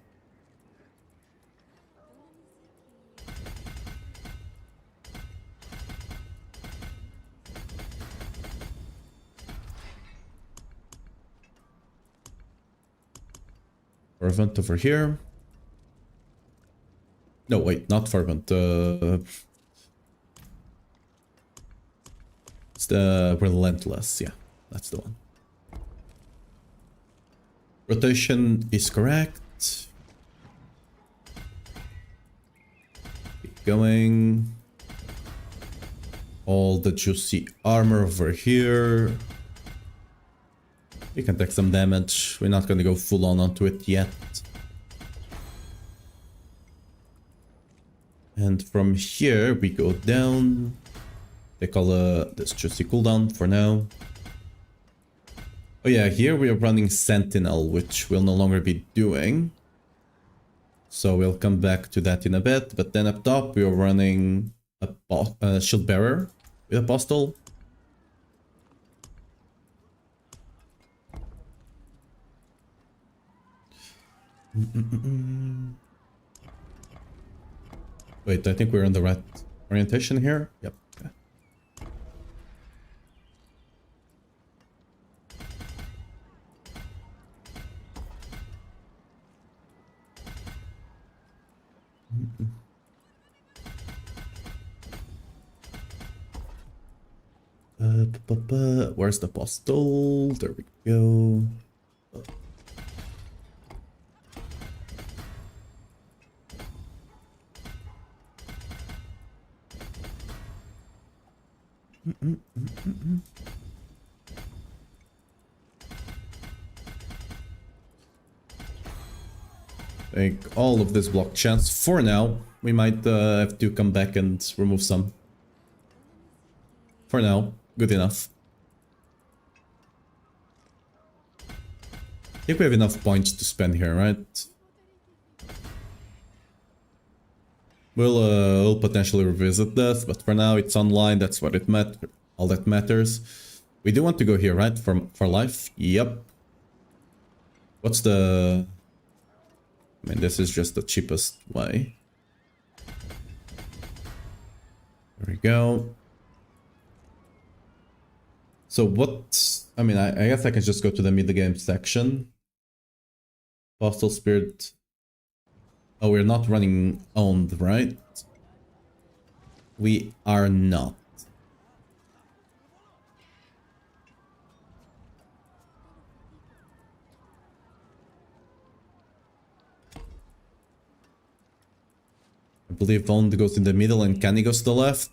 Speaker 1: Fervent over here. No, wait, not Fervent. It's the Relentless, yeah, that's the one. Rotation is correct. Keep going. all the juicy armor over here. We can take some damage. We're not gonna go full on onto it yet. And from here we go down. Take all this juicy cooldown for now. Oh yeah, here we are running Sentinel, which we'll no longer be doing. So we'll come back to that in a bit. But then up top we are running a Shield Bearer with Apostle. Wait, I think we're in the right orientation here. Yep. Okay. Where's the Apostle? There we go. Take all of this block chance for now. We might have to come back and remove some. For now, good enough. I think we have enough points to spend here, right? We'll potentially revisit this, but for now it's online. That's what it matters. All that matters. We do want to go here, right? For life. Yep. What's the? I mean, this is just the cheapest way. There we go. So what? I mean, I guess I can just go to the mid-game section. Postal Spirit. Oh, we're not running owned, right? We are not. I believe owned goes in the middle and canny goes to the left.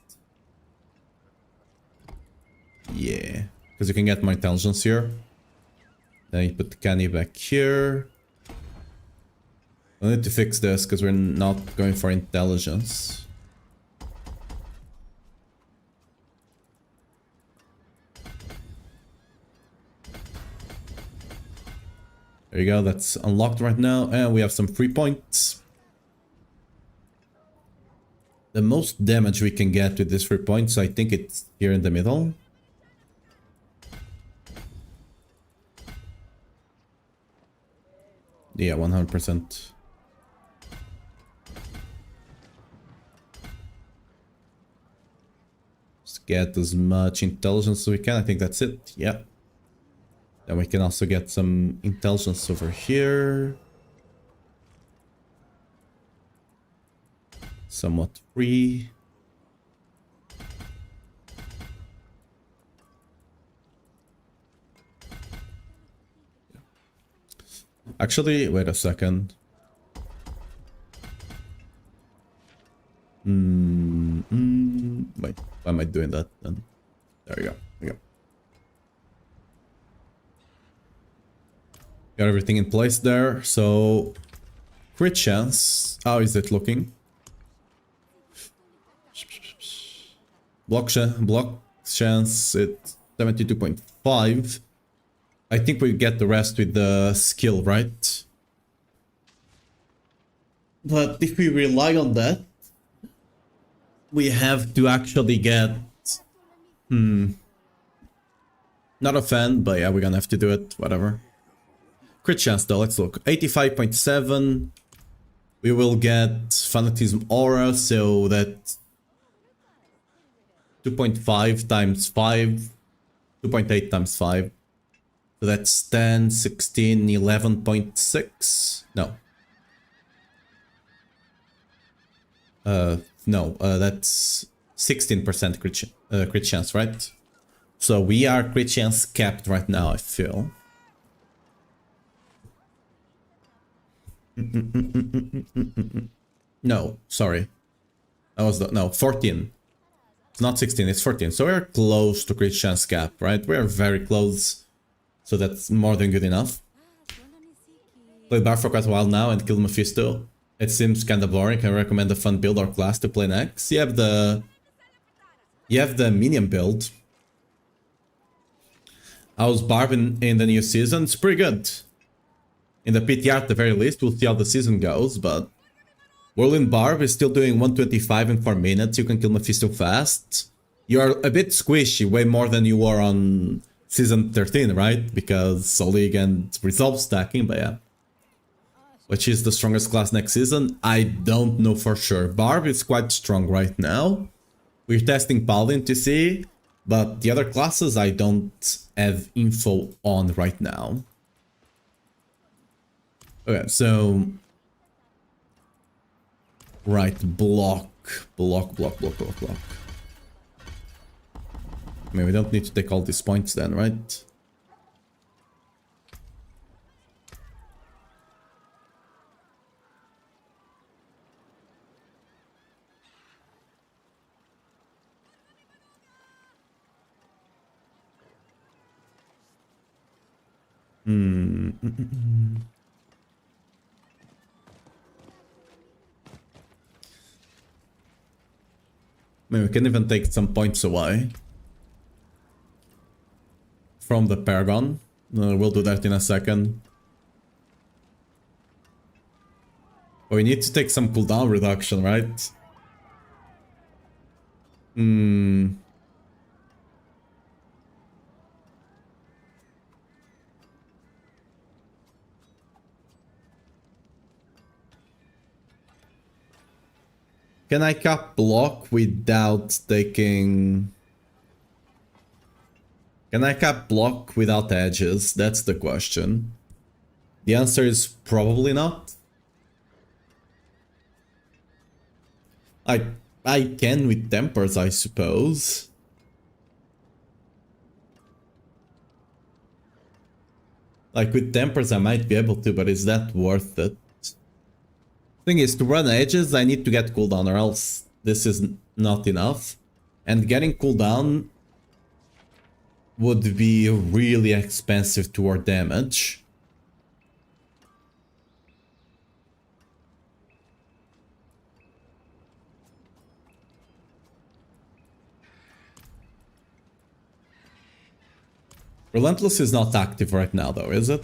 Speaker 1: Yeah, because you can get more intelligence here. Then you put the canny back here. I need to fix this because we're not going for intelligence. There you go, that's unlocked right now, and we have some free points. The most damage we can get with these free points, I think it's here in the middle. Yeah, 100%. Just get as much intelligence as we can. I think that's it. Yeah. Then we can also get some intelligence over here. Somewhat free. Actually, wait a second. Wait, why am I doing that then? There we go. There we go. Got everything in place there. So, crit chance. How is it looking? Block chance at 72.5. I think we get the rest with the skill, right? But if we rely on that, we have to actually get... Not a fan, but yeah, we're gonna have to do it, whatever. Crit chance though, let's look. 85.7. We will get Fanatism Aura, so that... 2.5 times 5. 2.8 times 5. So that's 10, 16, 11.6. No. No, that's 16% crit chance, right? So we are crit chance capped right now, I feel. No, sorry. That was the... No, 14. It's not 16, it's 14. So we're close to crit chance cap, right? We're very close. So that's more than good enough. Played Bar for quite a while now and killed Mephisto. It seems kinda boring. Can I recommend a fun build or class to play next? You have the minion build. How's Barb in the new season? It's pretty good. In the PTR at the very least, we'll see how the season goes, but Whirlwind Barb is still doing 125 in 4 minutes. You can kill Mephisto fast. You're a bit squishy, way more than you were on season 13, right? Because League and resolve stacking, but yeah. Which is the strongest class next season? I don't know for sure. Barb is quite strong right now. We're testing Paladin to see, but the other classes I don't have info on right now. Okay, so... Right, block. I mean, we don't need to take all these points then, right? I mean, we can even take some points away from the Paragon. We'll do that in a second. But we need to take some cooldown reduction, right? Can I cap block without taking... Can I cap block without edges? That's the question. The answer is probably not. I can with tempers, I suppose. Like with tempers I might be able to, but is that worth it? Thing is, to run edges I need to get cooldown or else this is not enough. And getting cooldown would be really expensive to our damage. Relentless is not active right now though, is it?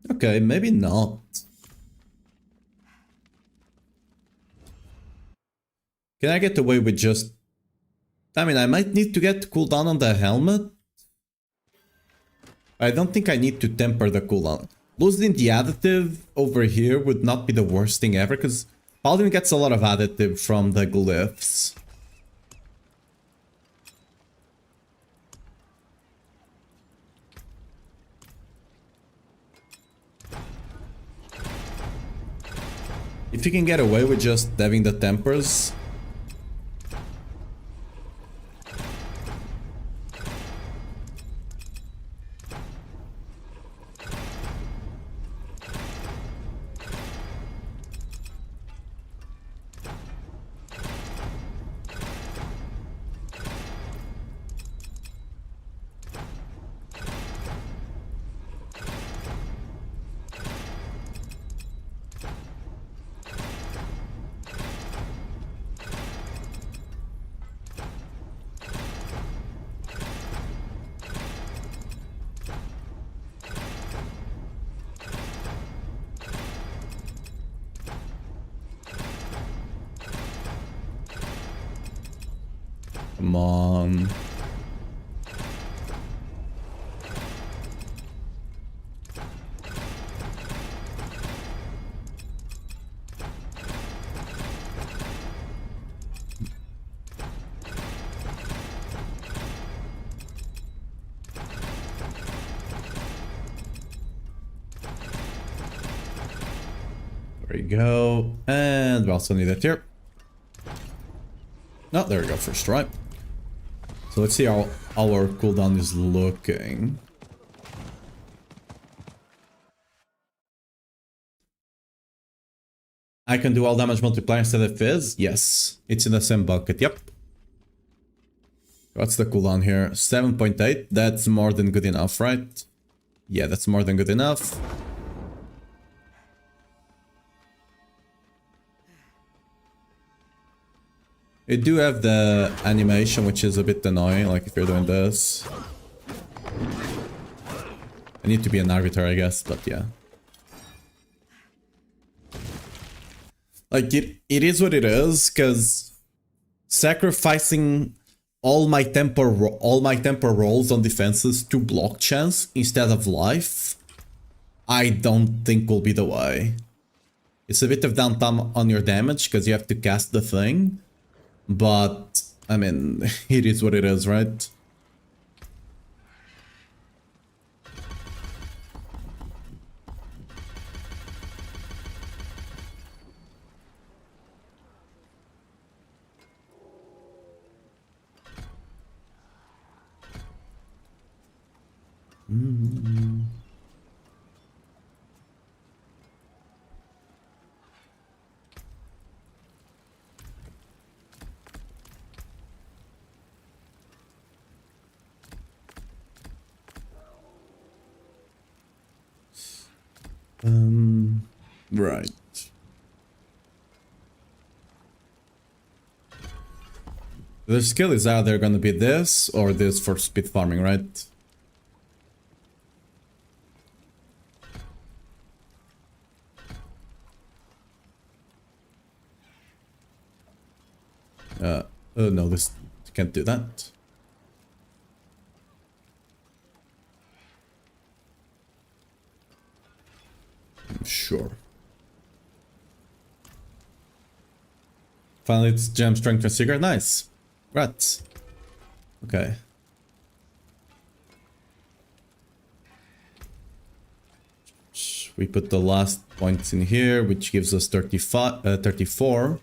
Speaker 1: Okay, maybe not. Can I get away with just... I mean, I might need to get cooldown on the helmet. I don't think I need to temper the cooldown. Losing the additive over here would not be the worst thing ever, because Paladin gets a lot of additive from the glyphs. If you can get away with just having the tempers... Come on. There we go. And we also need it here. Oh, there we go, first try. So let's see how our cooldown is looking. I can do all damage multiplier instead of Fizz? Yes. It's in the same bucket, yep. What's the cooldown here? 7.8. That's more than good enough, right? Yeah, that's more than good enough. You do have the animation, which is a bit annoying, like if you're doing this. I need to be an arbiter, I guess, but yeah. Like, it is what it is, because sacrificing all my tempo rolls on defenses to block chance instead of life, I don't think will be the way. It's a bit of downtime on your damage, because you have to cast the thing. But, I mean, it is what it is, right? Right. The skill is either gonna be this or this for speed farming, right? No, this can't do that. Sure. Finally, it's gem strength and secret. Nice. Rats. Okay. We put the last points in here, which gives us 34.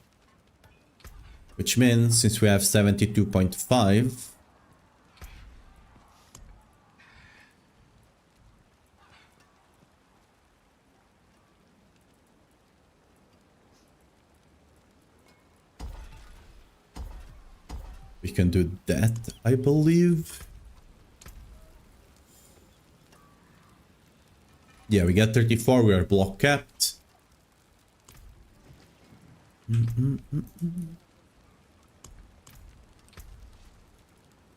Speaker 1: Which means, since we have 72.5... we can do that, I believe. Yeah, we get 34, we are block capped.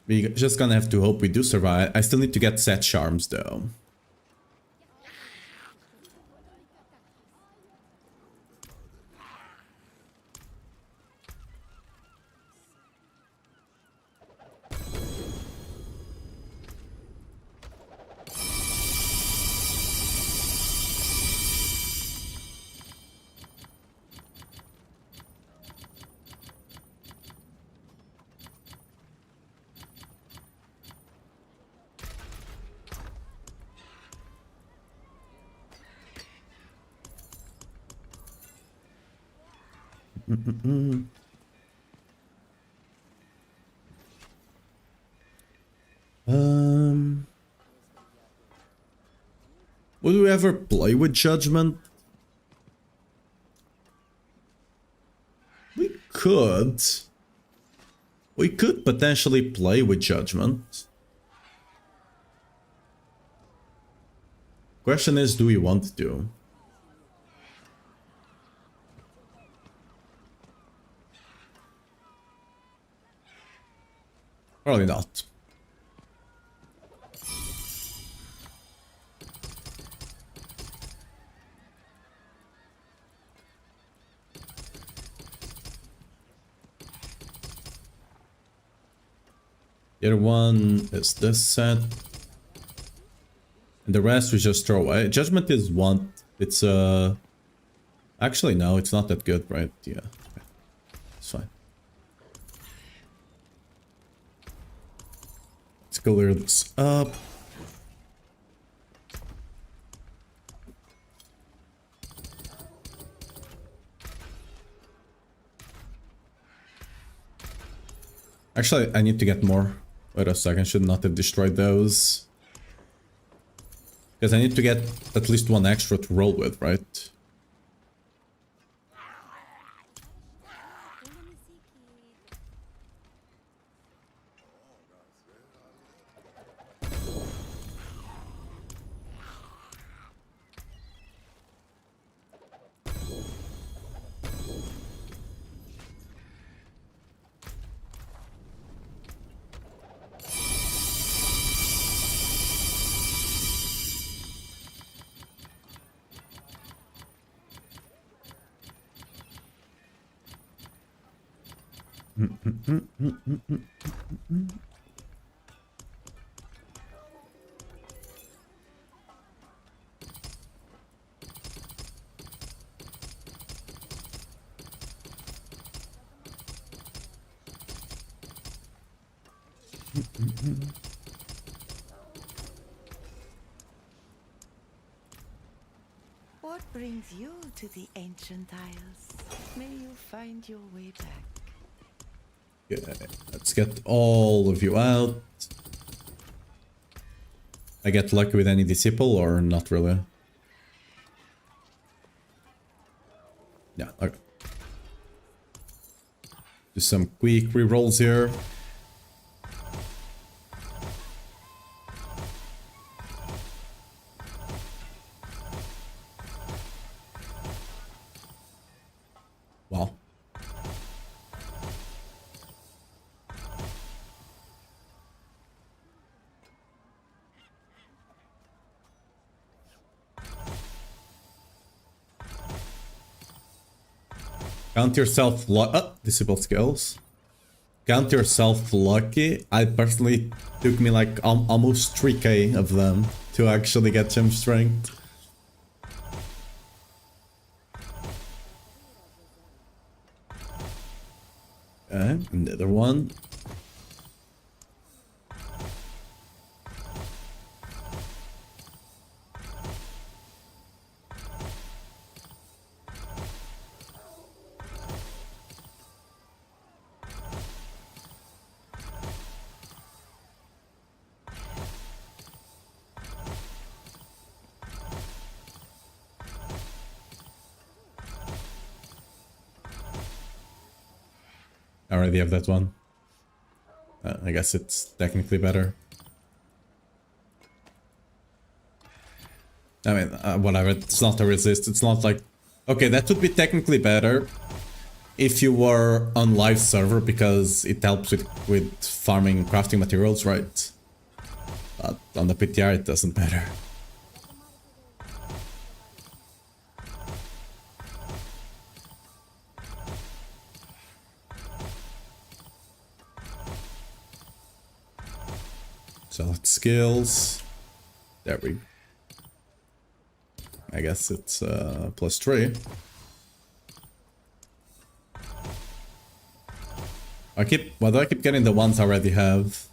Speaker 1: We're just gonna have to hope we do survive. I still need to get set charms though. Would we ever play with Judgment? We could. We could potentially play with Judgment. Question is, do we want to? Probably not. The other one is this set. And the rest we just throw away. Judgment is one. It's actually no, it's not that good, right? Yeah. Okay. It's fine. Let's clear this up. Actually, I need to get more Wait a second, should not have destroyed those. Because I need to get at least one extra to roll with, right?
Speaker 4: What brings you to the ancient isles? May you find your way back.
Speaker 1: Okay, let's get all of you out. I get lucky with any disciple or not really? Yeah, okay. Do some quick rerolls here. Wow. Count yourself disable skills. Count yourself lucky. I personally took me like almost 3k of them to actually get gem strength. Okay, another one. I already have that one. I guess it's technically better. I mean, whatever, it's not a resist, it's not like... Okay, that would be technically better if you were on live server, because it helps with farming crafting materials, right? But on the PTR it doesn't matter. Select skills. There we go. I guess it's +3. Why do I keep getting the ones I already have?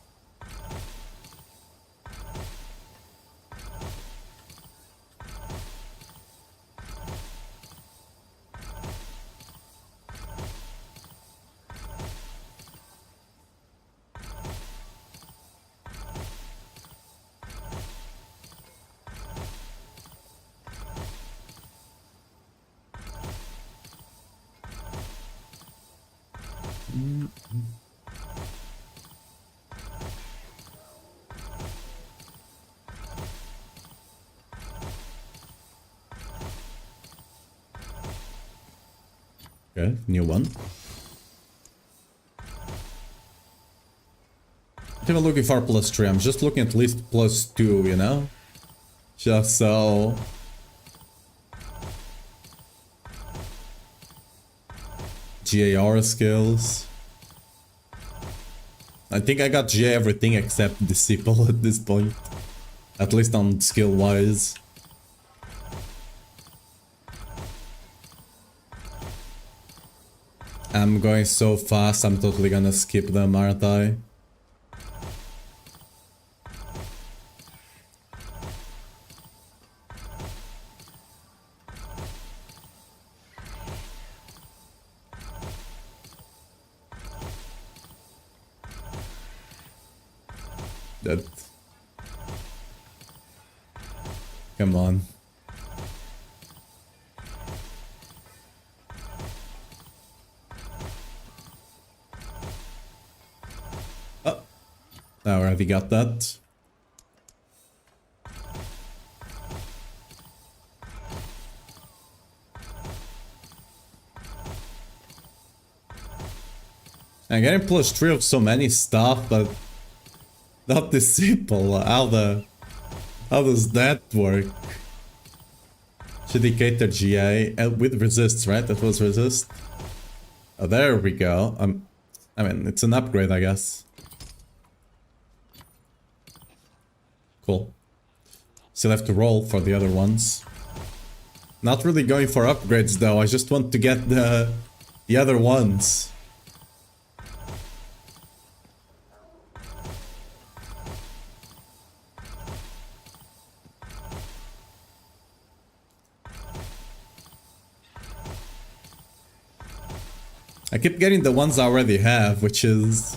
Speaker 1: Okay, new one. I'm not even looking for +3, I'm just looking at least +2, you know? Just so... GAR skills. I think I got GA everything except Disciple at this point. At least on skill wise. I'm going so fast, I'm totally gonna skip them, aren't I? That. Come on. Oh, I already got that. I'm getting +3 of so many stuff, but not this simple. How does that work? Dedicator GA with resist, right? That was resist. Oh, there we go. I mean, it's an upgrade, I guess. Cool. Still have to roll for the other ones. Not really going for upgrades though. I just want to get the other ones. I keep getting the ones I already have, which is...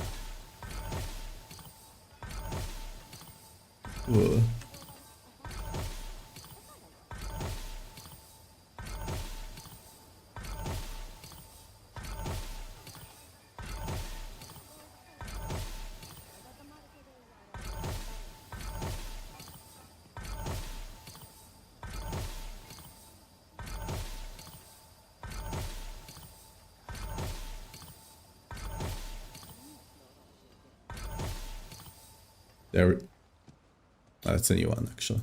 Speaker 1: Ugh. There. That's a new one, actually.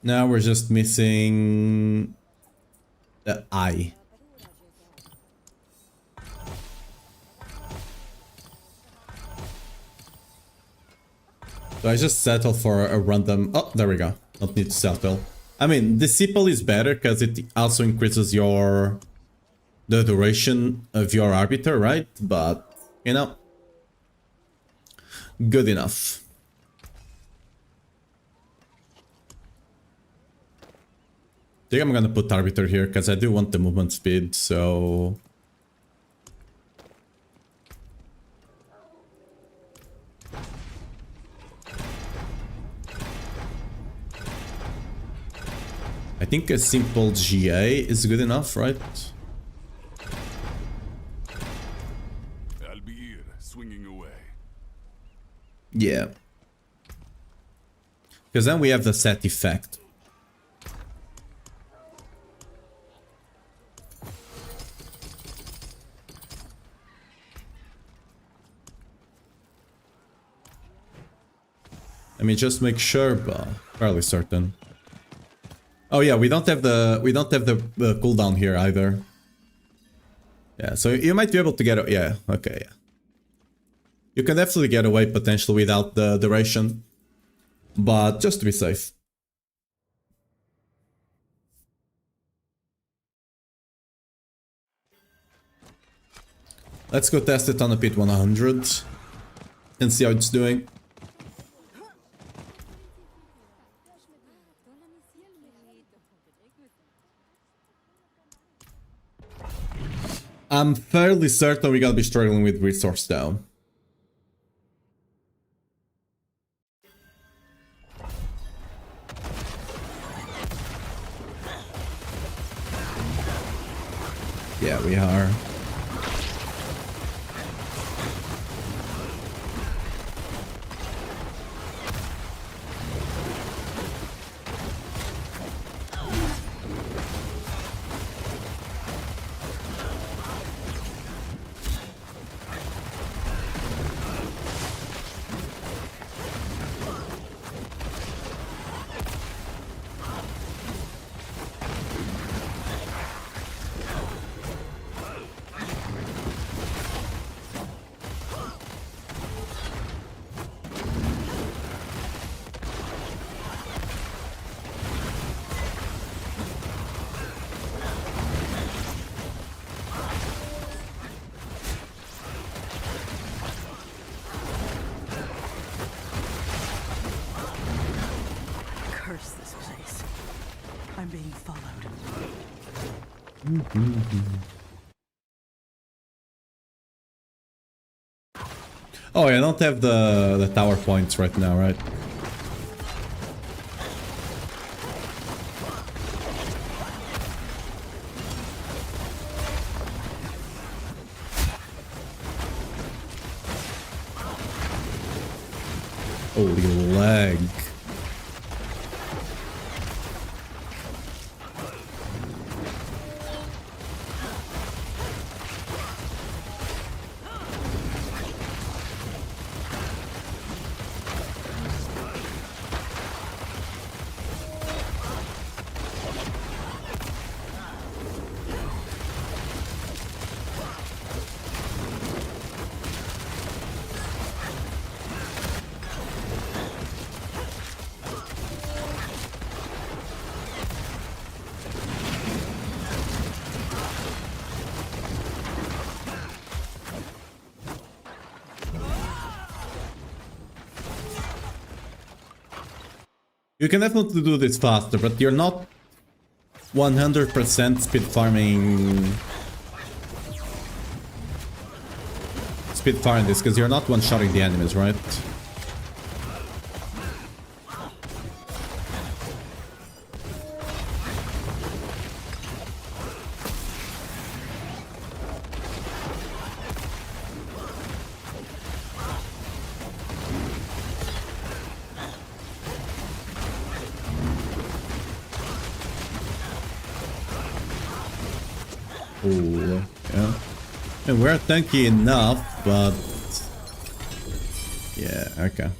Speaker 1: Now we're just missing the eye. So I just settle for a random... Oh, there we go. Don't need to settle. I mean, the Disciple is better because it also increases the duration of your Arbiter, right? But, you know... Good enough. I think I'm gonna put Arbiter here because I do want the movement speed, so... I think a simple GA is good enough, right?
Speaker 2: I'll be here, swinging away.
Speaker 1: Yeah. Because then we have the set effect. Let me just make sure, but fairly certain. Oh yeah, we don't have the cooldown here either. Yeah, so you might be able to get yeah, okay, yeah. You can definitely get away potentially without the duration, but just to be safe. Let's go test it on a pit 100 and see how it's doing. I'm fairly certain we're gonna be struggling with resource down. Yeah, we are.
Speaker 4: Curse this place. I'm being followed.
Speaker 1: Oh, I don't have the tower points right now, right? Holy lag. You can definitely do this faster, but you're not 100% speed farming this, because you're not one-shotting the enemies, right? Ooh, yeah. And we're tanky enough, but... yeah, okay.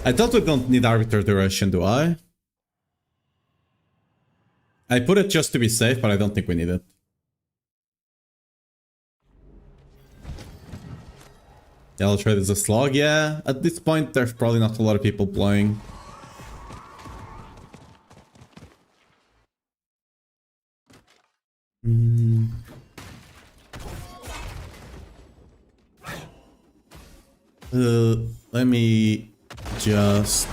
Speaker 1: I totally don't need Arbiter Duration, do I? I put it just to be safe, but I don't think we need it. Yellow Trade is a slog, yeah. At this point, there's probably not a lot of people playing. Let me just...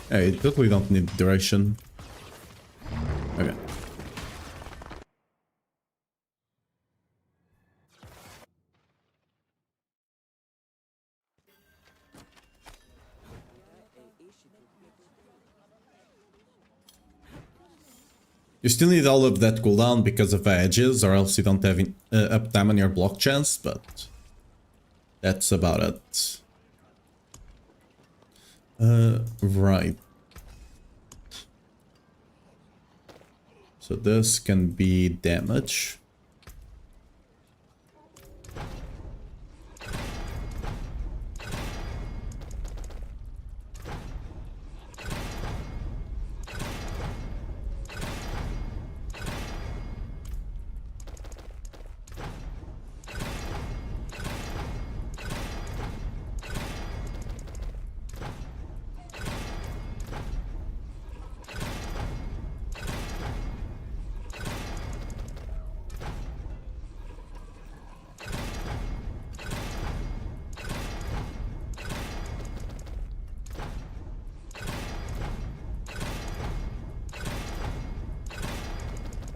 Speaker 1: Hey, totally don't need duration. Okay. You still need all of that cooldown because of edges, or else you don't have uptime on your block chance, but that's about it. Right. So this can be damage.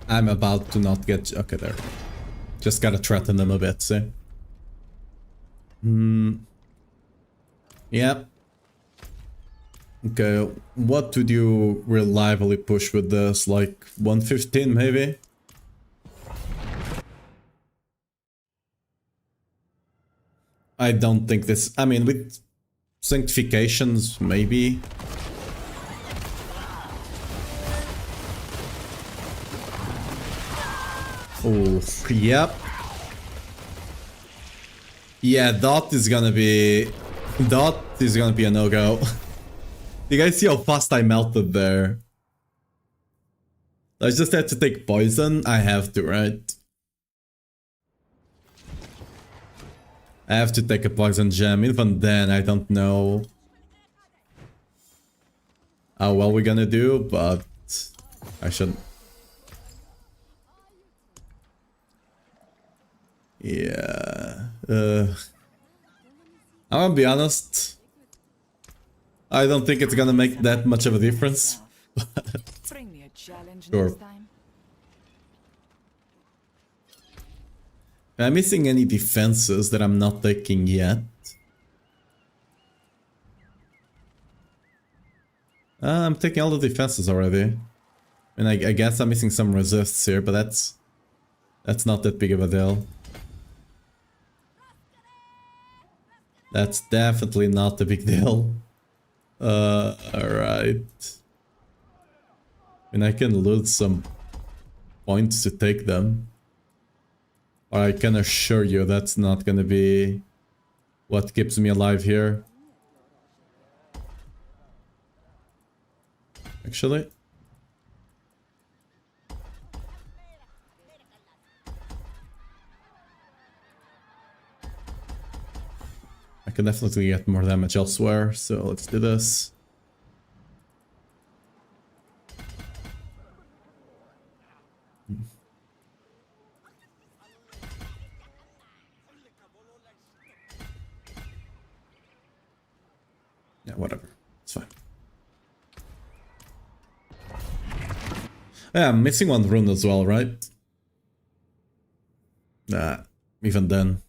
Speaker 1: I'm about to not get... okay, there. Just gotta threaten them a bit, see? Yeah. Okay, what would you reliably push with this? Like 115 maybe? I don't think this... I mean, with sanctifications, maybe. Oh, yep. Yeah, dot is gonna be a no-go. You guys see how fast I melted there? I just had to take poison. I have to, right? I have to take a poison gem. Even then, I don't know. how well we're gonna do, but I should. Yeah. I'm gonna be honest. I don't think it's gonna make that much of a difference.
Speaker 4: Bring me a challenge
Speaker 1: Sure.
Speaker 4: next time.
Speaker 1: Am I missing any defenses that I'm not taking yet? I'm taking all the defenses already. And I guess I'm missing some resists here, but that's not that big of a deal. That's definitely not a big deal. Alright. And I can lose some points to take them. Or I can assure you that's not gonna be what keeps me alive here. Actually. I can definitely get more damage elsewhere, so let's do this. Yeah, whatever. It's fine. Yeah, I'm missing one rune as well, right? Nah, even then.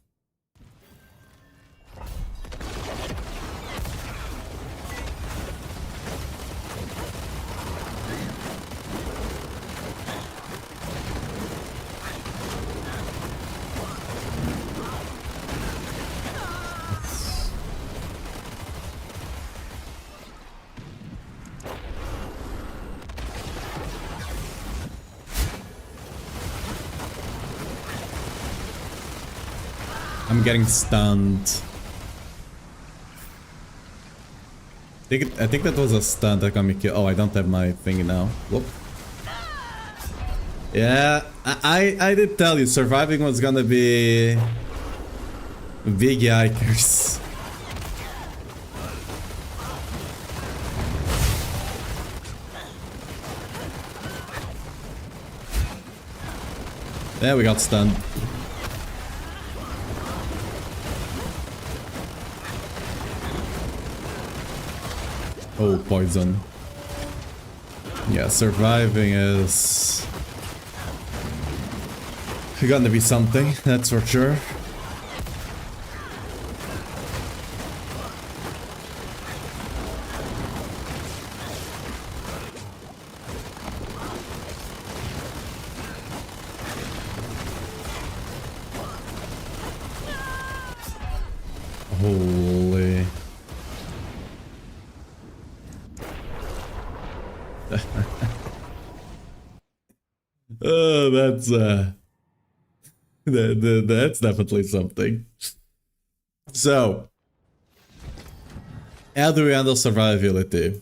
Speaker 1: I'm getting stunned. I think that was a stun that got me killed. Oh, I don't have my thing now. Whoop. Yeah, I did tell you, surviving was gonna be big yikers. Yeah, we got stunned. Oh, poison. Yeah, surviving is gonna be something, that's for sure. Holy. Oh, that's that's definitely something. So, how do we handle survivability?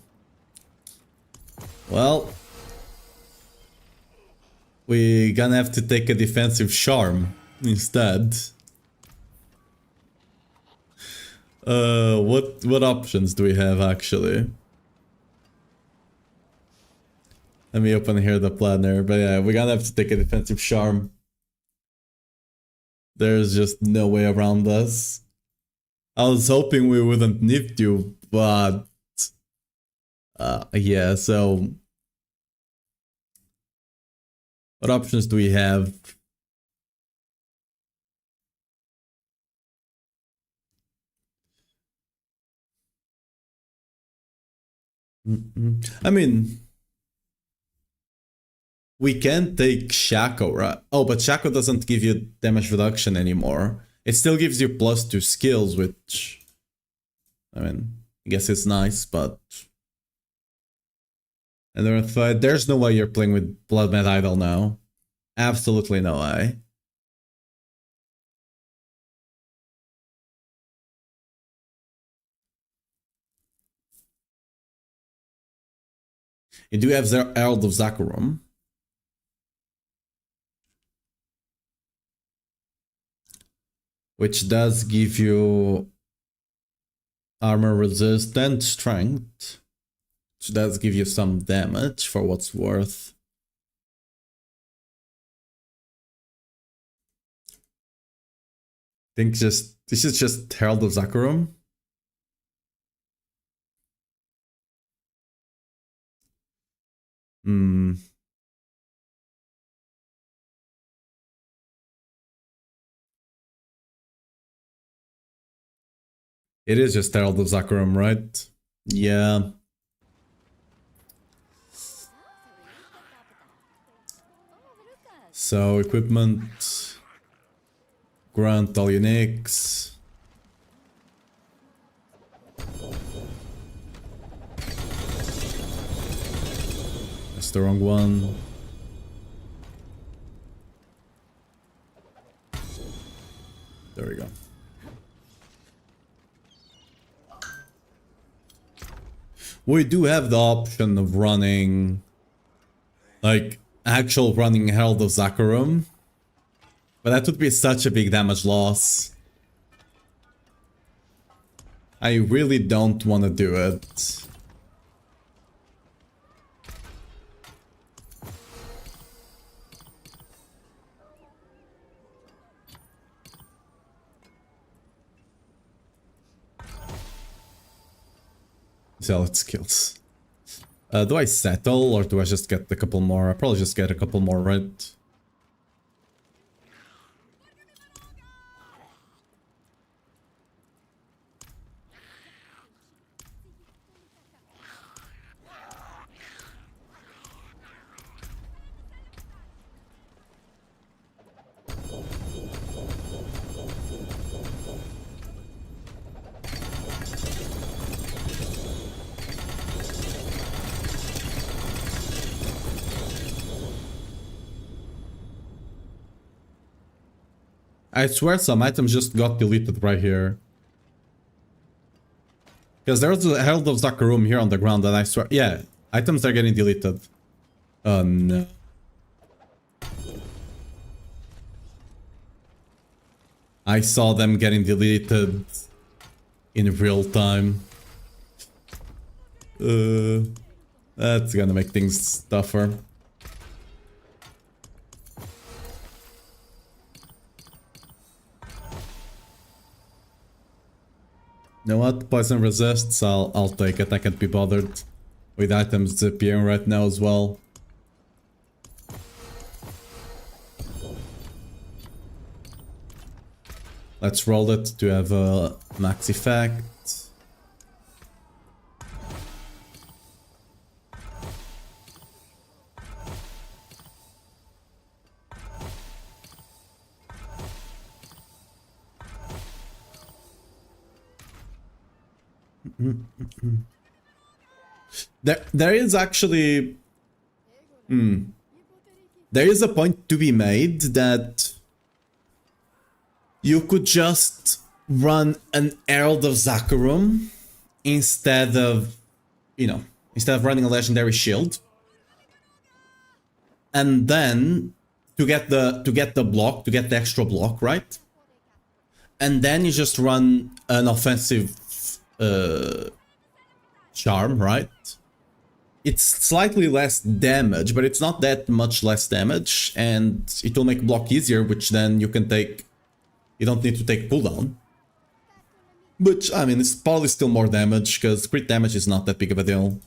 Speaker 1: Well, we're gonna have to take a defensive charm instead. What options do we have actually? Let me open here the planner, but yeah, we're gonna have to take a defensive charm. There's just no way around this. I was hoping we wouldn't need to, but yeah, so what options do we have? I mean, we can take Shaco, right? Oh, but Shaco doesn't give you damage reduction anymore. It still gives you +2 skills, which, I mean, I guess it's nice, but and there's no way you're playing with Blood Mad Idol now. Absolutely no way. You do have the Herald of Zakarum. Which does give you armor resist and strength. Which does give you some damage for what's worth. I think this is just Herald of Zakarum. It is just Herald of Zakarum, right? Yeah. So, equipment. Grant all uniques. That's the wrong one. There we go. We do have the option of running, like, actual running Herald of Zakarum. But that would be such a big damage loss. I really don't want to do it. Zealot skills. Do I settle or do I just get a couple more? I probably just get a couple more, right? I swear some items just got deleted right here. Because there's a Herald of Zakarum here on the ground and I swear... Yeah, items are getting deleted. Oh no. I saw them getting deleted in real time. That's gonna make things tougher. You know what? Poison resists, I'll take it. I can't be bothered with items disappearing right now as well. Let's roll it to have a max effect. There is actually... There is a point to be made that you could just run an Herald of Zakarum instead of, you know, instead of running a legendary shield. And then to get the block, to get the extra block, right? And then you just run an offensive charm, right? It's slightly less damage, but it's not that much less damage, and it will make block easier, which then you can take... You don't need to take cooldown. Which, I mean, it's probably still more damage, because crit damage is not that big of a deal.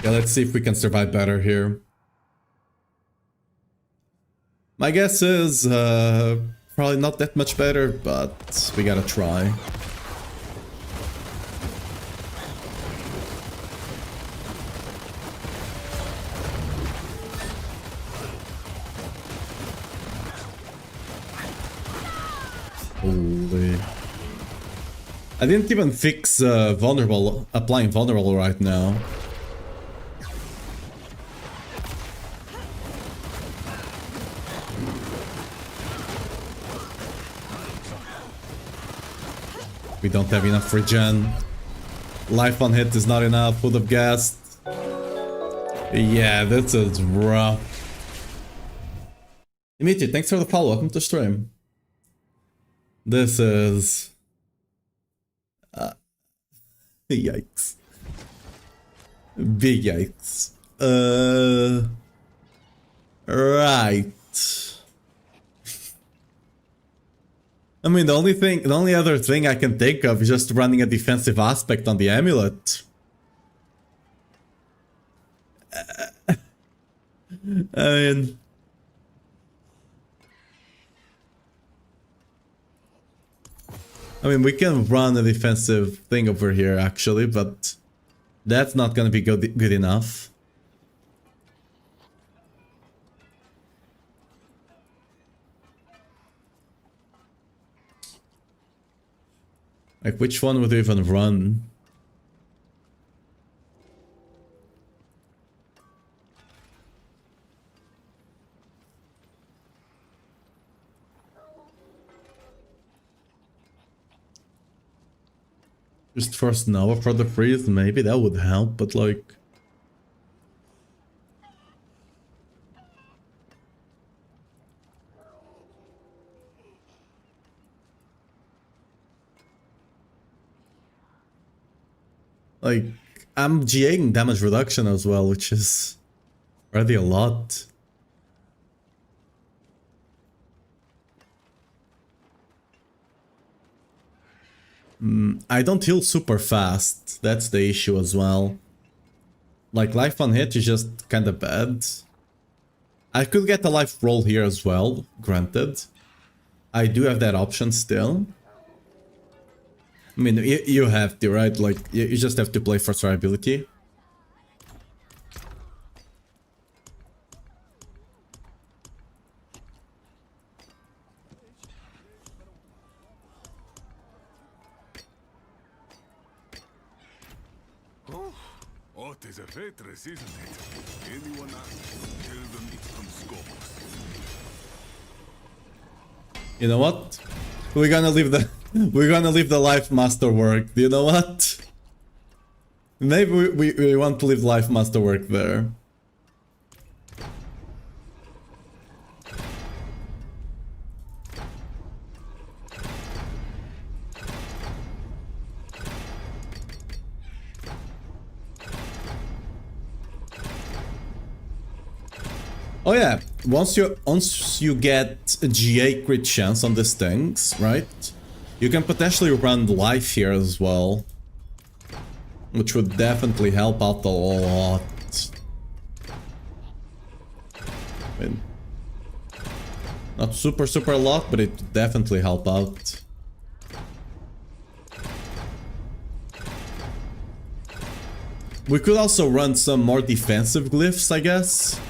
Speaker 1: Yeah, let's see if we can survive better here. My guess is probably not that much better, but we gotta try. Holy. I didn't even fix vulnerable, applying vulnerable right now. We don't have enough regen. Life on hit is not enough, would have guessed. Yeah, this is rough. Dimitri, thanks for the follow, welcome to stream. This is... Yikes. Big yikes. Right. I mean, the only other thing I can think of is just running a defensive aspect on the amulet. I mean, we can run a defensive thing over here, actually, but that's not gonna be good enough. Like, which one would we even run? Just first Nova for the freeze, maybe that would help, but like... Like, I'm GAing damage reduction as well, which is already a lot. I don't heal super fast, that's the issue as well. Like, life on hit is just kinda bad. I could get a life roll here as well, granted. I do have that option still. I mean, you have to, right? Like, you just have to play for survivability.
Speaker 2: What is a waitress, isn't it? Anyone asks, tell them it's from Scopus.
Speaker 1: You know what? We're gonna leave the life masterwork. You know what? Maybe we want to leave life masterwork there. Oh yeah, once you get a GA crit chance on these things, right? You can potentially run life here as well, which would definitely help out a lot. I mean, not super a lot, but it would definitely help out. We could also run some more defensive glyphs, I guess.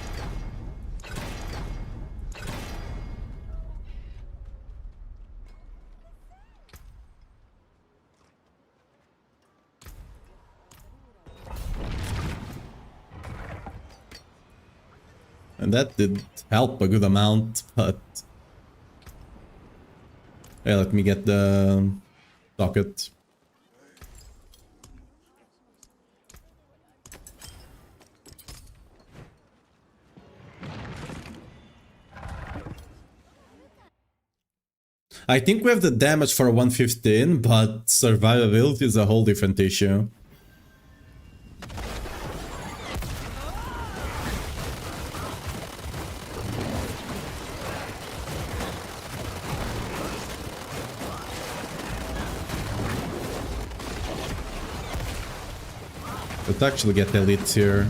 Speaker 1: And that did help a good amount, but... Hey, let me get the socket. I think we have the damage for 115, but survivability is a whole different issue. Let's actually get elites here.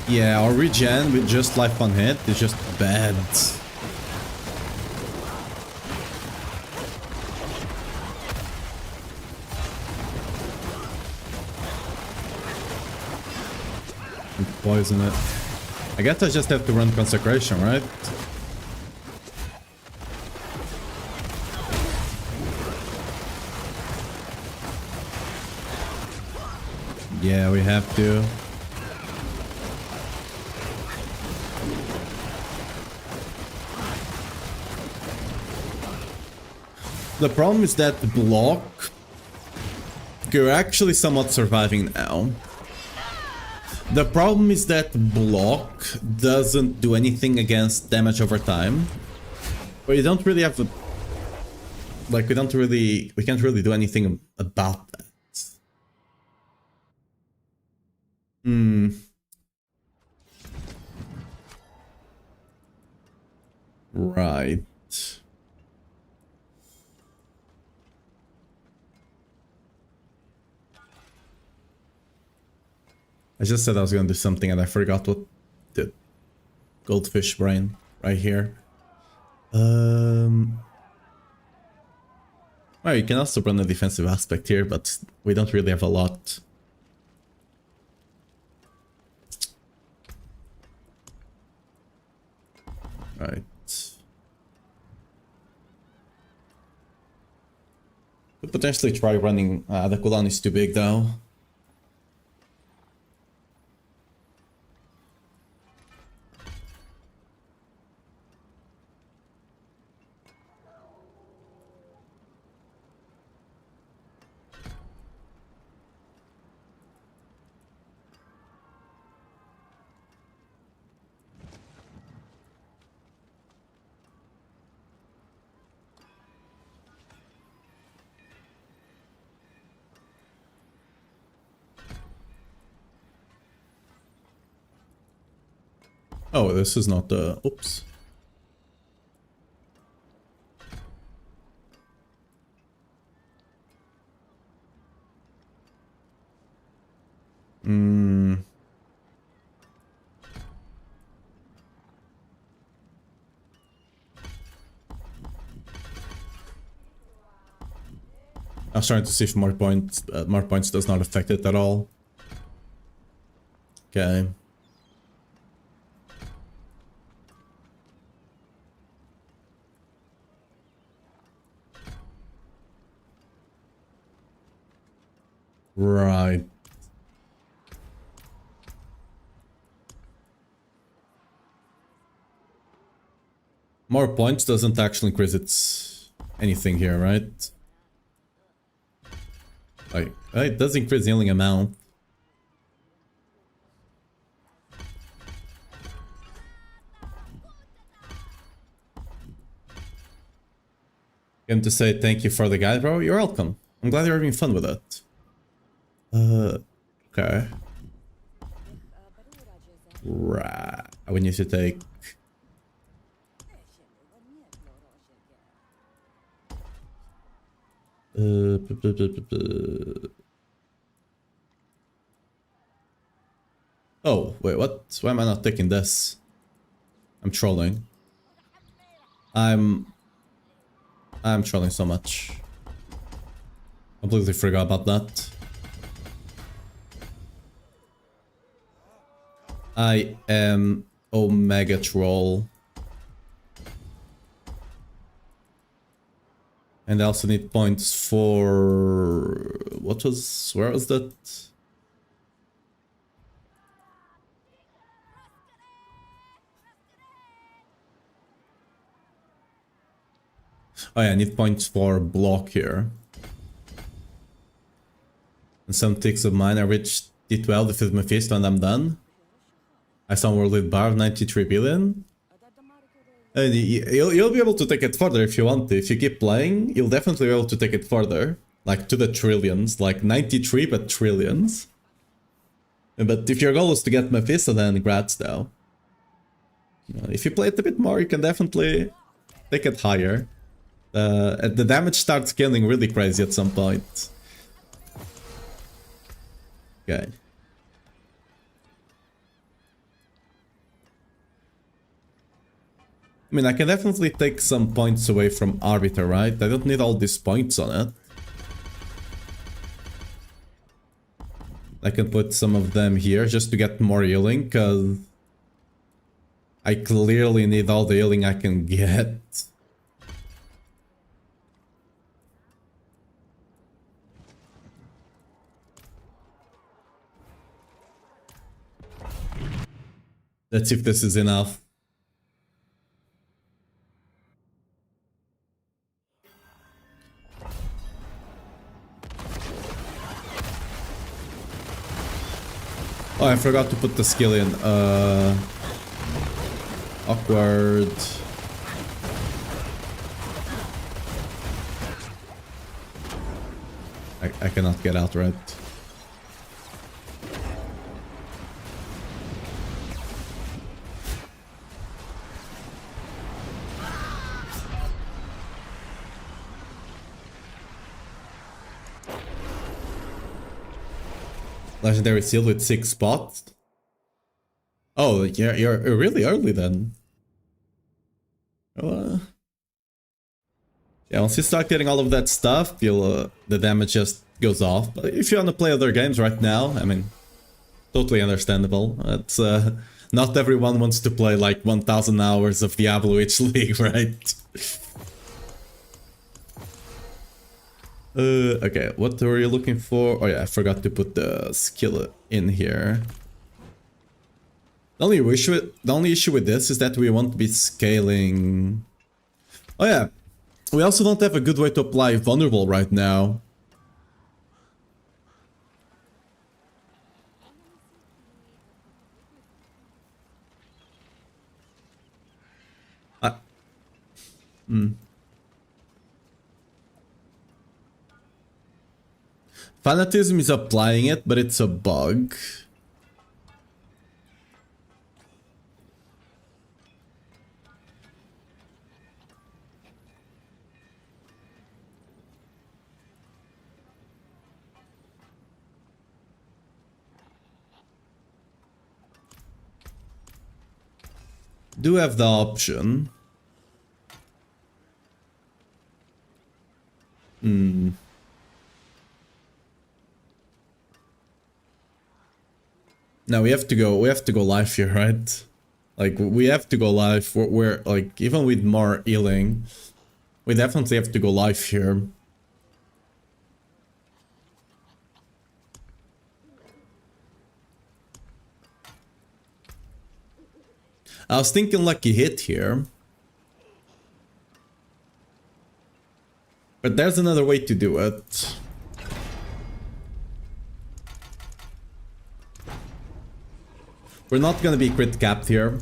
Speaker 1: Yeah, our regen with just life on hit is just bad. Poison it. I guess I just have to run consecration, right? Yeah, we have to. The problem is that block Okay, we're actually somewhat surviving now. The problem is that block doesn't do anything against damage over time. But you don't really have a... Like, we can't really do anything about that. Right. I just said I was gonna do something and I forgot what the goldfish brain right here. Well, you can also run a defensive aspect here, but we don't really have a lot. Right. Could potentially try running. The cooldown is too big though. Oh, this is not the... Oops. I was trying to see if more points does not affect it at all. Okay. Right. More points doesn't actually increase its anything here, right? Like, it does increase the healing amount. Came to say thank you for the guide, bro. You're welcome. I'm glad you're having fun with it. Okay. Right. We need to take... Oh, wait, what? Why am I not taking this? I'm trolling. I'm trolling so much. Completely forgot about that. I am Omega Troll. And I also need points for... What was... Where was that? Oh yeah, I need points for block here. And some ticks of mine. I reached D12 defeated Mephisto and I'm done. I saw World Lead Bar of 93 billion. And you'll be able to take it further if you want to. If you keep playing, you'll definitely be able to take it further. Like to the trillions. Like 93 but trillions. But if your goal is to get Mephisto, then grats though. If you play it a bit more, you can definitely take it higher. The damage starts scaling really crazy at some point. Okay. I mean, I can definitely take some points away from Arbiter, right? I don't need all these points on it. I can put some of them here just to get more healing, because I clearly need all the healing I can get. Let's see if this is enough. Oh, I forgot to put the skill in. Awkward. I cannot get out right. Legendary seal with 6 spots. Oh, you're really early then. Yeah, once you start getting all of that stuff, you'll the damage just goes off. But if you want to play other games right now, I mean, totally understandable. It's not everyone wants to play like 1,000 hours of Diablo each league, right? Okay, what were you looking for? Oh yeah, I forgot to put the skill in here. The only issue with this is that we won't be scaling. Oh yeah, we also don't have a good way to apply vulnerable right now. Fanatism is applying it, but it's a bug. Do have the option. Now we have to go live here, right? Like we have to go live. We're like, even with more healing, we definitely have to go live here. I was thinking lucky hit here. But there's another way to do it. We're not gonna be crit capped here.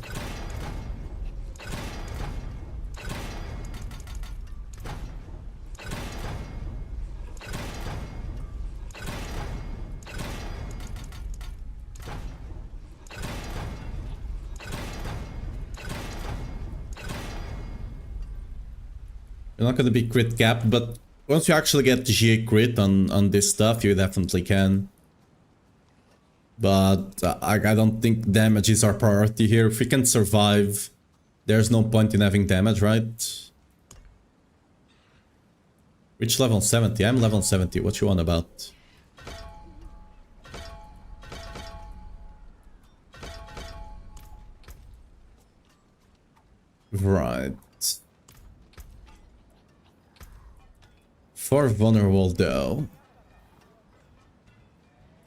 Speaker 1: You're not gonna be crit capped, but once you actually get GA crit on this stuff, you definitely can. But I don't think damage is our priority here. If we can survive, there's no point in having damage, right? Which level 70? I'm level 70. What you want about? Right. For vulnerable though,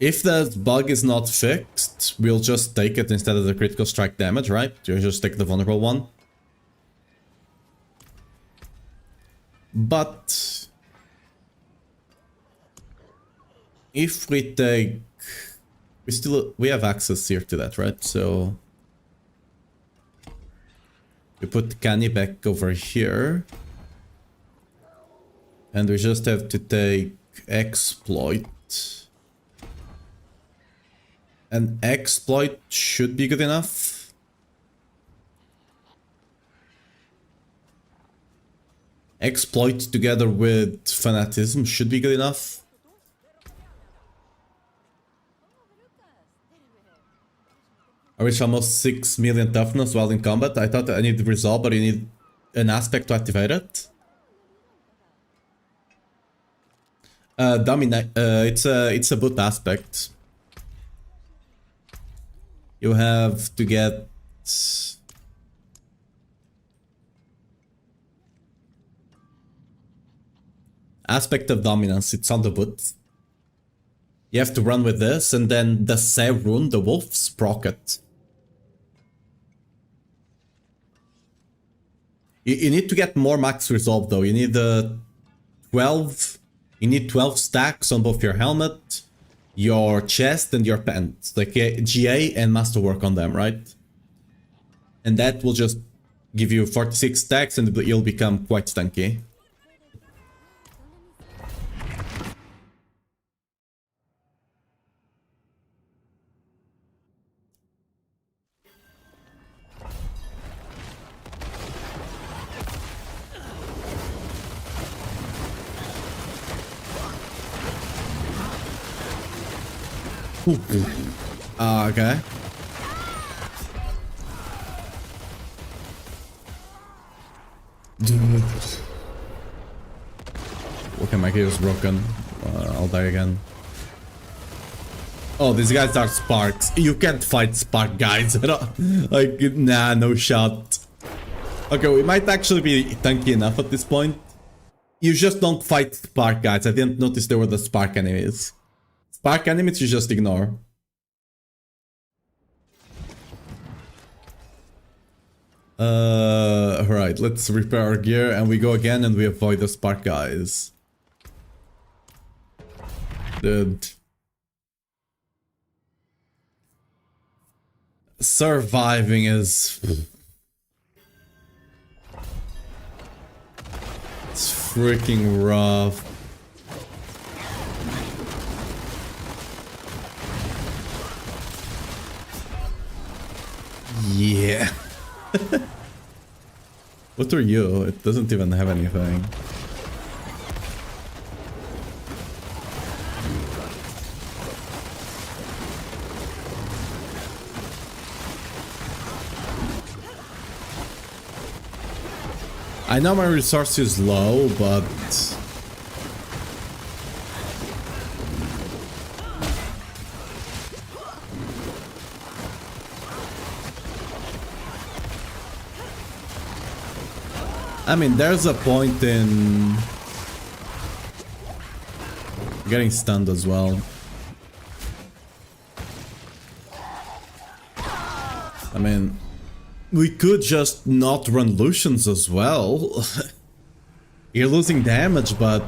Speaker 1: if that bug is not fixed, we'll just take it instead of the critical strike damage, right? You just take the vulnerable one. But if we take, we have access here to that, right? So we put Canny back over here. And we just have to take exploit. And exploit should be good enough. Exploit together with fanatism should be good enough. I reached almost 6 million toughness while in combat. I thought I needed resolve, but you need an aspect to activate it. Dominate. It's a boot aspect. You have to get aspect of dominance. It's on the boot. You have to run with this, and then the save rune, the wolf's procket. You need to get more max resolve though. You need 12. You need 12 stacks on both your helmet, your chest and your pants, like GA and masterwork on them, right? And that will just give you 46 stacks and you'll become quite stunky. Okay. Okay, my gear is broken. I'll die again. Oh, these guys are sparks. You can't fight spark guys at all. Like, nah, no shot. Okay, we might actually be tanky enough at this point. You just don't fight spark guys. I didn't notice there were the spark enemies. Spark enemies you just ignore. Alright, let's repair our gear and we go again and we avoid the spark guys. Dude. Surviving is... It's freaking rough. Yeah. What are you? It doesn't even have anything. I know my resource is low, but... I mean, there's a point in... getting stunned as well. I mean... we could just not run Lucians as well. You're losing damage, but...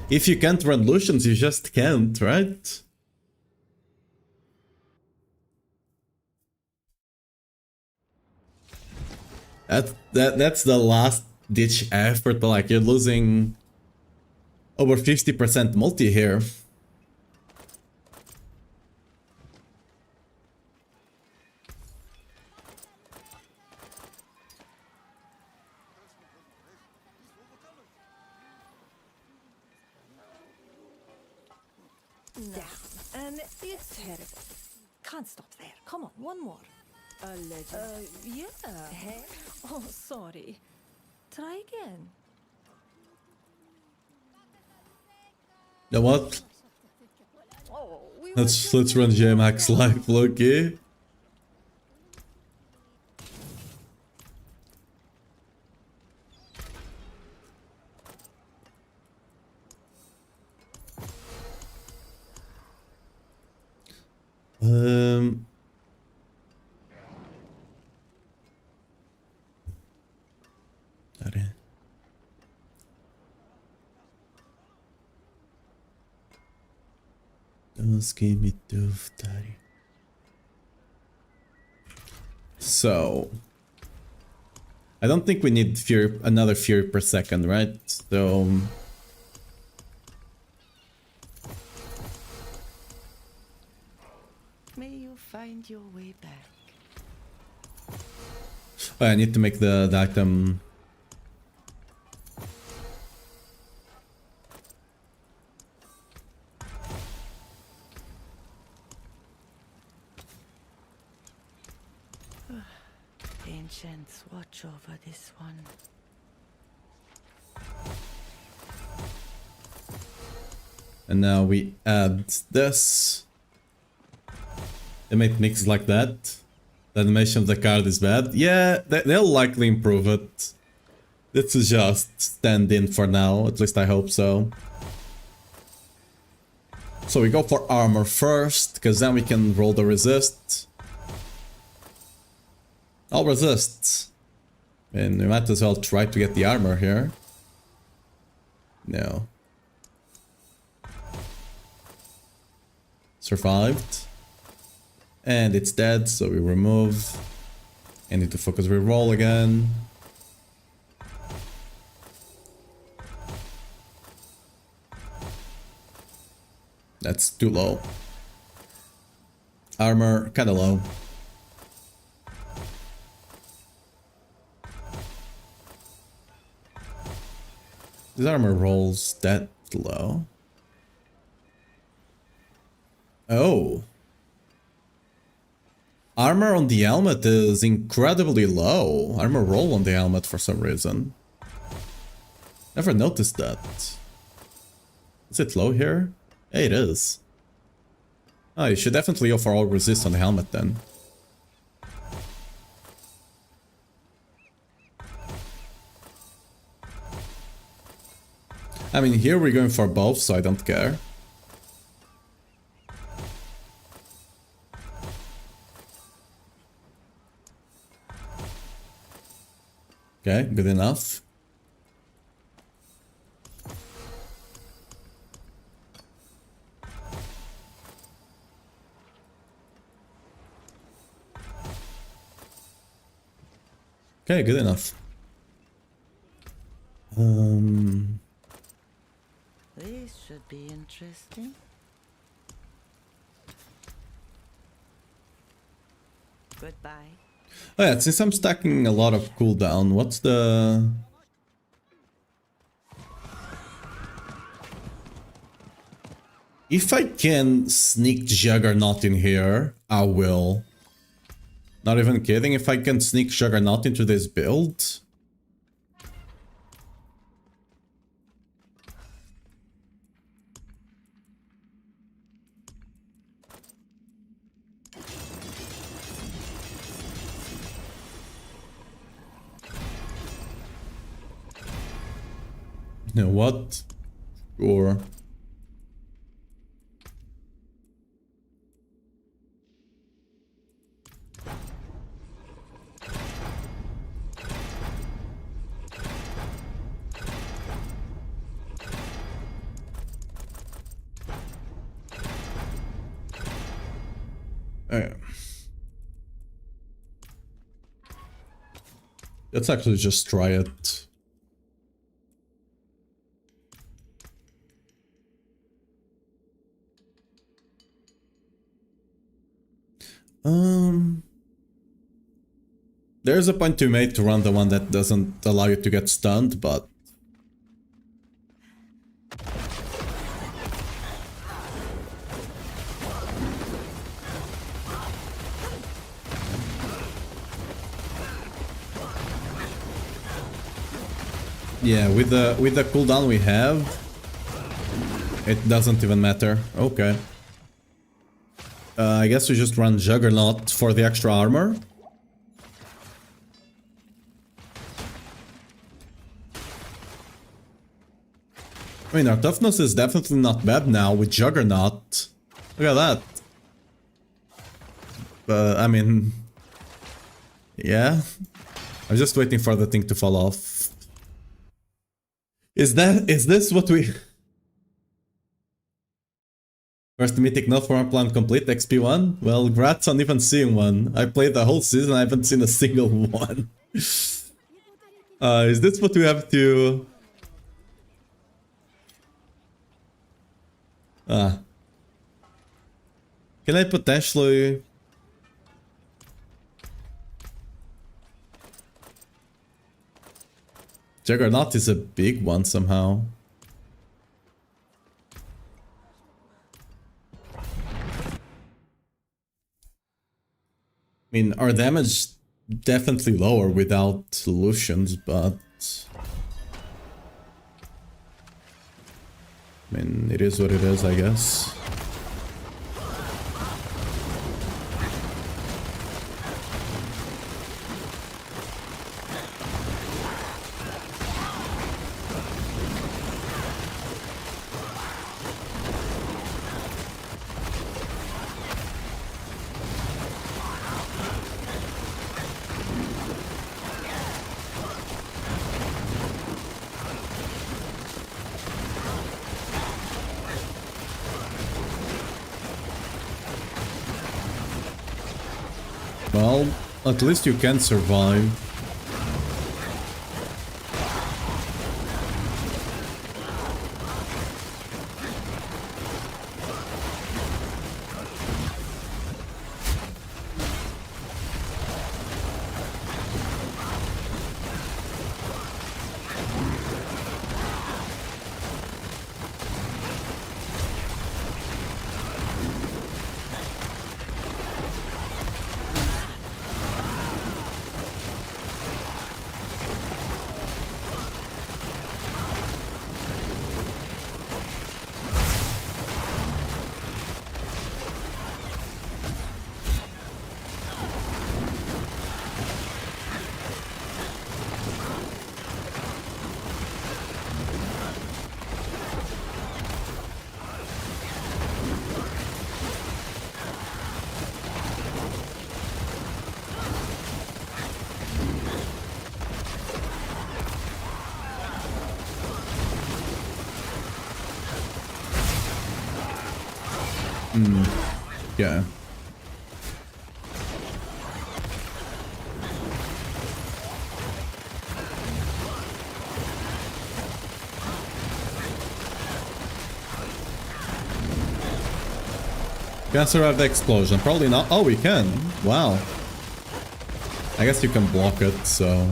Speaker 1: if you can't run Lucians, you just can't, right? That's the last ditch effort, but like you're losing over 50% multi here.
Speaker 3: Down. And it's terrible. Can't stop there. Come on, one more. A legend. Yeah. Hey. Oh, sorry. Try again.
Speaker 1: You know what?
Speaker 3: Oh, we
Speaker 1: Let's run JMax live, Loki. So I don't think we need another fury per second, right? So
Speaker 4: May you find your way back.
Speaker 1: I need to make the item.
Speaker 4: Ancients, watch over this one.
Speaker 1: And now we add this. They make mix like that. The animation of the card is bad. Yeah, they'll likely improve it. This is just stand in for now. At least I hope so. So we go for armor first, because then we can roll the resist. I'll resist. And we might as well try to get the armor here. No. Survived. And it's dead, so we remove. I need to focus reroll again. That's too low. Armor, kinda low. This armor rolls that low. Oh. Armor on the helmet is incredibly low. Armor roll on the helmet for some reason. Never noticed that. Is it low here? Yeah, it is. Oh, you should definitely go for all resist on the helmet then. I mean, here we're going for both, so I don't care. Okay, good enough. Okay, good enough.
Speaker 4: This should be interesting. Goodbye.
Speaker 1: Oh yeah, since I'm stacking a lot of cooldown, what's the... If I can sneak Juggernaut in here, I will. Not even kidding, if I can sneak Juggernaut into this build... You know what? Sure. Okay. Let's actually just try it. There's a point to be made to run the one that doesn't allow you to get stunned, but... Yeah, with the cooldown we have, it doesn't even matter. Okay. I guess we just run Juggernaut for the extra armor. I mean, our toughness is definitely not bad now with Juggernaut. Look at that. I mean... Yeah. I'm just waiting for the thing to fall off. Is this what we... First mythic not for our plan complete, XP1? Well, grats on even seeing one. I played the whole season, I haven't seen a single one. Is this what we have to... Can I potentially... Juggernaut is a big one somehow. I mean, our damage definitely lower without solutions, but... I mean, it is what it is, I guess. Well, at least you can survive. Yeah. Can I survive the explosion? Probably not. Oh, we can. Wow. I guess you can block it, so...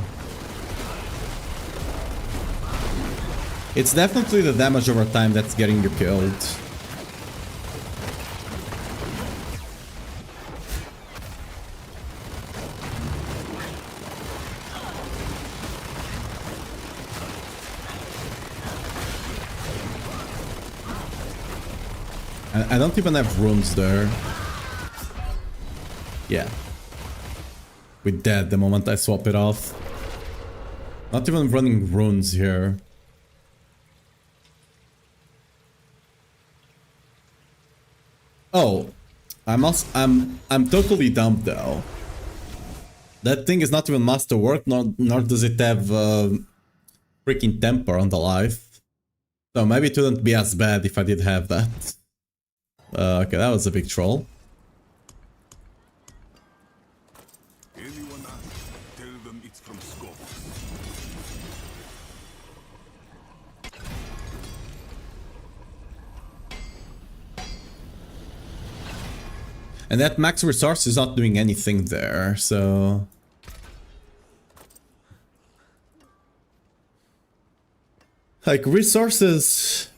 Speaker 1: It's definitely the damage over time that's getting you killed. I don't even have runes there. Yeah. We're dead the moment I swap it off. Not even running runes here. Oh, I'm totally dumb though. That thing is not even masterwork, nor does it have freaking temper on the life. So maybe it wouldn't be as bad if I did have that. Okay, that was a big troll.
Speaker 2: Anyone asks, tell them it's from Scopus.
Speaker 1: And that max resource is not doing anything there, so... Like, resources...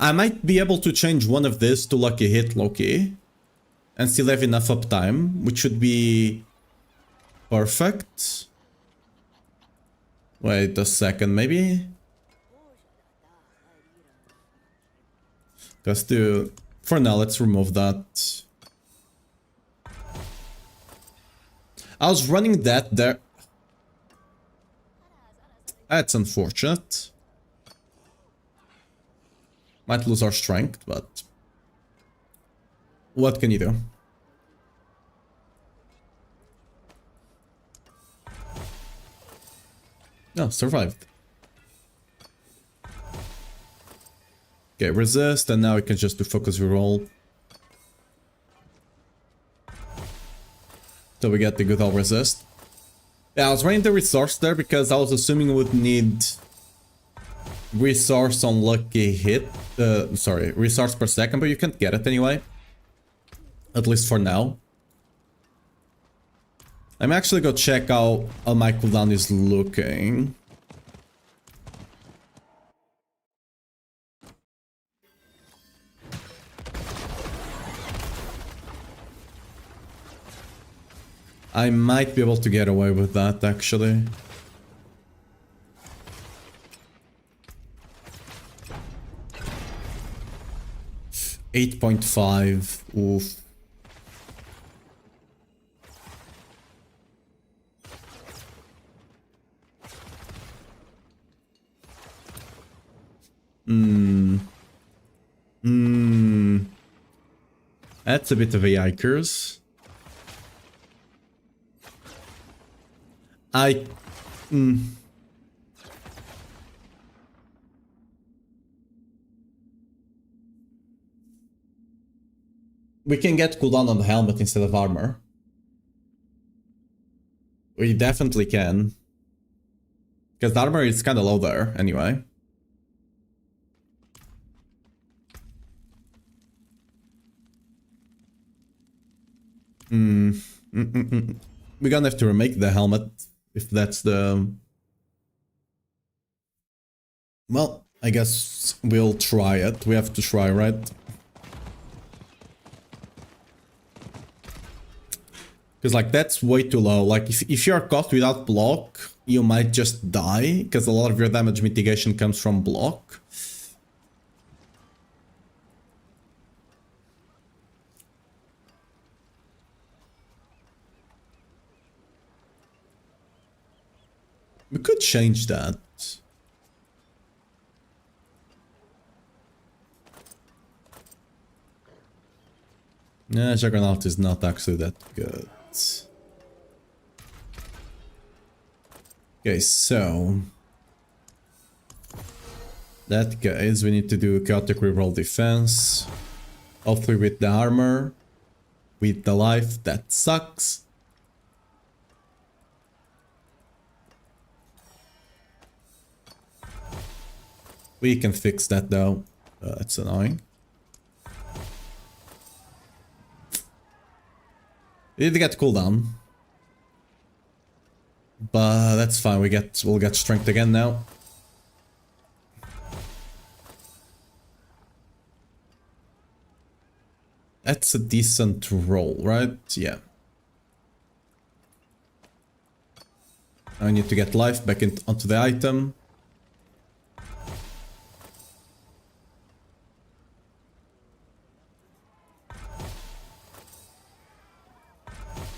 Speaker 1: I might be able to change one of this to lucky hit Loki. And still have enough uptime, which should be... perfect. Wait a second, maybe? Just to... For now, let's remove that. I was running that there. That's unfortunate. Might lose our strength, but... What can you do? No, survived. Okay, resist, and now we can just do focus reroll. So we get the good old resist. Yeah, I was running the resource there because I was assuming we would need resource on lucky hit. Sorry, resource per second, but you can't get it anyway. At least for now. I'm actually go check how my cooldown is looking. I might be able to get away with that, actually. $8.5. Oof. That's a bit of a yikers. We can get cooldown on the helmet instead of armor. We definitely can. Because the armor is kind of low there, anyway. We're gonna have to remake the helmet, if that's the... Well, I guess we'll try it. We have to try, right? Because, like, that's way too low. Like, if you're caught without block, you might just die, because a lot of your damage mitigation comes from block. We could change that. Nah, Juggernaut is not actually that good. Okay, so... That guys, we need to do chaotic reroll defense. Hopefully with the armor. With the life, that sucks. We can fix that though. That's annoying. We did get cooldown. But that's fine, we'll get strength again now. That's a decent roll, right? Yeah. I need to get life back onto the item.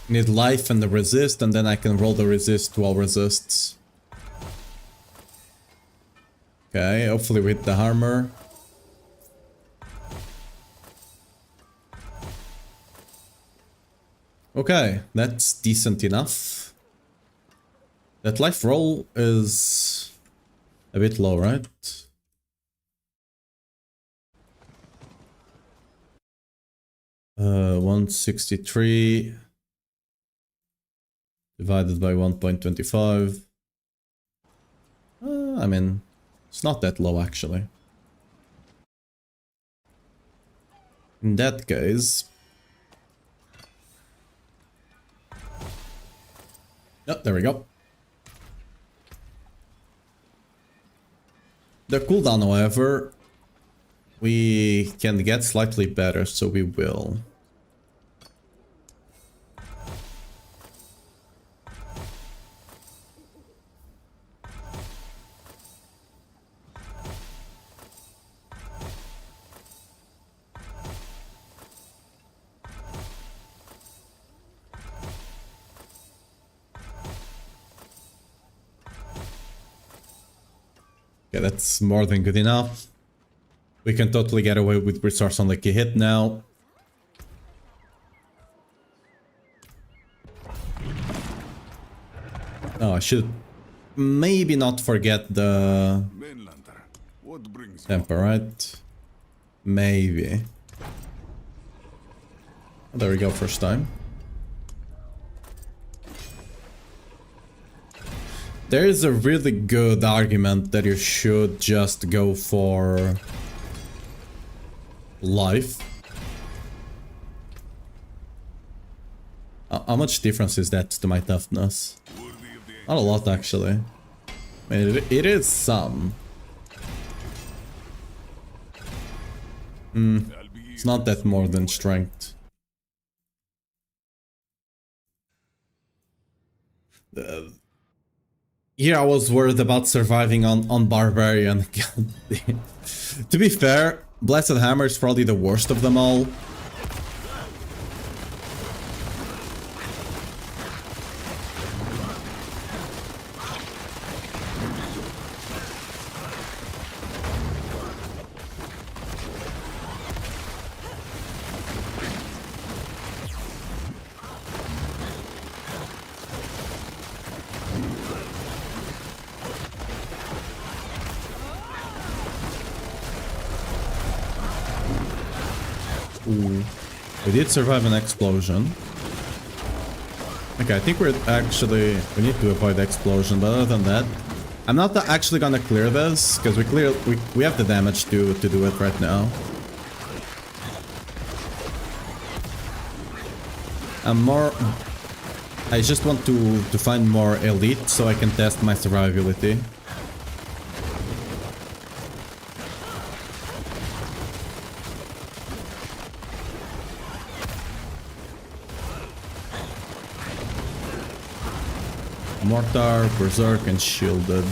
Speaker 1: Need life and the resist, and then I can roll the resist to all resists. Okay, hopefully with the armor. Okay, that's decent enough. That life roll is a bit low, right? Uh, 163 divided by 1.25. I mean, it's not that low actually. In that case... Oh, there we go. The cooldown, however, we can get slightly better, so we will. Okay, that's more than good enough. We can totally get away with resource on the key hit now. Oh, I should maybe not forget the
Speaker 2: Mainlander, what brings you?
Speaker 1: temper, right? Maybe. Oh, there we go, first time. There is a really good argument that you should just go for life. How much difference is that to my toughness? Not a lot, actually. I mean, it is some. It's not that more than strength. Here I was worried about surviving on Barbarian. To be fair, Blessed Hammer is probably the worst of them all. Ooh. We did survive an explosion. Okay, I think we need to avoid the explosion, but other than that, I'm not actually gonna clear this, because we have the damage to do it right now. I just want to find more elite so I can test my survivability. Mortar, Berserk, and Shielded.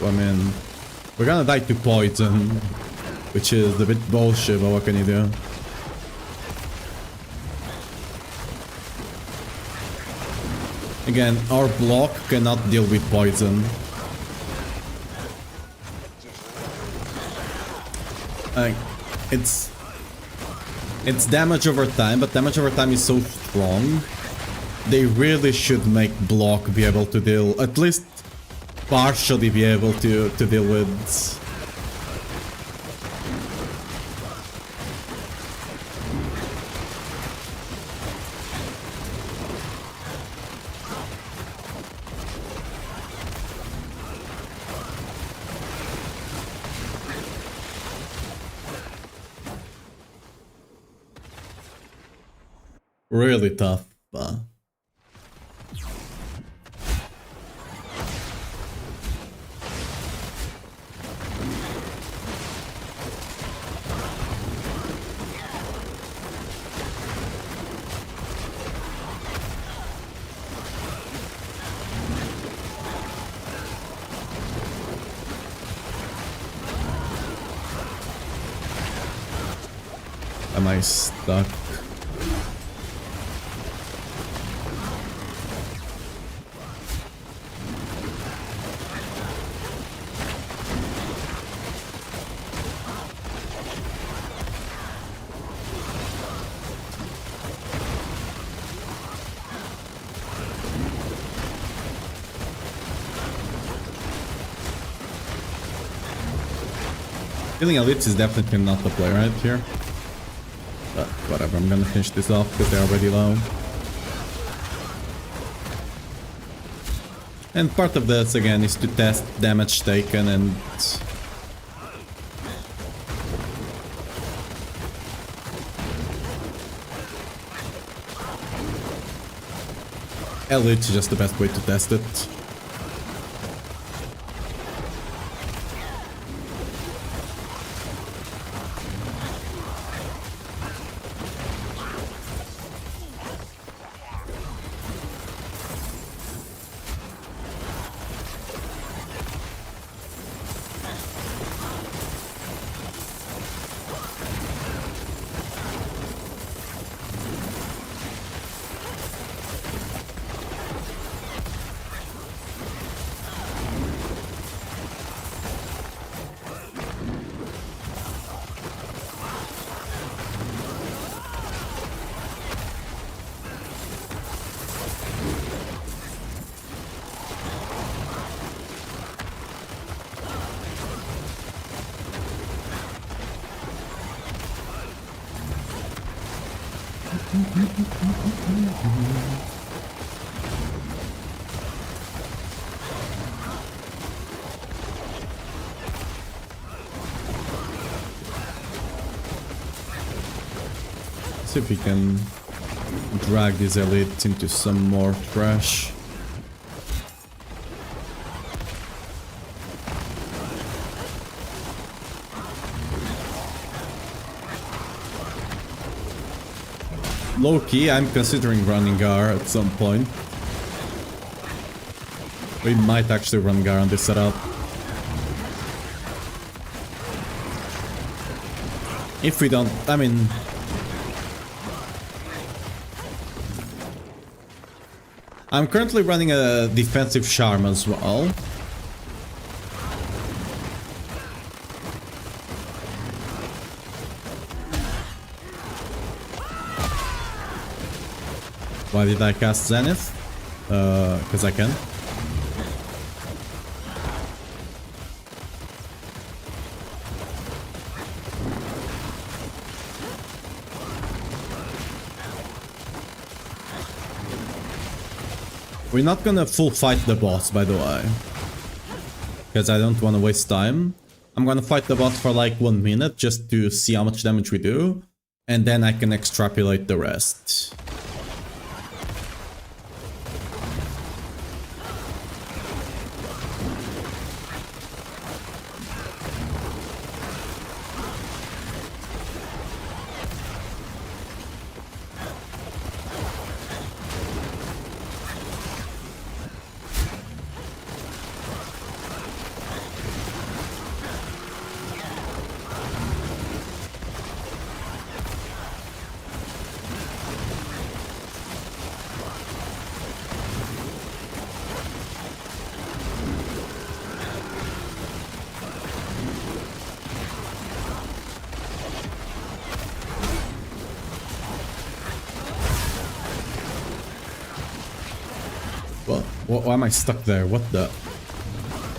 Speaker 1: I mean, we're gonna die to poison, which is a bit bullshit, but what can you do? Again, our block cannot deal with poison. It's damage over time, but damage over time is so strong. They really should make block be able to deal, at least partially be able to deal with. Really tough. Am I stuck? Killing elites is definitely not the play right here. But whatever, I'm gonna finish this off because they're already low. And part of this again is to test damage taken and elite is just the best way to test it. See if we can drag these elites into some more trash. Low key, I'm considering running Gar at some point. We might actually run Gar on this setup. If we don't, I mean... I'm currently running a defensive charm as well. Why did I cast Zenith? Because I can. We're not gonna full fight the boss, by the way. Because I don't want to waste time. I'm gonna fight the boss for like 1 minute just to see how much damage we do. And then I can extrapolate the rest. Well, why am I stuck there? What the?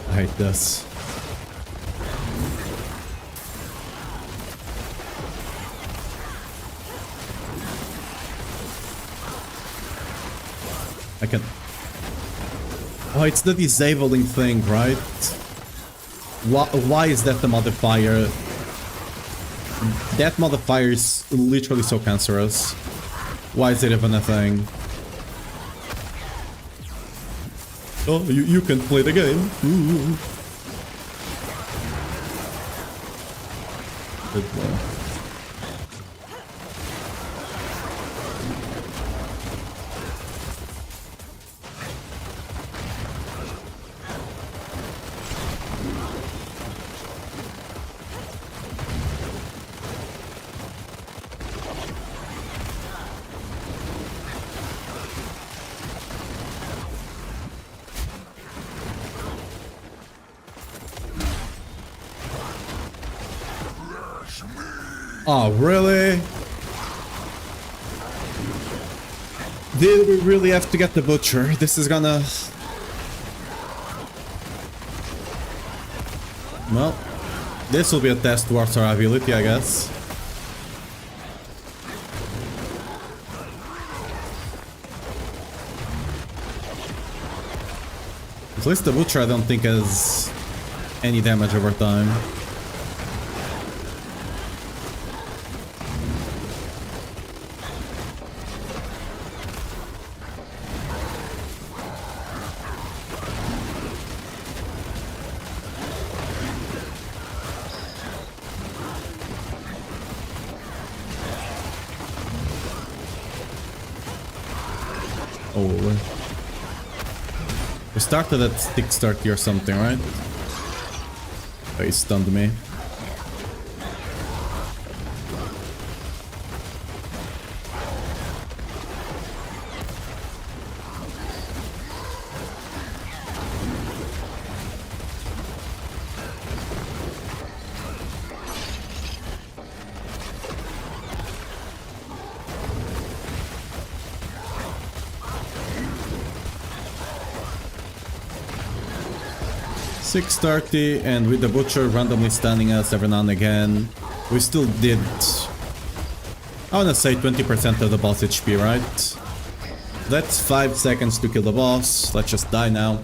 Speaker 1: I hate this. I can... Oh, it's the disabling thing, right? Why is that the modifier? That modifier is literally so cancerous. Why is it even a thing? Oh, you can play the game. Ooh. Good boy. Oh, really? Did we really have to get the butcher? This is gonna... Well, this will be a test towards our ability, I guess. At least the butcher I don't think has any damage over time. Oh, we started at 6:30 or something, right? Oh, he stunned me. $6.30, and with the butcher randomly stunning us every now and again, we still did, I wanna say 20% of the boss HP, right? That's 5 seconds to kill the boss. Let's just die now.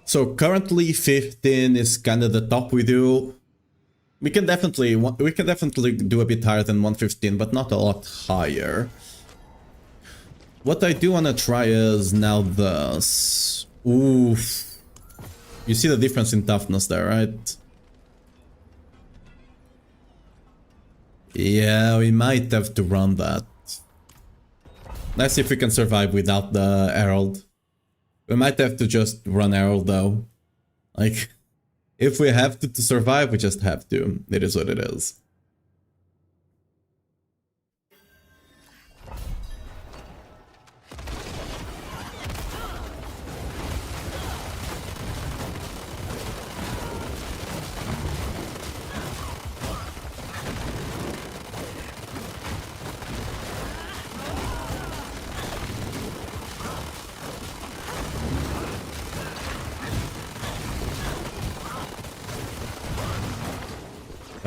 Speaker 1: So currently 15 is kind of the top we do. We can definitely do a bit higher than 115, but not a lot higher. What I do want to try is now this. Oof. You see the difference in toughness there, right? Yeah, we might have to run that. Let's see if we can survive without the Herald. We might have to just run Herald though. Like, if we have to survive, we just have to. It is what it is.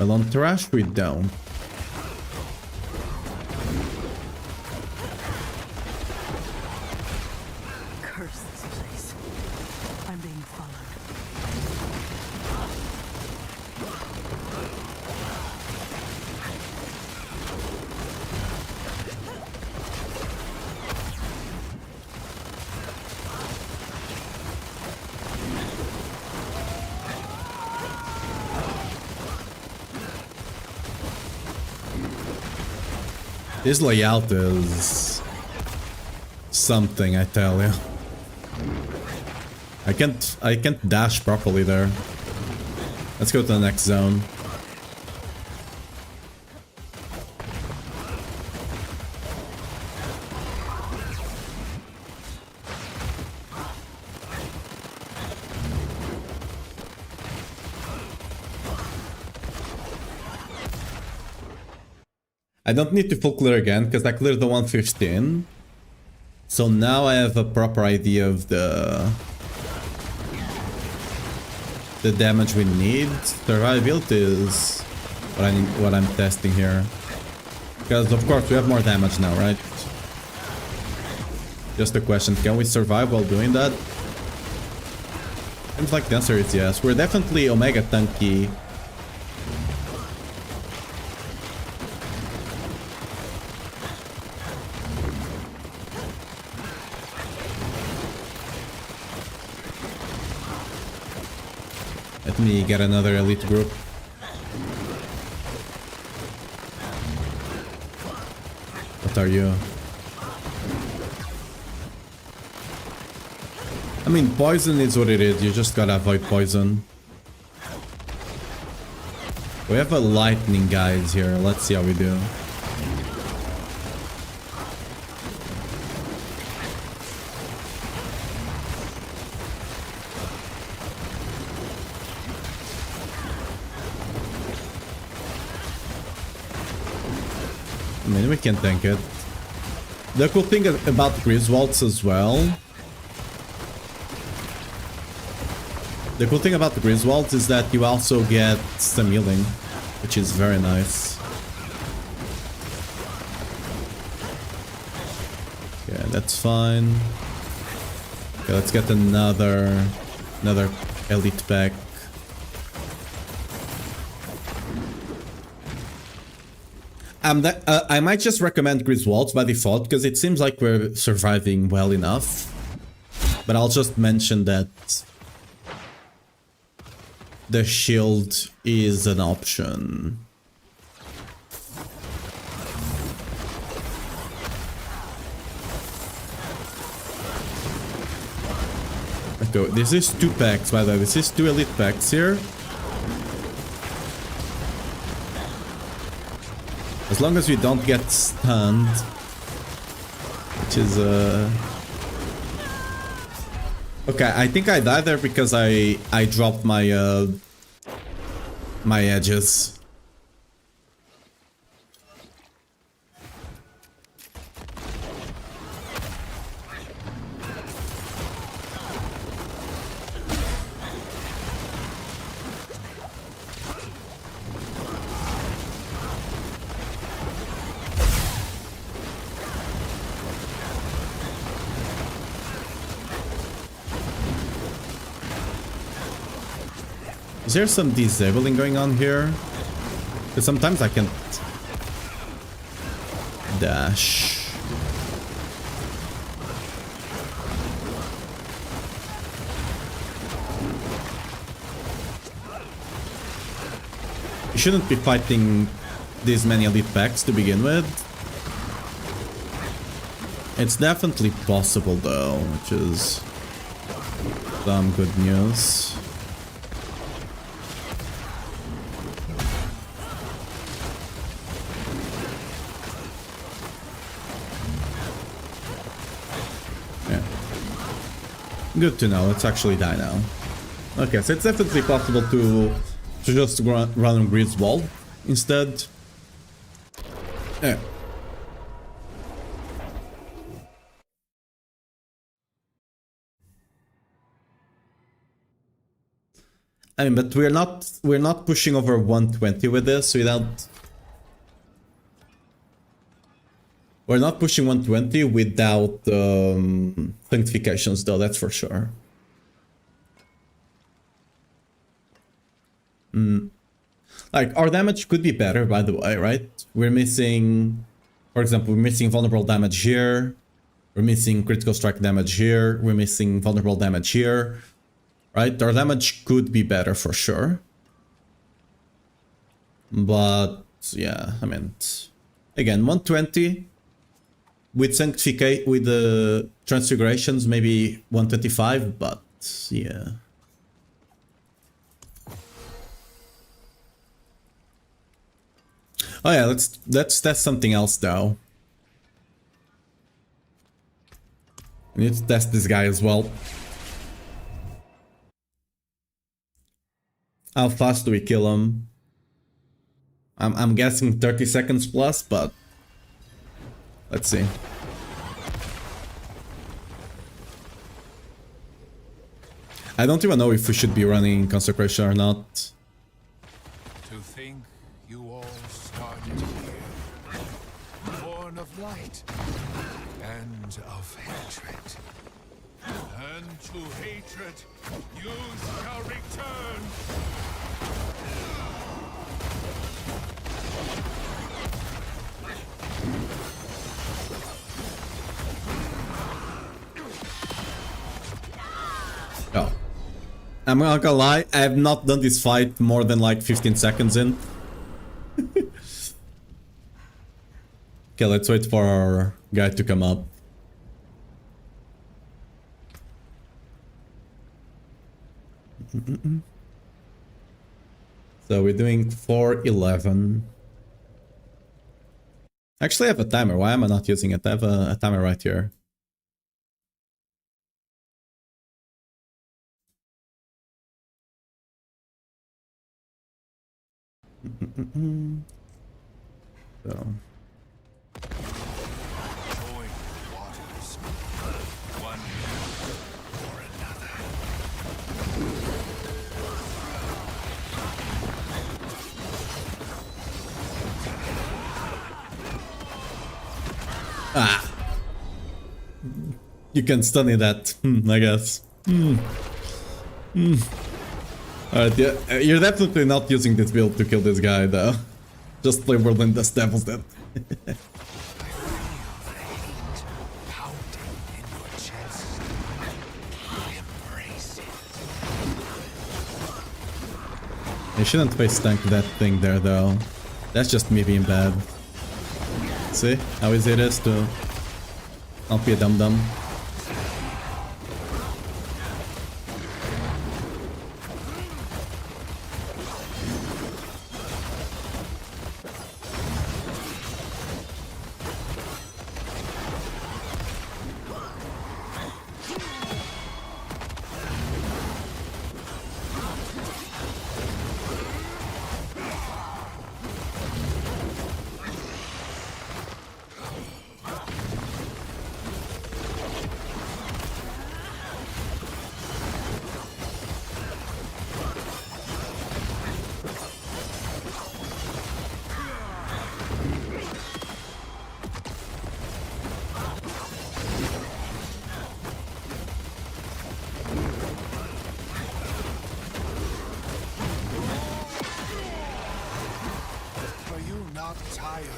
Speaker 1: Well, on Trash we don't.
Speaker 4: Curse this place. I'm being followed.
Speaker 1: This layout is something, I tell you. I can't dash properly there. Let's go to the next zone. I don't need to full clear again because I cleared the 115. So now I have a proper idea of the damage we need. Survivability is what I'm testing here. Because of course we have more damage now, right? Just a question, can we survive while doing that? Seems like the answer is yes. We're definitely Omega tanky. Let me get another elite group. What are you? I mean, poison is what it is. You just gotta avoid poison. We have a lightning guys here. Let's see how we do. I mean, we can tank it. The cool thing about Griswolds as well. The cool thing about the Griswolds is that you also get some healing, which is very nice. Yeah, that's fine. Okay, let's get another elite pack. I might just recommend Griswolds by default because it seems like we're surviving well enough. But I'll just mention that the shield is an option. Let's go. This is 2 packs, by the way. This is 2 elite packs here. As long as we don't get stunned, which is okay, I think I died there because I dropped my my edges. Is there some disabling going on here? Because sometimes I can't dash. You shouldn't be fighting these many elite packs to begin with. It's definitely possible though, which is some good news. Good to know. Let's actually die now. Okay, so it's definitely possible to just run on Griswold instead. Yeah. I mean, but we're not pushing over 120 with this. We're not pushing 120 without sanctifications, though. That's for sure. Like, our damage could be better, by the way, right? We're missing, for example, we're missing vulnerable damage here. We're missing critical strike damage here. We're missing vulnerable damage here. Right? Our damage could be better for sure. But, yeah, I mean, again, 120 with sanctificate, with the transfigurations, maybe 125, but, yeah. Oh yeah, let's test something else though. We need to test this guy as well. How fast do we kill him? I'm guessing 30 seconds plus, but let's see. I don't even know if we should be running Consecration or not.
Speaker 2: To think you all started here, born of light and of hatred. And to hatred you shall return.
Speaker 1: Oh. I'm not gonna lie, I have not done this fight more than like 15 seconds in. Okay, let's wait for our guy to come up. So we're doing 4:11. Actually, I have a timer. Why am I not using it? I have a timer right here. So.
Speaker 2: Join waters, one or another.
Speaker 1: Ah. You can stun in that, I guess. Alright, yeah, you're definitely not using this build to kill this guy, though. Just play Whirling Dust Devils then. You shouldn't face tank that thing there, though. That's just me being bad. See how easy it is to not be a dum-dum.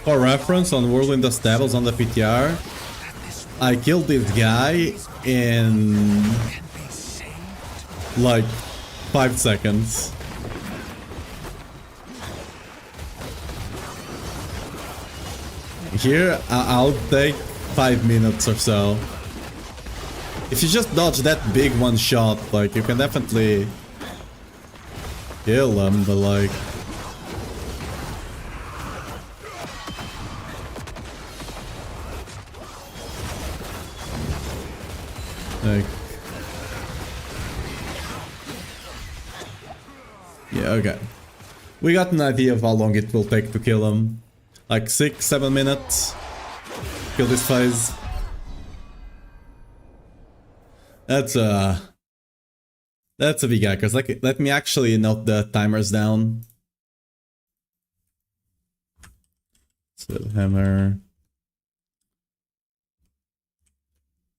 Speaker 1: For reference, on Whirling Dust Devils on the PTR, I killed this guy in like 5 seconds. Here, I'll take 5 minutes or so. If you just dodge that big one shot, like, you can definitely kill him, but like... Yeah, okay. We got an idea of how long it will take to kill him. Like 6-7 minutes. Kill this phase. That's That's a big guy, because like, let me actually note the timers down. So hammer.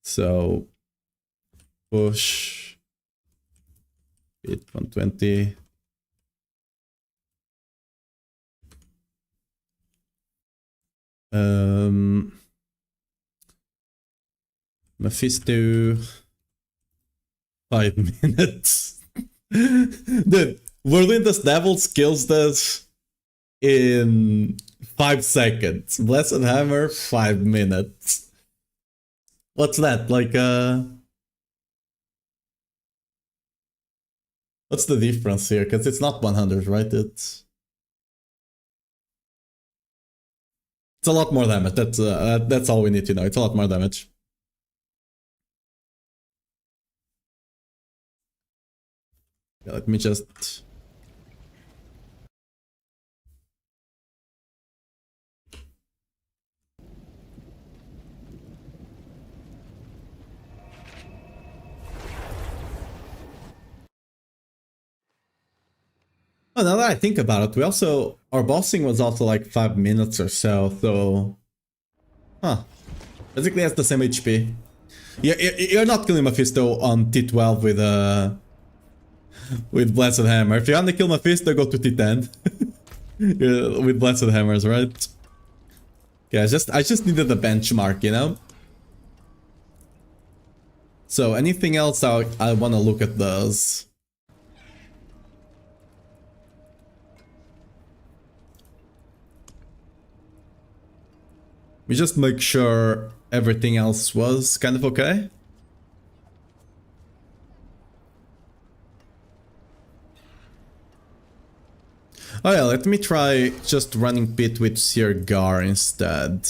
Speaker 1: So push. Hit 120. Mephisto. 5 minutes. Dude, Whirlwind's Devils kills this in 5 seconds. Blessed Hammer, 5 minutes. What's that? Like, what's the difference here? Because it's not 100, right? It's a lot more damage. That's all we need to know. It's a lot more damage. Yeah, let me just... Oh, now that I think about it, we also... Our bossing was also like 5 minutes or so... Huh. Basically has the same HP. Yeah, you're not killing Mephisto on T12 with Blessed Hammer. If you want to kill Mephisto, go to T10. With Blessed Hammers, right? Yeah, I just needed a benchmark, you know? So anything else I want to look at those. We just make sure everything else was kind of okay. Oh yeah, let me try just running pit with Seer Gar instead.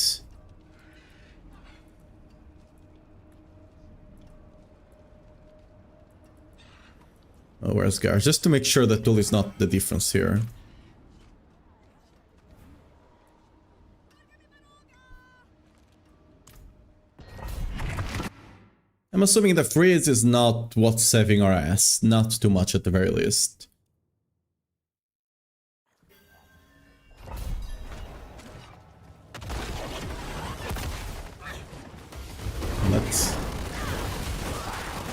Speaker 1: Oh, where's Gar? Just to make sure that tool is not the difference here. I'm assuming the freeze is not what's saving our ass. Not too much at the very least. Let's...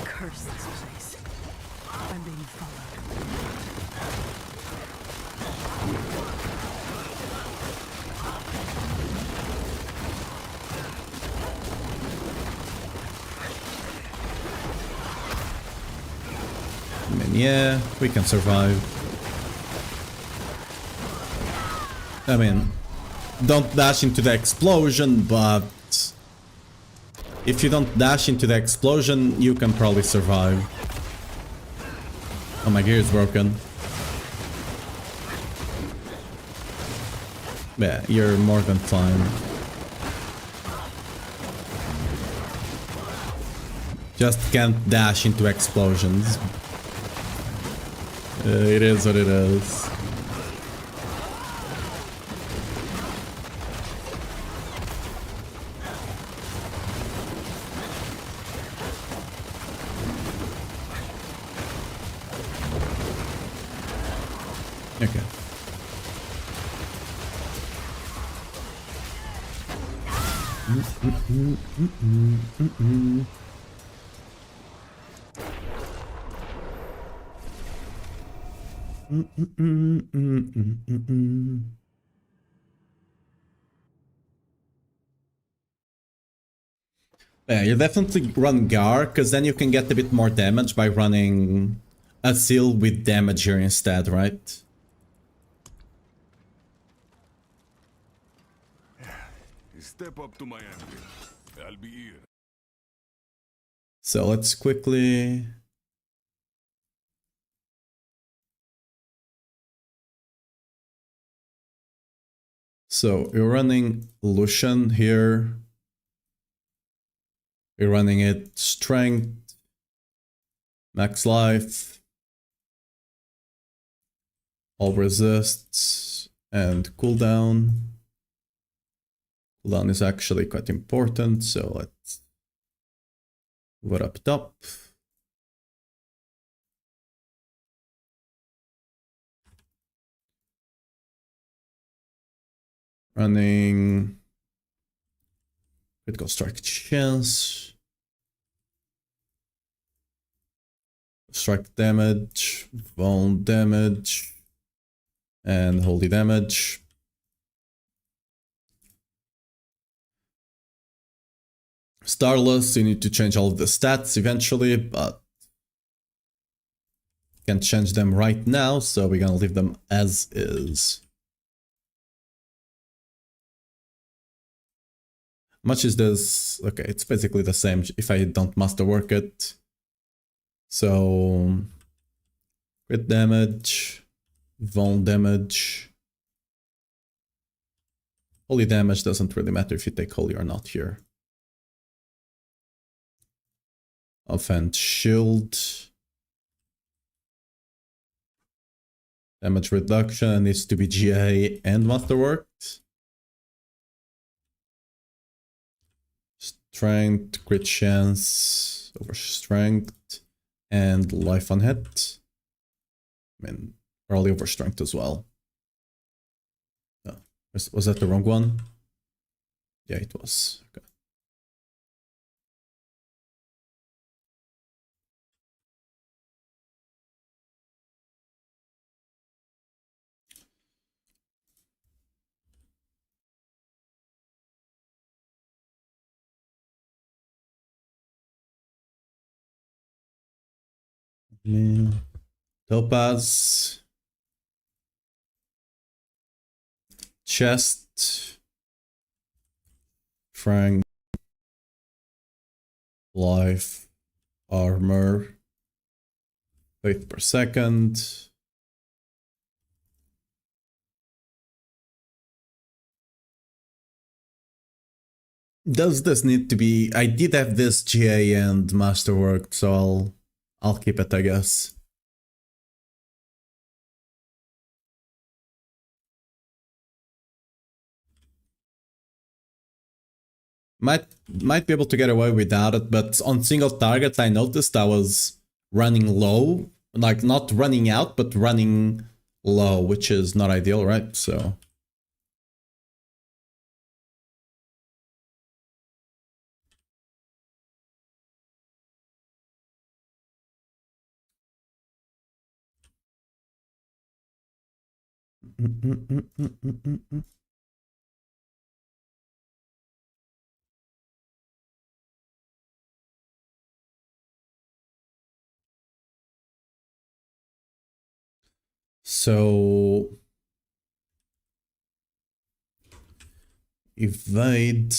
Speaker 4: Curse this place. I'm being followed.
Speaker 1: I mean, yeah, we can survive. I mean, don't dash into the explosion, but... If you don't dash into the explosion, you can probably survive. Oh, my gear is broken. Yeah, you're more than fine. Just can't dash into explosions. It is what it is. Okay. Yeah, you definitely run Gar, because then you can get a bit more damage by running a seal with damage here instead, right?
Speaker 2: Step up to my anvil. I'll be here.
Speaker 1: So let's quickly... So you're running Lucian here. You're running it strength, max life, all resists, and cooldown. Cooldown is actually quite important, so let's put up top. Running critical strike chance. Strike damage, bone damage, and holy damage. Starless, you need to change all of the stats eventually, but can't change them right now, so we're gonna leave them as is. Much is this? Okay, it's basically the same if I don't masterwork it. So crit damage, vuln damage. Holy damage doesn't really matter if you take holy or not here. Offhand shield. Damage reduction needs to be GA and masterworked. Strength, crit chance over strength, and life on hit. I mean, probably over strength as well. Oh, was that the wrong one? Yeah, it was. Okay. Topaz. Chest. Frank. Life. Armor. Faith per second. Does this need to be... I did have this GA and masterwork, so I'll keep it, I guess. Might be able to get away without it, but on single target I noticed I was running low. Like, not running out, but running low, which is not ideal, right? So... So evade,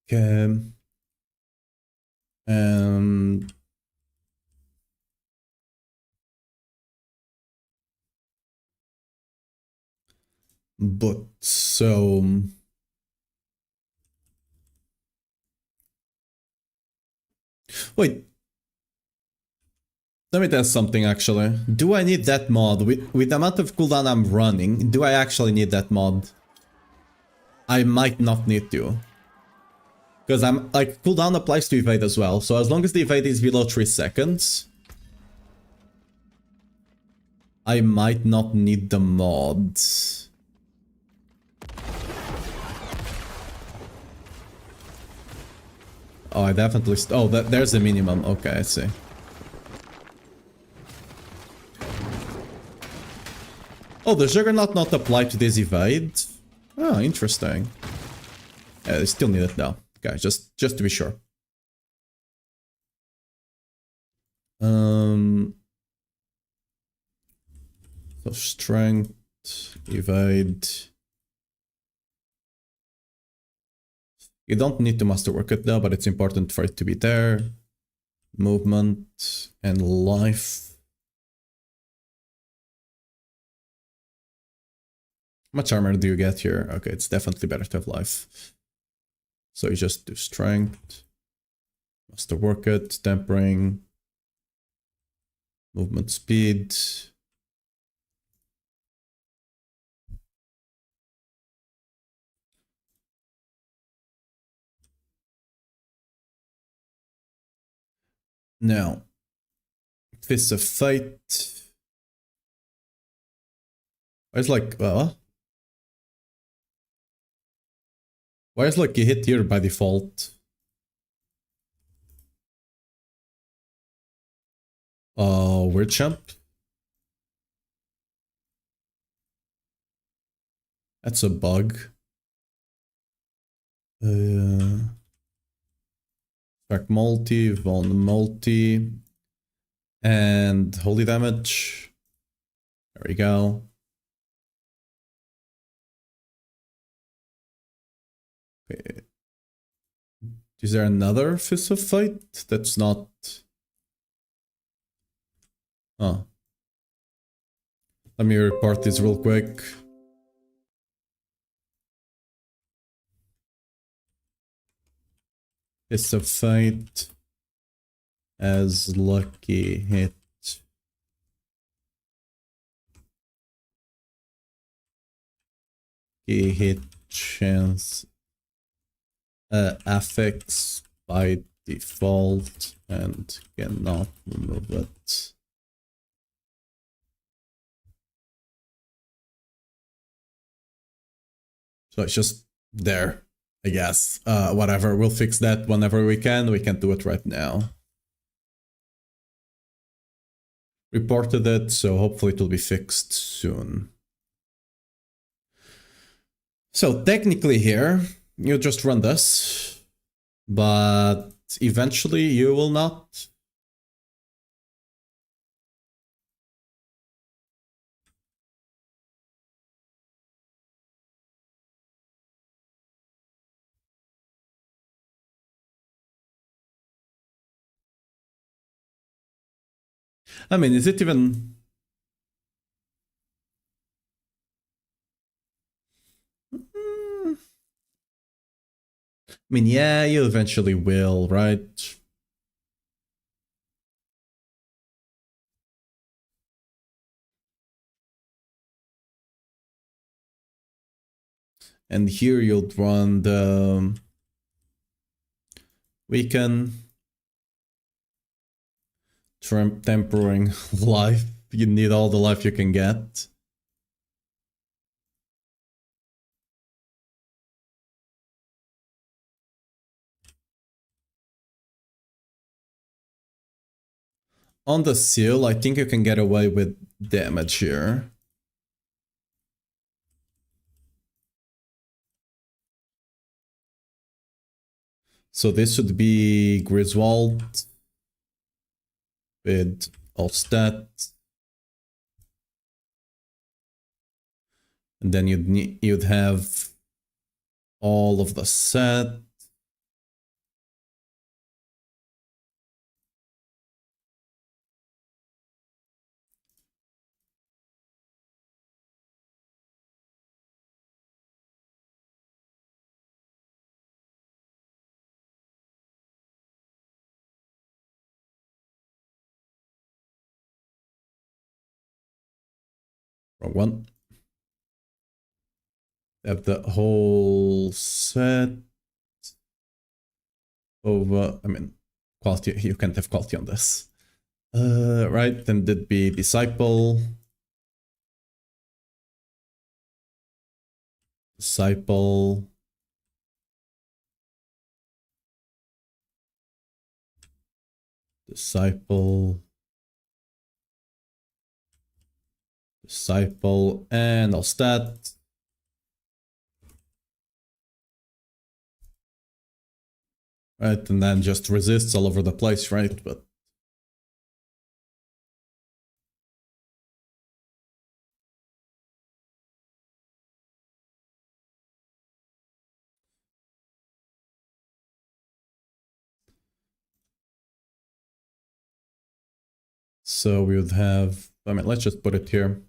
Speaker 1: okay, but so wait. Let me test something actually. Do I need that mod? With the amount of cooldown I'm running, do I actually need that mod? I might not need to. Because I'm like, cooldown applies to evade as well, so as long as the evade is below 3 seconds, I might not need the mod. Oh, I definitely... oh, there's the minimum. Okay, I see. Oh, the Juggernaut not applied to this evade? Oh, interesting. Yeah, I still need it though. Okay, just to be sure. So strength, evade. You don't need to masterwork it though, but it's important for it to be there. Movement and life. How much armor do you get here? Okay, it's definitely better to have life. So you just do strength, masterwork it, tempering, movement speed. Now, Fist of Fate. It's like, Why is Lucky hit here by default? Oh, weird champ. That's a bug. Back multi, Von multi, and holy damage. There we go. Okay. Is there another Fist of Fight? That's not... Oh. Let me report this real quick. Fist of Fight as lucky hit. Hit chance affects by default and cannot remove it. So it's just there, I guess. Whatever, we'll fix that whenever we can. We can't do it right now. Reported it, so hopefully it will be fixed soon. So technically here, you just run this, but eventually you will not. I mean, is it even... I mean, yeah, you eventually will, right? And here you'll run the weaken, tempering life. You need all the life you can get. On the seal, I think you can get away with damage here. So this should be Griswold with all stats. And then you'd have all of the set. Wrong one. Have the whole set over, I mean, quality, you can't have quality on this. Right, then that'd be Disciple. Disciple. Disciple. Disciple, and I'll stat. Right, and then just resists all over the place, right? But so we would have, I mean, let's just put it here.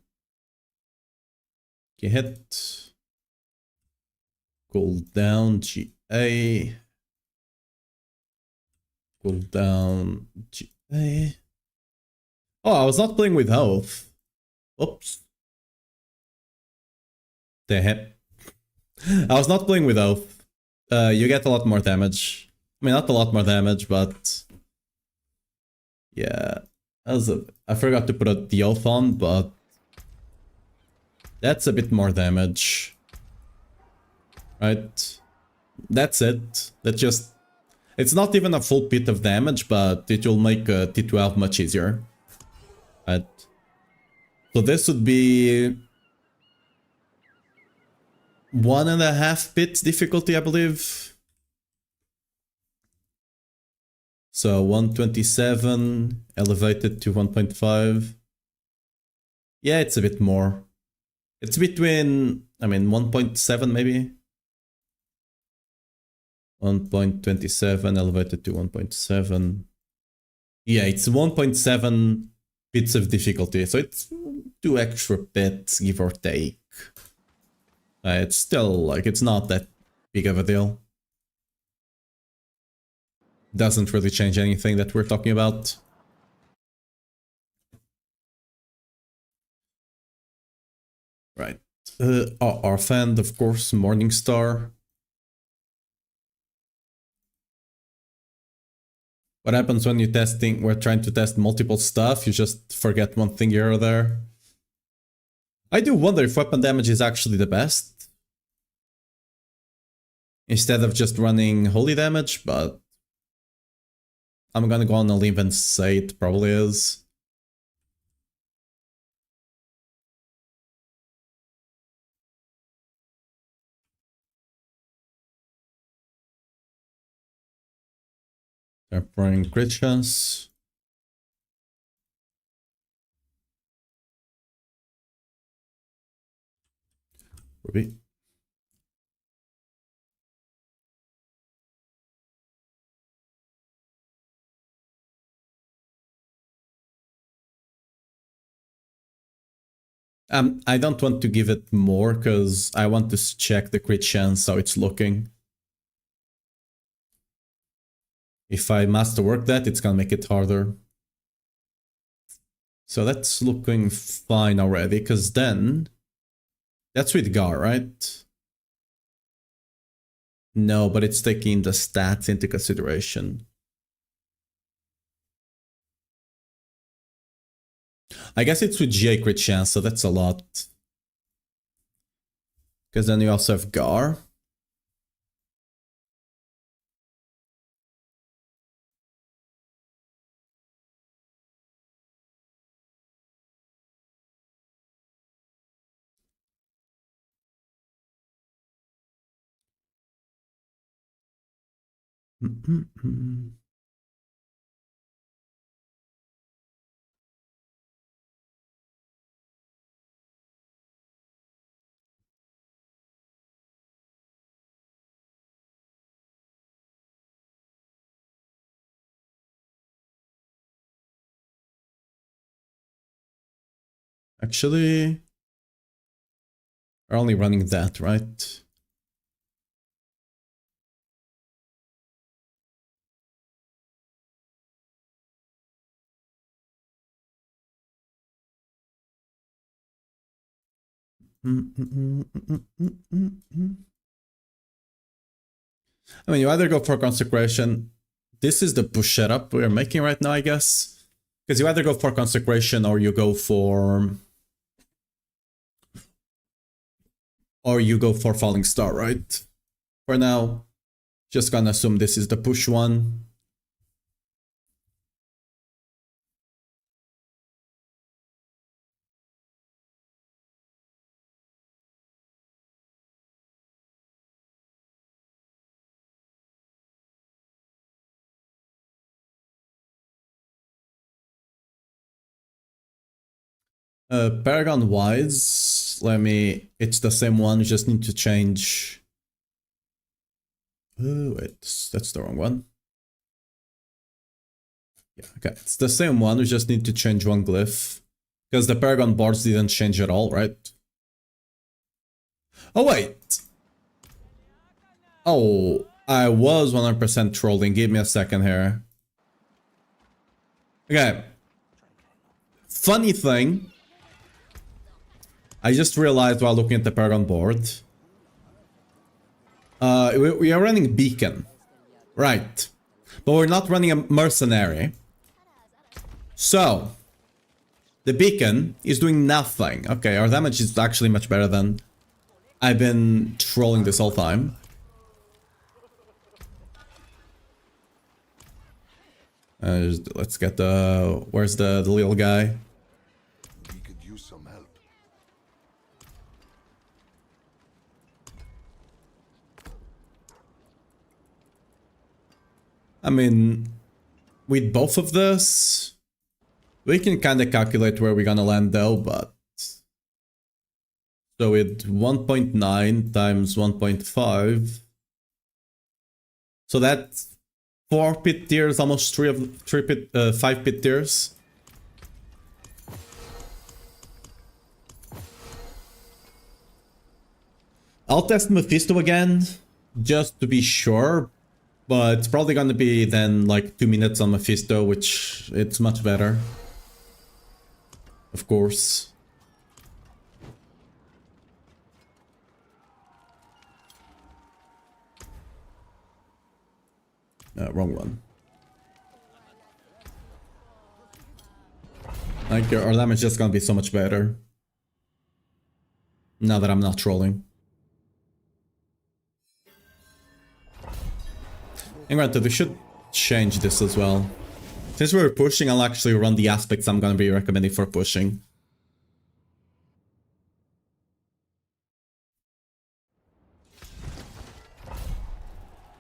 Speaker 1: Okay, hit. Cool down, GA. Cool down, GA. Oh, I was not playing with health. Oops. Damn. I was not playing with health. You get a lot more damage. I mean, not a lot more damage, but... yeah. I forgot to put the oath on, but... that's a bit more damage. Right? that's it. That just... It's not even a full pit of damage, but it will make T12 much easier. Right? So this would be... 1.5 pits difficulty, I believe. So 127 elevated to 1.5. Yeah, it's a bit more. It's between, I mean, 1.7 maybe. 1.27 elevated to 1.7. Yeah, it's 1.7 bits of difficulty. So it's 2 extra bits, give or take. It's still, like, it's not that big of a deal. Doesn't really change anything that we're talking about. Right. Our fan, of course, Morningstar. What happens when we're trying to test multiple stuff? You just forget one thing here or there. I do wonder if weapon damage is actually the best, instead of just running holy damage, but I'm gonna go on a limb and say it probably is. Tempering crit chance. Ruby. I don't want to give it more because I want to check the crit chance, how it's looking. If I masterwork that, it's gonna make it harder. So that's looking fine already, because then... That's with Gar, right? No, but it's taking the stats into consideration. I guess it's with GA crit chance, so that's a lot. Because then you also have Gar. Actually, we're only running that, right? I mean, you either go for Consecration. This is the push setup we're making right now, I guess. Because you either go for Consecration or you go for... Falling Star, right? For now, just gonna assume this is the push one. Paragon wise, it's the same one, you just need to change. Oh, wait, that's the wrong one. Yeah, okay, it's the same one, we just need to change one glyph. Because the Paragon boards didn't change at all, right? Oh, wait. Oh, I was 100% trolling, give me a second here. Okay. Funny thing. I just realized while looking at the Paragon board. We are running Beacon. Right. But we're not running a Mercenary. So. The Beacon is doing nothing. Okay, our damage is actually much better than I've been trolling this whole time. Let's get the... Where's the little guy?
Speaker 2: We could use some help.
Speaker 1: I mean, with both of this, we can kind of calculate where we're gonna land though, but... So with 1.9 times 1.5... So that's 4 pit tiers, almost 5 pit tiers. I'll test Mephisto again, just to be sure. But it's probably gonna be then like 2 minutes on Mephisto, which it's much better. Of course. Wrong one. Like, our damage is just gonna be so much better. Now that I'm not trolling. And granted, we should change this as well. Since we're pushing, I'll actually run the aspects I'm gonna be recommending for pushing.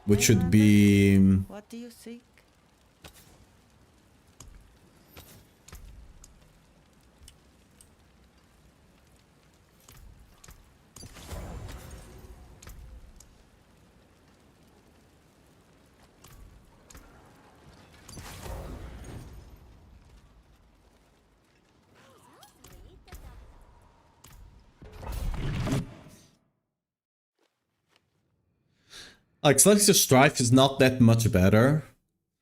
Speaker 1: Which should be...
Speaker 4: What do you seek?
Speaker 1: Like, Celestial Strife is not that much better.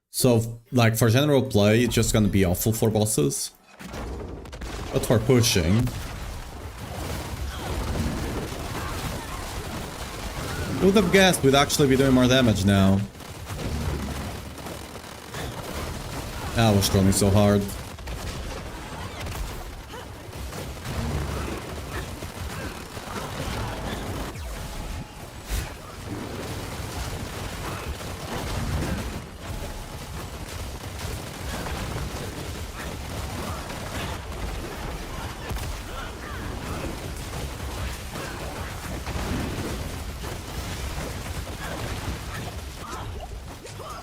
Speaker 1: So, like, for general play, it's just gonna be awful for bosses. But for pushing... Who would have guessed we'd actually be doing more damage now? I was trolling so hard.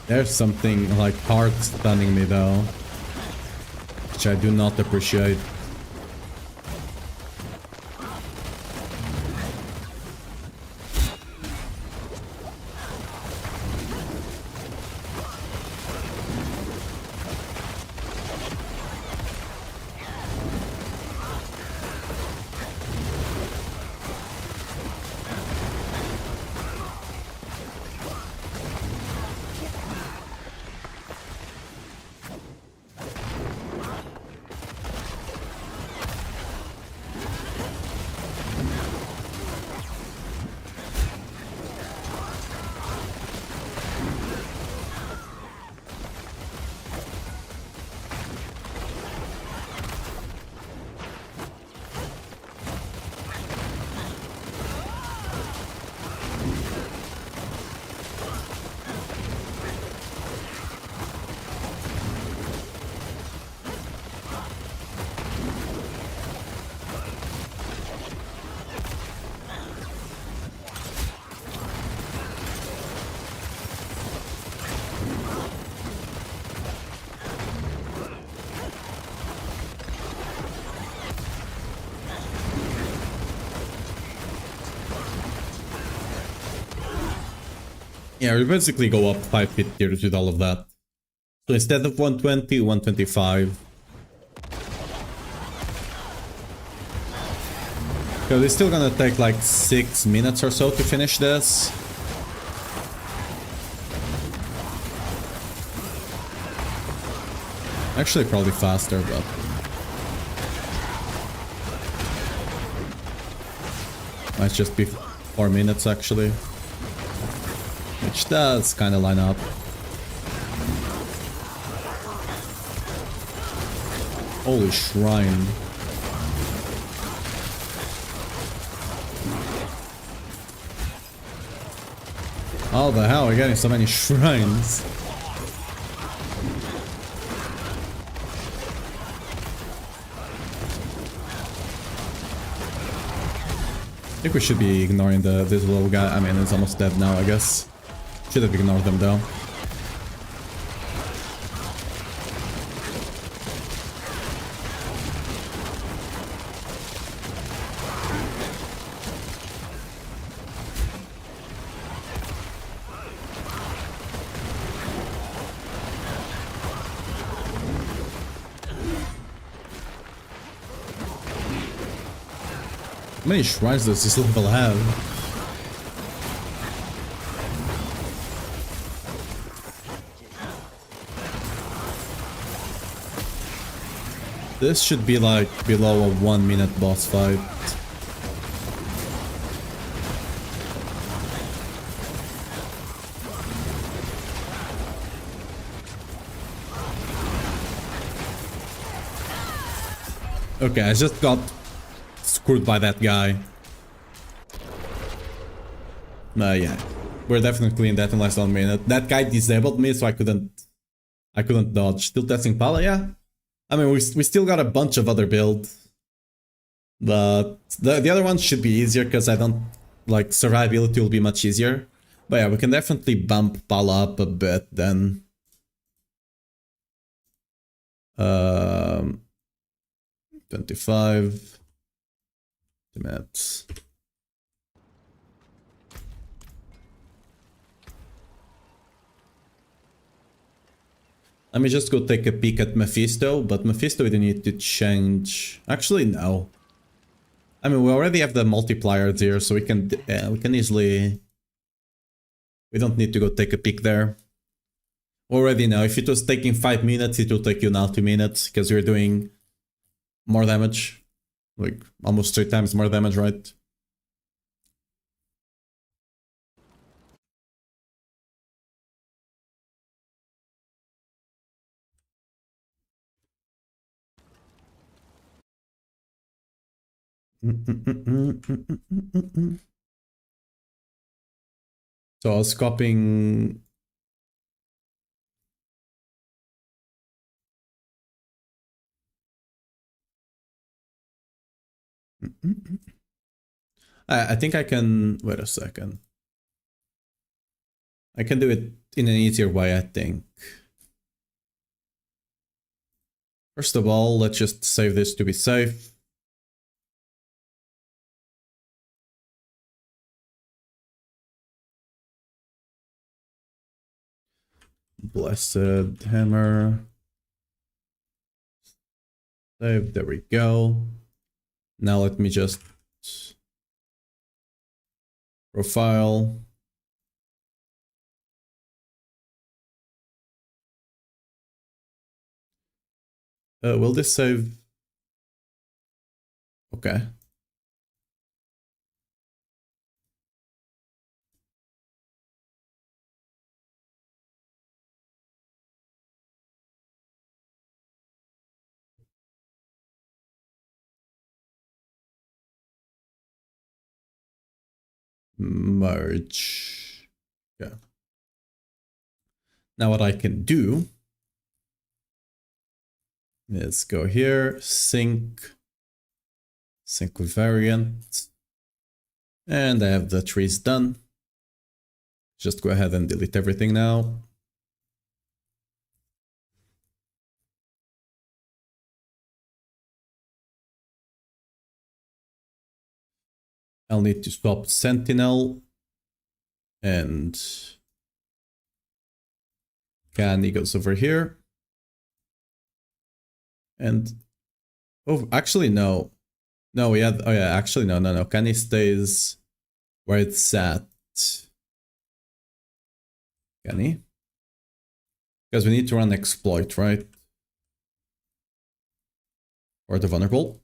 Speaker 1: There's something like hard stunning me though, which I do not appreciate. Yeah, we basically go up 5 pit tiers with all of that. So instead of 120, 125. Because it's still gonna take like 6 minutes or so to finish this. Actually, probably faster, but... Might just be 4 minutes actually. Which does kind of line up. Holy shrine. How the hell are we getting so many shrines? think we should be ignoring this little guy. I mean, it's almost dead now, I guess. Should have ignored them though. How many shrines does this level have? This should be like below a 1 minute boss fight. Okay, I just got screwed by that guy. Yeah, we're definitely in that in less than a minute. That guy disabled me, so I couldn't dodge. Still testing Pala, yeah. I mean, we still got a bunch of other builds, but the other ones should be easier because I don't like survivability will be much easier. But yeah, we can definitely bump Pala up a bit then. 25 the maps. Let me just go take a peek at Mephisto, but Mephisto we need to change. Actually, no. I mean, we already have the multipliers here, so we can easily. We don't need to go take a peek there. Already know if it was taking 5 minutes, it will take you now 2 minutes because you're doing more damage, like almost 3 times more damage, right? So I was copying. I think I can. Wait a second. I can do it in an easier way, I think. First of all, let's just save this to be safe. Blessed hammer. Save, there we go. Now let me just profile. Will this save? Okay. Merge. Yeah. Now what I can do is go here, sync with variant, and I have the trees done. Just go ahead and delete everything now. I'll need to swap Sentinel and Canny goes over here. And oh, actually no. No, we had, oh yeah, actually no. Canny stays where it's at. Canny? Because we need to run exploit, right? Or the vulnerable.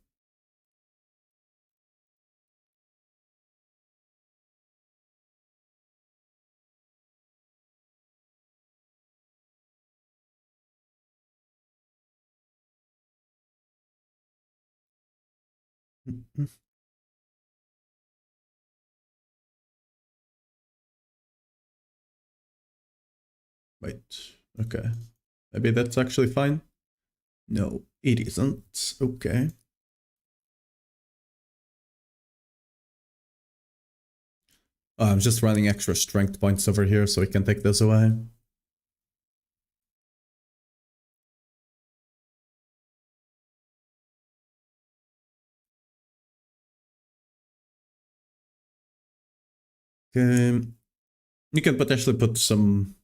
Speaker 1: Wait, okay. Maybe that's actually fine. No, it isn't. Okay. I'm just running extra strength points over here so we can take this away. Okay. You can potentially put some...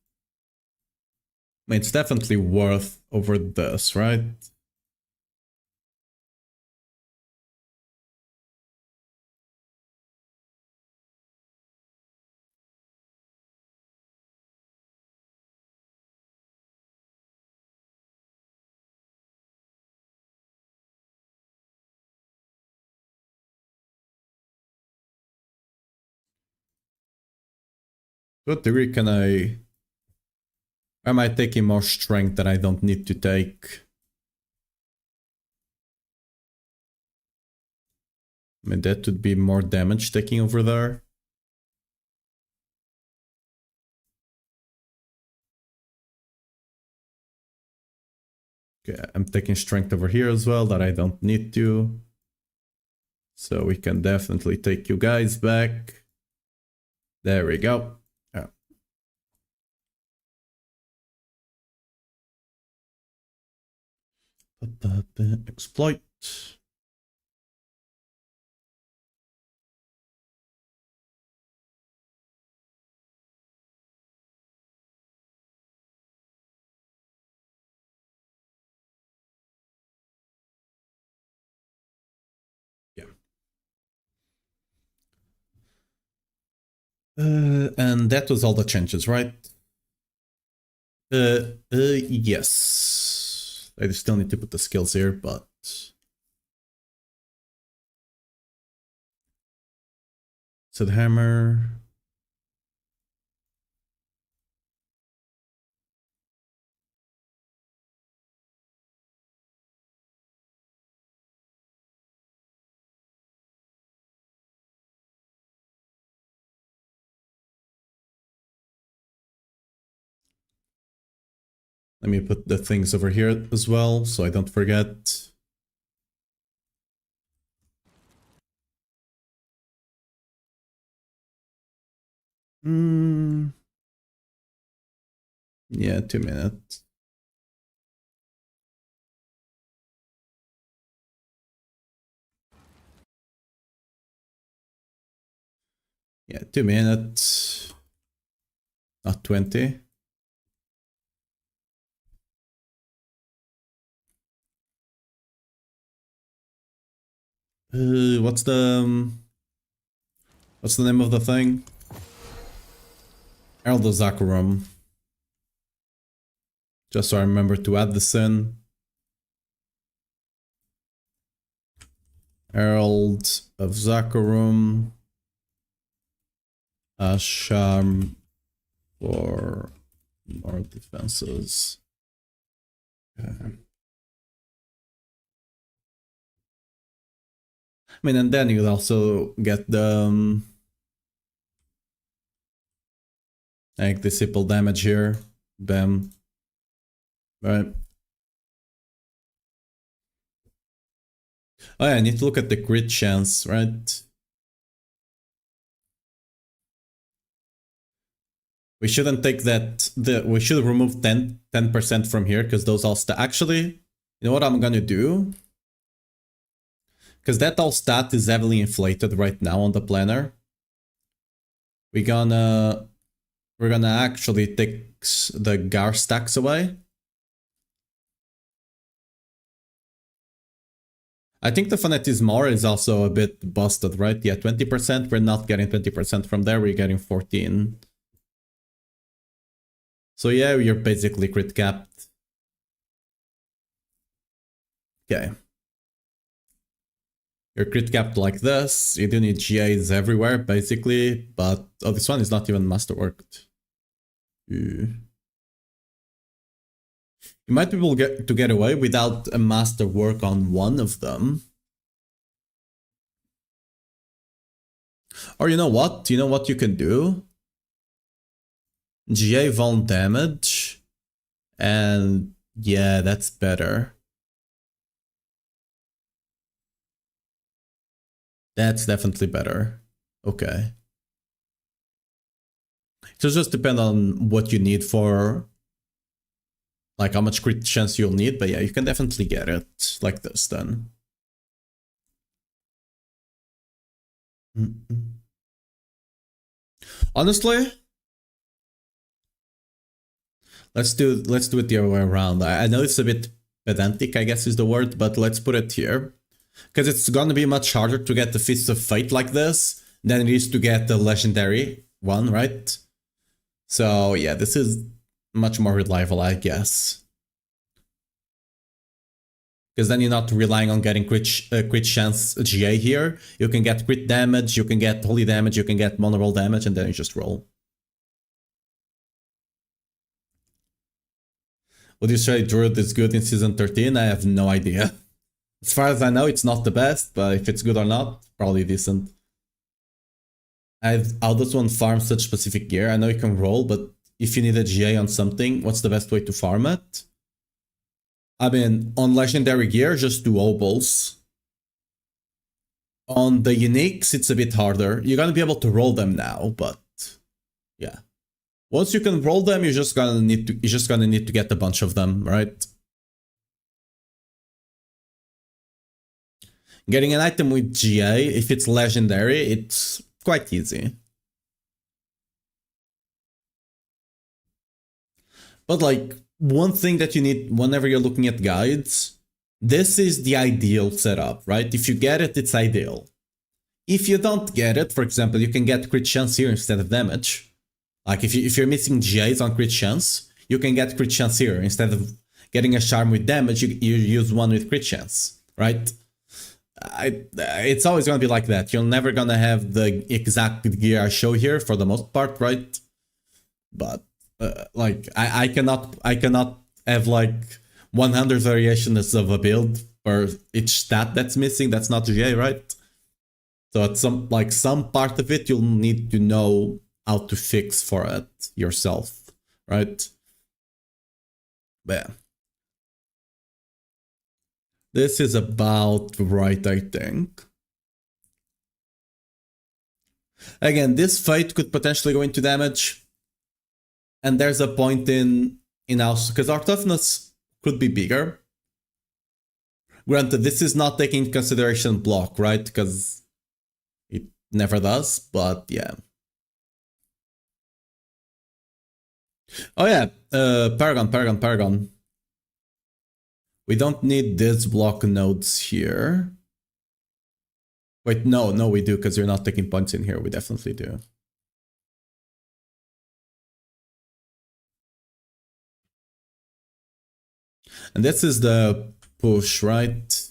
Speaker 1: I mean, it's definitely worth over this, right? To what degree can I... Am I taking more strength that I don't need to take? I mean, that would be more damage taking over there. Okay, I'm taking strength over here as well that I don't need to. So we can definitely take you guys back. There we go. Yeah. Exploit. Yeah. And that was all the changes, right? Yes. I still need to put the skills here, but... So the hammer... Let me put the things over here as well, so I don't forget. Yeah, 2 minutes. Yeah, 2 minutes. Not 20. What's the name of the thing? Herald of Zakarum. Just so I remember to add this in. Herald of Zakarum. A charm for more defenses. Okay. I mean, and then you'll also get the like disciple damage here. Bam. Right. Oh yeah, I need to look at the crit chance, right? We shouldn't take that. We should remove 10% from here because those all actually, you know what I'm gonna do? Because that all stat is heavily inflated right now on the planner. We're gonna actually take the Gar stacks away. I think the Fanatismor is also a bit busted, right? Yeah, 20%. We're not getting 20% from there. We're getting 14. So yeah, you're basically crit capped. Okay. You're crit capped like this. You do need GAs everywhere, basically. But, oh, this one is not even masterworked. You might be able to get away without a masterwork on one of them. Or you know what? You know what you can do? GA Vuln damage. And yeah, that's better. That's definitely better. Okay. So just depend on what you need for, like how much crit chance you'll need, but yeah, you can definitely get it like this then. Honestly, let's do it the other way around. I know it's a bit pedantic, I guess is the word, but let's put it here. Because it's gonna be much harder to get the Fist of Fate like this than it is to get the legendary one, right? So yeah, this is much more reliable, I guess. Because then you're not relying on getting crit chance GA here. You can get crit damage, you can get holy damage, you can get mono damage, and then you just roll. Would you say Druid is good in Season 13? I have no idea. As far as I know, it's not the best, but if it's good or not, probably decent. How does one farm such specific gear? I know you can roll, but if you need a GA on something, what's the best way to farm it? I mean, on legendary gear, just do obols. On the uniques, it's a bit harder. You're gonna be able to roll them now, but yeah. Once you can roll them, you're just gonna need to get a bunch of them, right? Getting an item with GA, if it's legendary, it's quite easy. But like, one thing that you need whenever you're looking at guides, this is the ideal setup, right? If you get it, it's ideal. If you don't get it, for example, you can get crit chance here instead of damage. Like if you're missing GAs on crit chance, you can get crit chance here. Instead of getting a charm with damage, you use one with crit chance, right? It's always gonna be like that. You're never gonna have the exact gear I show here for the most part, right? But like I cannot have like 100 variations of a build for each stat that's missing. That's not GA, right? So at some part of it, you'll need to know how to fix for it yourself, right? But yeah. This is about right, I think. Again, this fight could potentially go into damage. And there's a point in house, because our toughness could be bigger. Granted, this is not taking into consideration block, right? Because it never does, but yeah. Oh yeah, Paragon. We don't need these block nodes here. Wait, no, we do, because you're not taking points in here. We definitely do. And this is the push, right?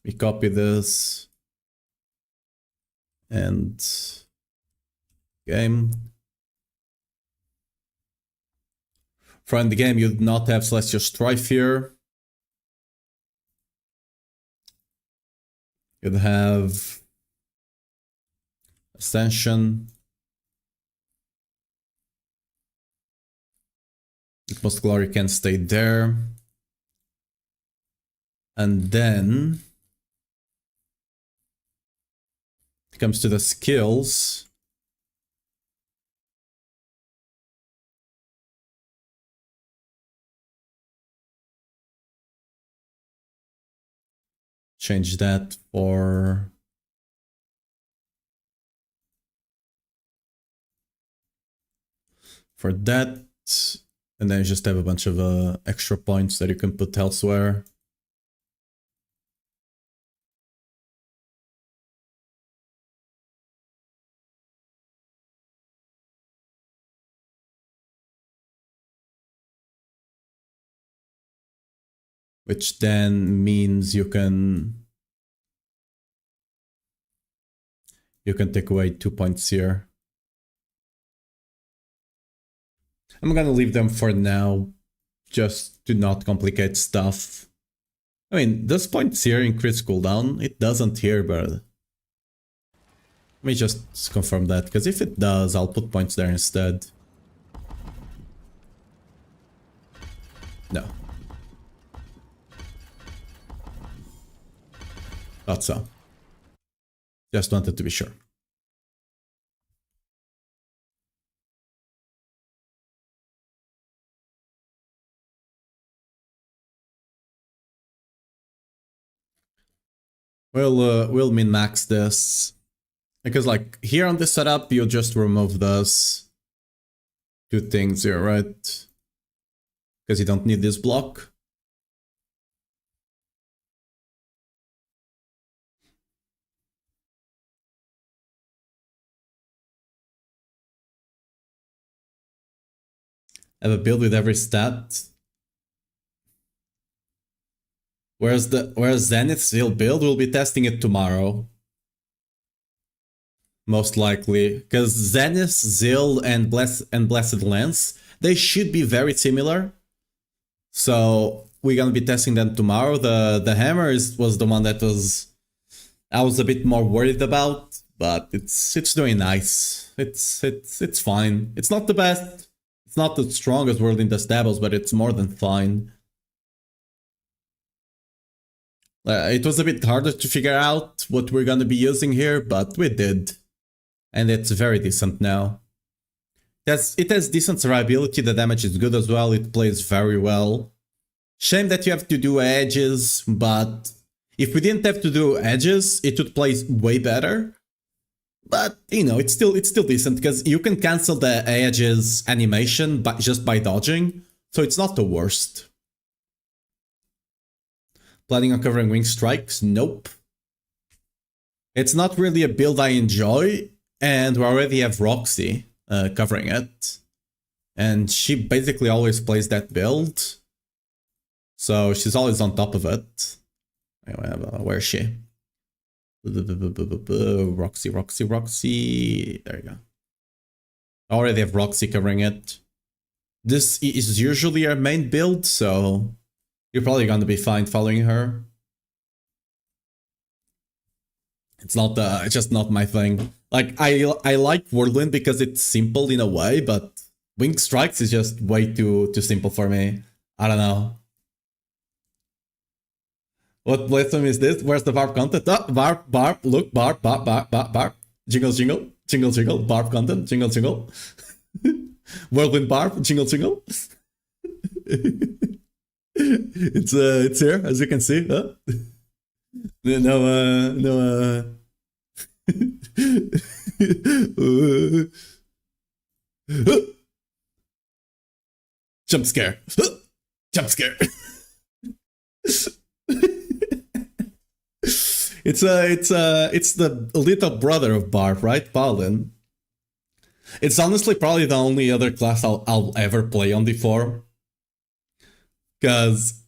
Speaker 1: We copy this. And game. From the game, you do not have Celestial Strife here. You'd have Ascension. Most Glory can stay there. And then it comes to the skills. Change that for that. And then you just have a bunch of extra points that you can put elsewhere. Which then means you can take away 2 points here. I'm gonna leave them for now, just to not complicate stuff. I mean, this points here increase cooldown. It doesn't here, but let me just confirm that, because if it does, I'll put points there instead. No. Thought so. Just wanted to be sure. We'll min-max this. Because like here on this setup, you just remove those two things here, right? Because you don't need this block. Have a build with every stat. Whereas Zenith's Zeal build, we'll be testing it tomorrow. Most likely. Because Zenith, Zeal, and Blessed Lance, they should be very similar. So we're gonna be testing them tomorrow. The hammer was the one that I was a bit more worried about, but it's doing nice. It's fine. It's not the best. It's not the strongest world in the stabbles, but it's more than fine. It was a bit harder to figure out what we're gonna be using here, but we did. And it's very decent now. It has decent survivability, the damage is good as well, it plays very well. Shame that you have to do edges, but if we didn't have to do edges, it would play way better. But, you know, it's still decent, because you can cancel the edges animation just by dodging, so it's not the worst. Planning on covering wing strikes? Nope. It's not really a build I enjoy, and we already have Roxy covering it. And she basically always plays that build. So she's always on top of it. Anyway, where is she? Roxy. There you go. I already have Roxy covering it. This is usually our main build, so you're probably going to be fine following her. It's just not my thing. Like, I like Whirlwind because it's simple in a way, but Wing Strikes is just way too simple for me. I don't know. What blasphemy is this? Where's the Barb content? Oh, Barb, look, Barb. Jingle, Barb content, jingle. Whirlwind Barb, jingle. It's here, as you can see. Huh? No. Jump scare. It's the little brother of Barb, right? Paladin. It's honestly probably the only other class I'll ever play on D4. Because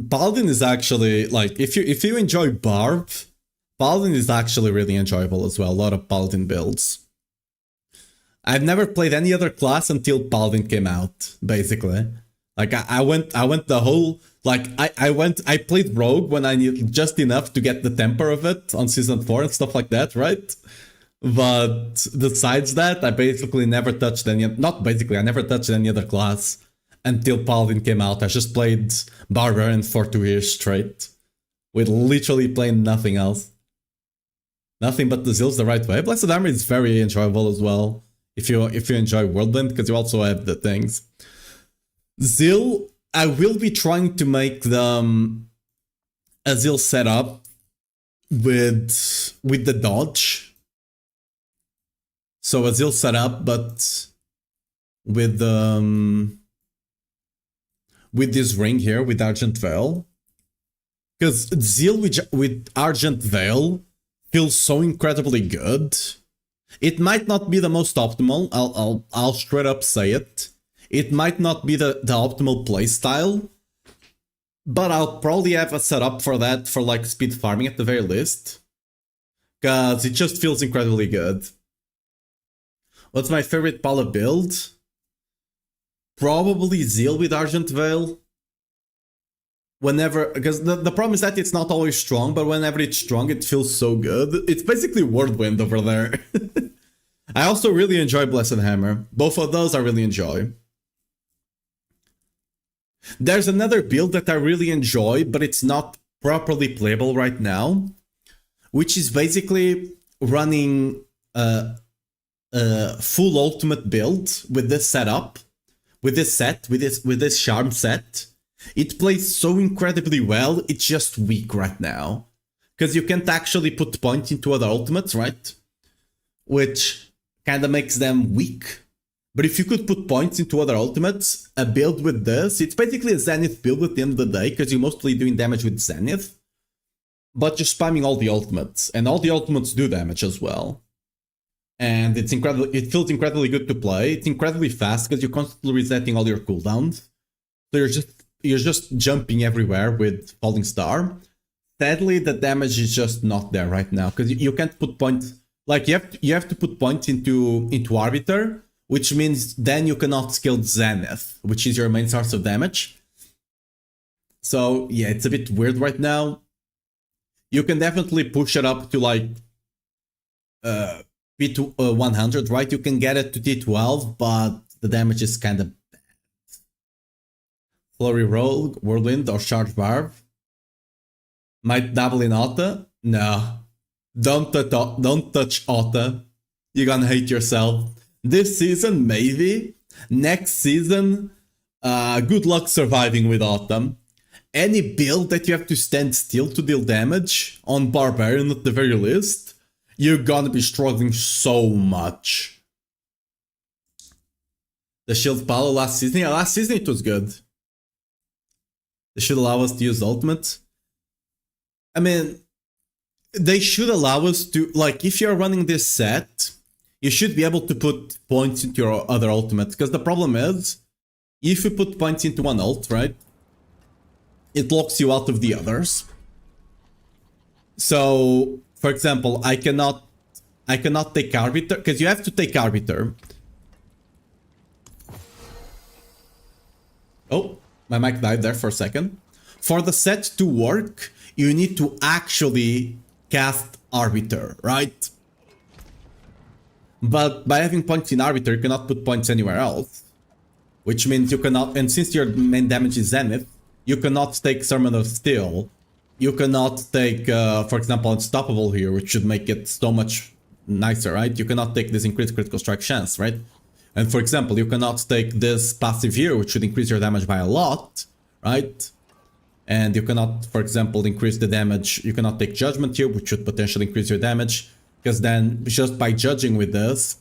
Speaker 1: Paladin is actually, like, if you enjoy Barb, Paladin is actually really enjoyable as well. A lot of Paladin builds. I've never played any other class until Paladin came out, basically. Like, I went the whole, like, I played Rogue when I needed just enough to get the temper of it on Season 4 and stuff like that, right? But besides that, I basically never touched any, not basically, I never touched any other class until Paladin came out. I just played Barbarian for 2 years straight, with literally playing nothing else. Nothing but the Zeal's the right way. Blessed Armor is very enjoyable as well, if you enjoy Whirlwind, because you also have the things. Zeal, I will be trying to make them a Zeal setup with the dodge. So a Zeal setup, but with this ring here, with Argent Veil. Because Zeal with Argent Veil feels so incredibly good. It might not be the most optimal, I'll straight up say it. It might not be the optimal playstyle, but I'll probably have a setup for that, for like speed farming at the very least. Because it just feels incredibly good. What's my favorite Pala build? Probably Zeal with Argent Veil. Whenever, because the problem is that it's not always strong, but whenever it's strong, it feels so good. It's basically Whirlwind over there. I also really enjoy Blessed Hammer. Both of those I really enjoy. There's another build that I really enjoy, but it's not properly playable right now, which is basically running a full ultimate build with this setup, with this charm set. It plays so incredibly well, it's just weak right now. because you can't actually put points into other ultimates, right? Which kind of makes them weak. But if you could put points into other ultimates, a build with this, it's basically a Zenith build at the end of the day, because you're mostly doing damage with Zenith, but you're spamming all the ultimates, and all the ultimates do damage as well. And it's incredible. It feels incredibly good to play. It's incredibly fast because you're constantly resetting all your cooldowns. So you're just jumping everywhere with Falling Star. Sadly, the damage is just not there right now because you can't put points. Like you have to put points into Arbiter, which means then you cannot skill Zenith, which is your main source of damage. So yeah, it's a bit weird right now. You can definitely push it up to like P100, right? You can get it to T12, but the damage is kind of bad. Flurry Roll, Whirlwind, or Charge Barb. Might double in Otta? No. Don't touch Otta. You're gonna hate yourself. This season, maybe. Next season, good luck surviving with Autumn. Any build that you have to stand still to deal damage, on Barbarian at the very least, you're gonna be struggling so much. The Shield Palo last season? Yeah, last season it was good. They should allow us to use Ultimate. I mean, they should allow us to, like, if you're running this set, you should be able to put points into your other ultimate. Because the problem is, if you put points into one ult, right, it locks you out of the others. So, for example, I cannot take Arbiter, because you have to take Arbiter. Oh, my mic died there for a second. For the set to work, you need to actually cast Arbiter, right? But by having points in Arbiter, you cannot put points anywhere else. Which means you cannot, and since your main damage is Zenith, you cannot take Sermon of Steel. You cannot take, for example, Unstoppable here, which should make it so much nicer, right? You cannot take this increased critical strike chance, right? And for example, you cannot take this passive here, which should increase your damage by a lot, right? And you cannot, for example, increase the damage. You cannot take Judgment here, which should potentially increase your damage. Because then, just by judging with this,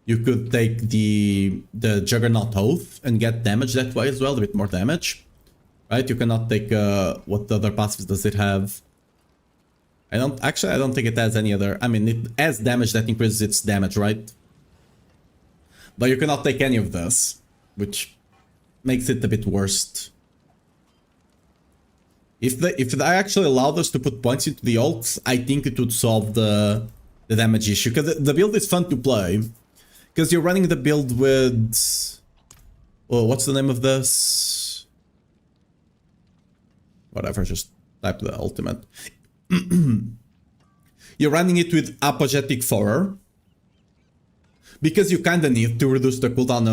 Speaker 1: you could take the Juggernaut Oath and get damage that way as well, a bit more damage. Right? You cannot take, what other passives does it have? I don't think it has any other, I mean, it has damage that increases its damage, right? But you cannot take any of this, which makes it a bit worse. If they actually allowed us to put points into the ults, I think it would solve the damage issue. Because the build is fun to play. Because you're running the build with... Well, what's the name of this? Whatever, just type the ultimate. You're running it with Apologetic Forer. Because you kinda need to reduce the cooldown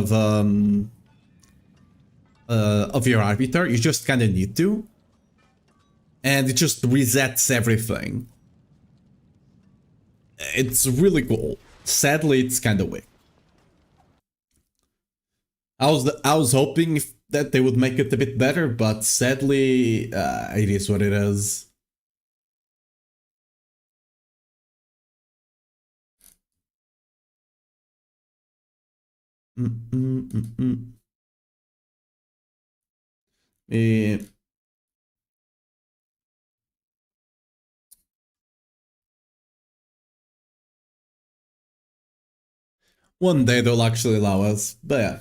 Speaker 1: of your Arbiter. You just kinda need to. And it just resets everything. It's really cool. Sadly, it's kind of weak. I was hoping that they would make it a bit better, but sadly, it is what it is. One day they'll actually allow us, but yeah.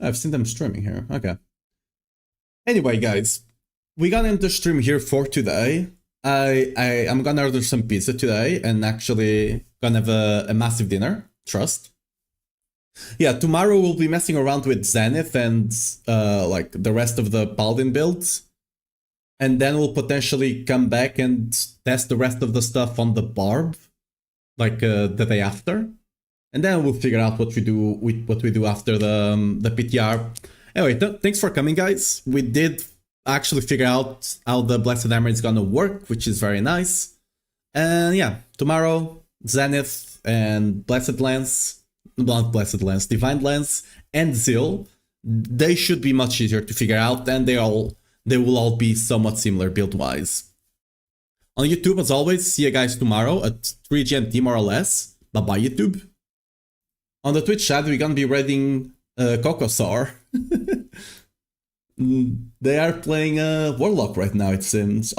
Speaker 1: I've seen them streaming here, okay. Anyway, guys, we got into stream here for today. I'm gonna order some pizza today and actually gonna have a massive dinner, trust. Yeah, tomorrow we'll be messing around with Zenith and like the rest of the Paladin builds. And then we'll potentially come back and test the rest of the stuff on the Barb, like the day after. And then we'll figure out what we do after the PTR. Anyway, thanks for coming, guys. We did actually figure out how the Blessed Hammer is gonna work, which is very nice. And yeah, tomorrow, Zenith and Blessed Lance. Blood Blessed Lance, Divine Lance, and Zeal, they should be much easier to figure out, and they will all be somewhat similar build-wise. On YouTube, as always, see you guys tomorrow at 3 GMT more or less. Bye-bye, YouTube. On the Twitch chat, we're gonna be raiding Cocosar. They are playing Warlock right now, it seems.